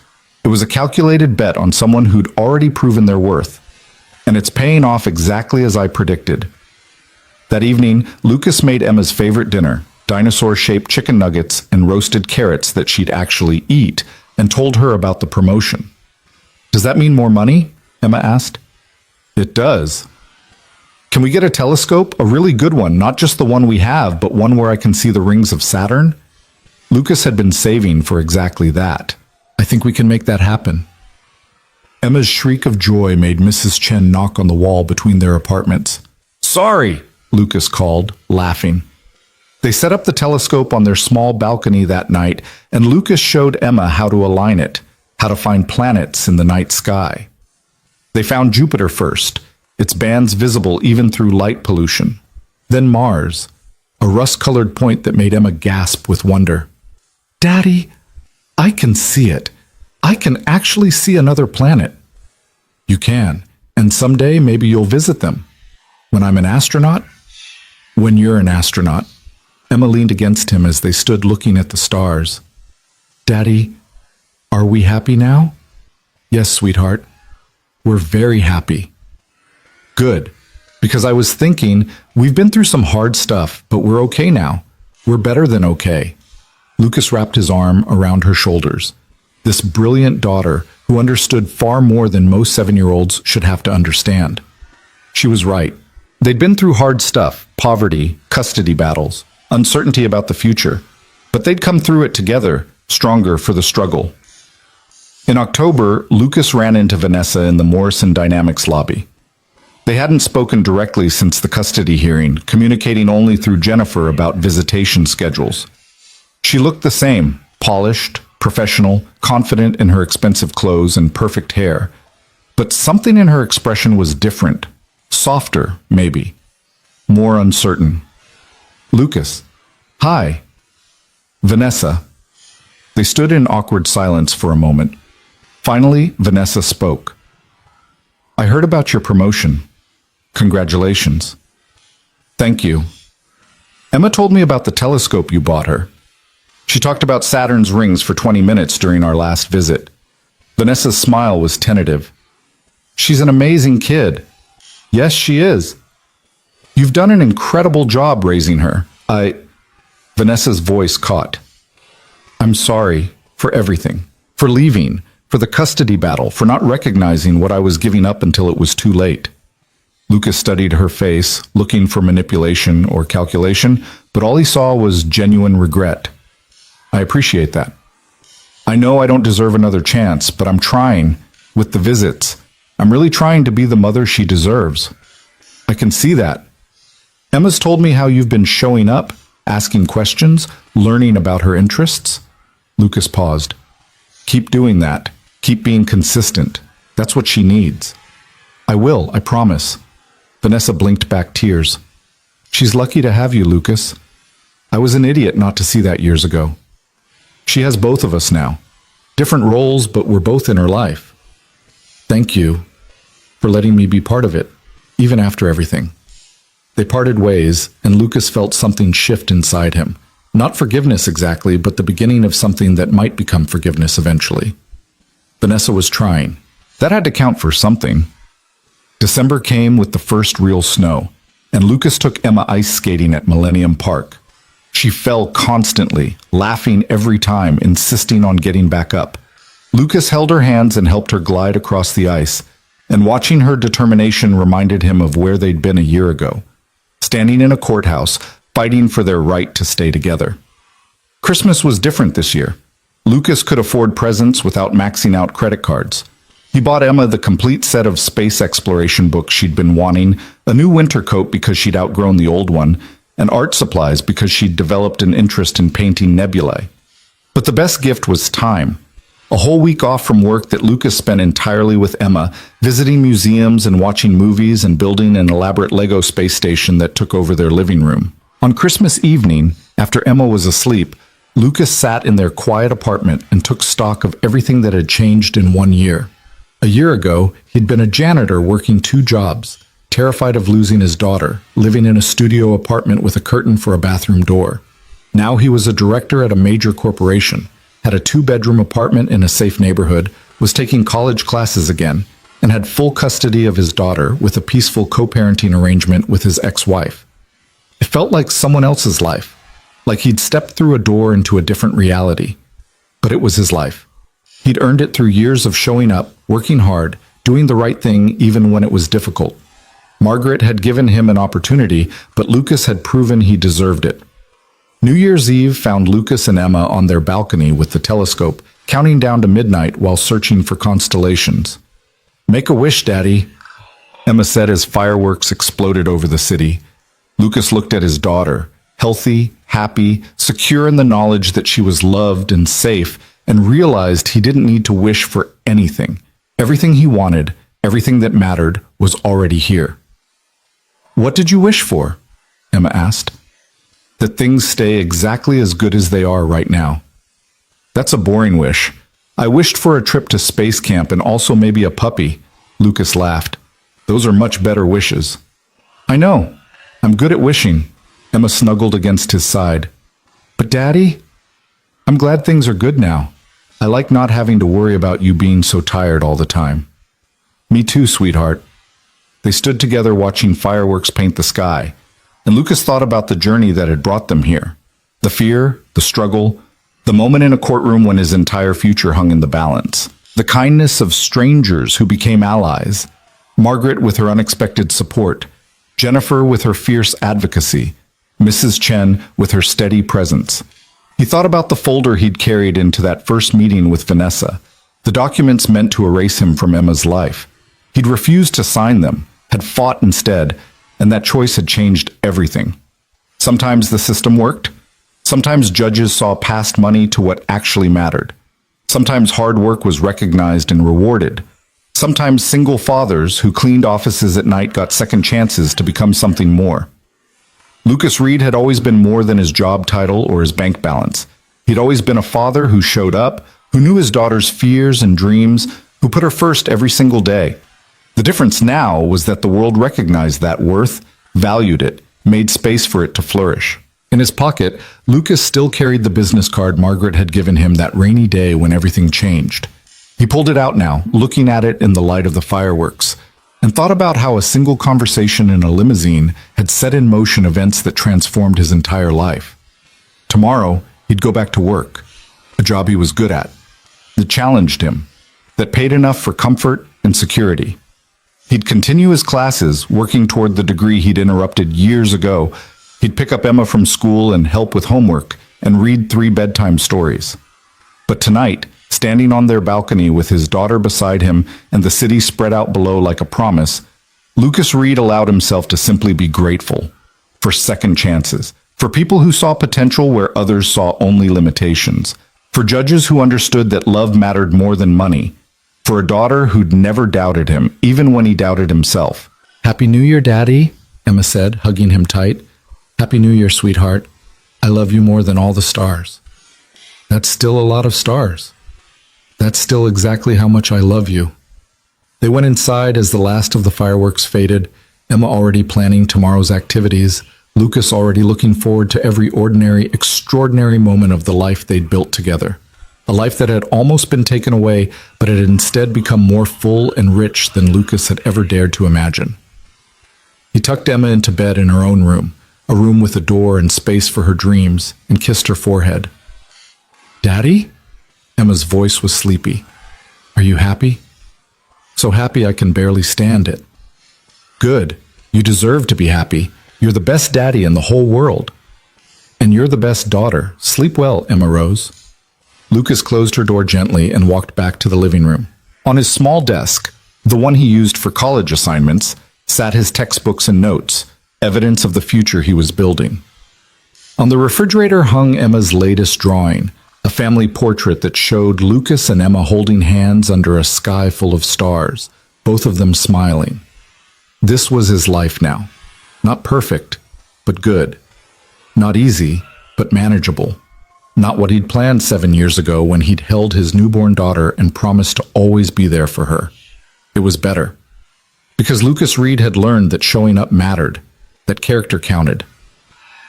It was a calculated bet on someone who'd already proven their worth. And it's paying off exactly as I predicted." That evening, Lucas made Emma's favorite dinner, dinosaur-shaped chicken nuggets and roasted carrots that she'd actually eat, and told her about the promotion. "Does that mean more money?" Emma asked. "It does. Can we get a telescope? A really good one, not just the one we have, but one where I can see the rings of Saturn?" Lucas had been saving for exactly that. "I think we can make that happen." Emma's shriek of joy made Mrs. Chen knock on the wall between their apartments. "Sorry," Lucas called, laughing. They set up the telescope on their small balcony that night, and Lucas showed Emma how to align it, how to find planets in the night sky. They found Jupiter first, its bands visible even through light pollution. Then Mars, a rust-colored point that made Emma gasp with wonder. "Daddy, I can see it. I can actually see another planet." "You can, and someday maybe you'll visit them." "When I'm an astronaut?" "When you're an astronaut." Emma leaned against him as they stood looking at the stars. "Daddy, are we happy now?" "Yes, sweetheart. We're very happy." "Good, because I was thinking, we've been through some hard stuff, but we're okay now. We're better than okay." Lucas wrapped his arm around her shoulders. This brilliant daughter, who understood far more than most 7-year-olds should have to understand. She was right. They'd been through hard stuff, poverty, custody battles, uncertainty about the future, but they'd come through it together, stronger for the struggle. In October, Lucas ran into Vanessa in the Morrison Dynamics lobby. They hadn't spoken directly since the custody hearing, communicating only through Jennifer about visitation schedules. She looked the same, polished, professional, confident in her expensive clothes and perfect hair. But something in her expression was different, softer, maybe, more uncertain. "Lucas." "Hi." "Vanessa." They stood in awkward silence for a moment. Finally, Vanessa spoke. "I heard about your promotion. Congratulations." "Thank you." "Emma told me about the telescope you bought her. She talked about Saturn's rings for 20 minutes during our last visit." Vanessa's smile was tentative. "She's an amazing kid." "Yes, she is." "You've done an incredible job raising her. Vanessa's voice caught. I'm sorry for everything, for leaving, for the custody battle, for not recognizing what I was giving up until it was too late. Lucas studied her face, looking for manipulation or calculation, but all he saw was genuine regret. I appreciate that. I know I don't deserve another chance, but I'm trying, with the visits. I'm really trying to be the mother she deserves. I can see that. Emma's told me how you've been showing up, asking questions, learning about her interests. Lucas paused. Keep doing that. Keep being consistent. That's what she needs. I will, I promise. Vanessa blinked back tears. She's lucky to have you, Lucas. I was an idiot not to see that years ago. She has both of us now. Different roles, but we're both in her life. Thank you for letting me be part of it, even after everything. They parted ways, and Lucas felt something shift inside him. Not forgiveness exactly, but the beginning of something that might become forgiveness eventually. Vanessa was trying. That had to count for something. December came with the first real snow, and Lucas took Emma ice skating at Millennium Park. She fell constantly, laughing every time, insisting on getting back up. Lucas held her hands and helped her glide across the ice, and watching her determination reminded him of where they'd been a year ago, standing in a courthouse, fighting for their right to stay together. Christmas was different this year. Lucas could afford presents without maxing out credit cards. He bought Emma the complete set of space exploration books she'd been wanting, a new winter coat because she'd outgrown the old one, and art supplies because she'd developed an interest in painting nebulae. But the best gift was time. A whole week off from work that Lucas spent entirely with Emma, visiting museums and watching movies and building an elaborate Lego space station that took over their living room. On Christmas evening, after Emma was asleep, Lucas sat in their quiet apartment and took stock of everything that had changed in 1 year. A year ago, he'd been a janitor working 2 jobs, terrified of losing his daughter, living in a studio apartment with a curtain for a bathroom door. Now he was a director at a major corporation, had a 2-bedroom apartment in a safe neighborhood, was taking college classes again, and had full custody of his daughter with a peaceful co-parenting arrangement with his ex-wife. It felt like someone else's life, like he'd stepped through a door into a different reality. But it was his life. He'd earned it through years of showing up, working hard, doing the right thing even when it was difficult. Margaret had given him an opportunity, but Lucas had proven he deserved it. New Year's Eve found Lucas and Emma on their balcony with the telescope, counting down to midnight while searching for constellations. "Make a wish, Daddy," Emma said as fireworks exploded over the city. Lucas looked at his daughter, healthy, happy, secure in the knowledge that she was loved and safe, and realized he didn't need to wish for anything. Everything he wanted, everything that mattered, was already here. "What did you wish for?" Emma asked. "That things stay exactly as good as they are right now." "That's a boring wish. I wished for a trip to space camp and also maybe a puppy," Lucas laughed. "Those are much better wishes." "I know. I'm good at wishing." Emma snuggled against his side. "But Daddy, I'm glad things are good now. I like not having to worry about you being so tired all the time." "Me too, sweetheart." They stood together watching fireworks paint the sky, and Lucas thought about the journey that had brought them here. The fear, the struggle, the moment in a courtroom when his entire future hung in the balance. The kindness of strangers who became allies. Margaret with her unexpected support. Jennifer with her fierce advocacy. Mrs. Chen with her steady presence. He thought about the folder he'd carried into that first meeting with Vanessa, the documents meant to erase him from Emma's life. He'd refused to sign them, had fought instead, and that choice had changed everything. Sometimes the system worked. Sometimes judges saw past money to what actually mattered. Sometimes hard work was recognized and rewarded. Sometimes single fathers who cleaned offices at night got second chances to become something more. Lucas Reed had always been more than his job title or his bank balance. He'd always been a father who showed up, who knew his daughter's fears and dreams, who put her first every single day. The difference now was that the world recognized that worth, valued it, made space for it to flourish. In his pocket, Lucas still carried the business card Margaret had given him that rainy day when everything changed. He pulled it out now, looking at it in the light of the fireworks, and thought about how a single conversation in a limousine had set in motion events that transformed his entire life. Tomorrow, he'd go back to work, a job he was good at, that challenged him, that paid enough for comfort and security. He'd continue his classes, working toward the degree he'd interrupted years ago. He'd pick up Emma from school and help with homework, and read 3 bedtime stories. But tonight, standing on their balcony with his daughter beside him and the city spread out below like a promise, Lucas Reed allowed himself to simply be grateful for second chances, for people who saw potential where others saw only limitations, for judges who understood that love mattered more than money, for a daughter who'd never doubted him, even when he doubted himself. "Happy New Year, Daddy," Emma said, hugging him tight. "Happy New Year, sweetheart. I love you more than all the stars." "That's still a lot of stars. That's still exactly how much I love you." They went inside as the last of the fireworks faded, Emma already planning tomorrow's activities, Lucas already looking forward to every ordinary, extraordinary moment of the life they'd built together. A life that had almost been taken away, but had instead become more full and rich than Lucas had ever dared to imagine. He tucked Emma into bed in her own room, a room with a door and space for her dreams, and kissed her forehead. "Daddy?" Emma's voice was sleepy. "Are you happy?" "So happy I can barely stand it." "Good. You deserve to be happy. You're the best daddy in the whole world. And you're the best daughter. Sleep well, Emma Rose." Lucas closed her door gently and walked back to the living room. On his small desk, the one he used for college assignments, sat his textbooks and notes, evidence of the future he was building. On the refrigerator hung Emma's latest drawing, a family portrait that showed Lucas and Emma holding hands under a sky full of stars, both of them smiling. This was his life now. Not perfect, but good. Not easy, but manageable. Not what he'd planned 7 years ago when he'd held his newborn daughter and promised to always be there for her. It was better. Because Lucas Reed had learned that showing up mattered, that character counted.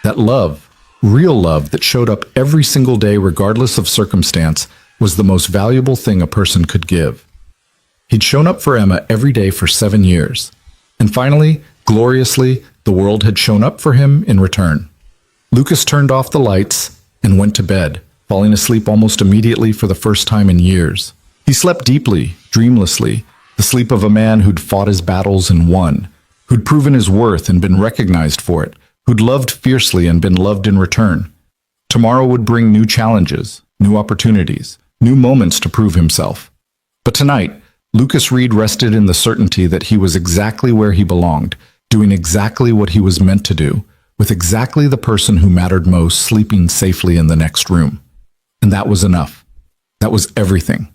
That love, real love that showed up every single day regardless of circumstance, was the most valuable thing a person could give. He'd shown up for Emma every day for 7 years. And finally, gloriously, the world had shown up for him in return. Lucas turned off the lights and went to bed, falling asleep almost immediately for the first time in years. He slept deeply, dreamlessly, the sleep of a man who'd fought his battles and won, who'd proven his worth and been recognized for it, who'd loved fiercely and been loved in return. Tomorrow would bring new challenges, new opportunities, new moments to prove himself. But tonight, Lucas Reed rested in the certainty that he was exactly where he belonged, doing exactly what he was meant to do, with exactly the person who mattered most sleeping safely in the next room. And that was enough. That was everything.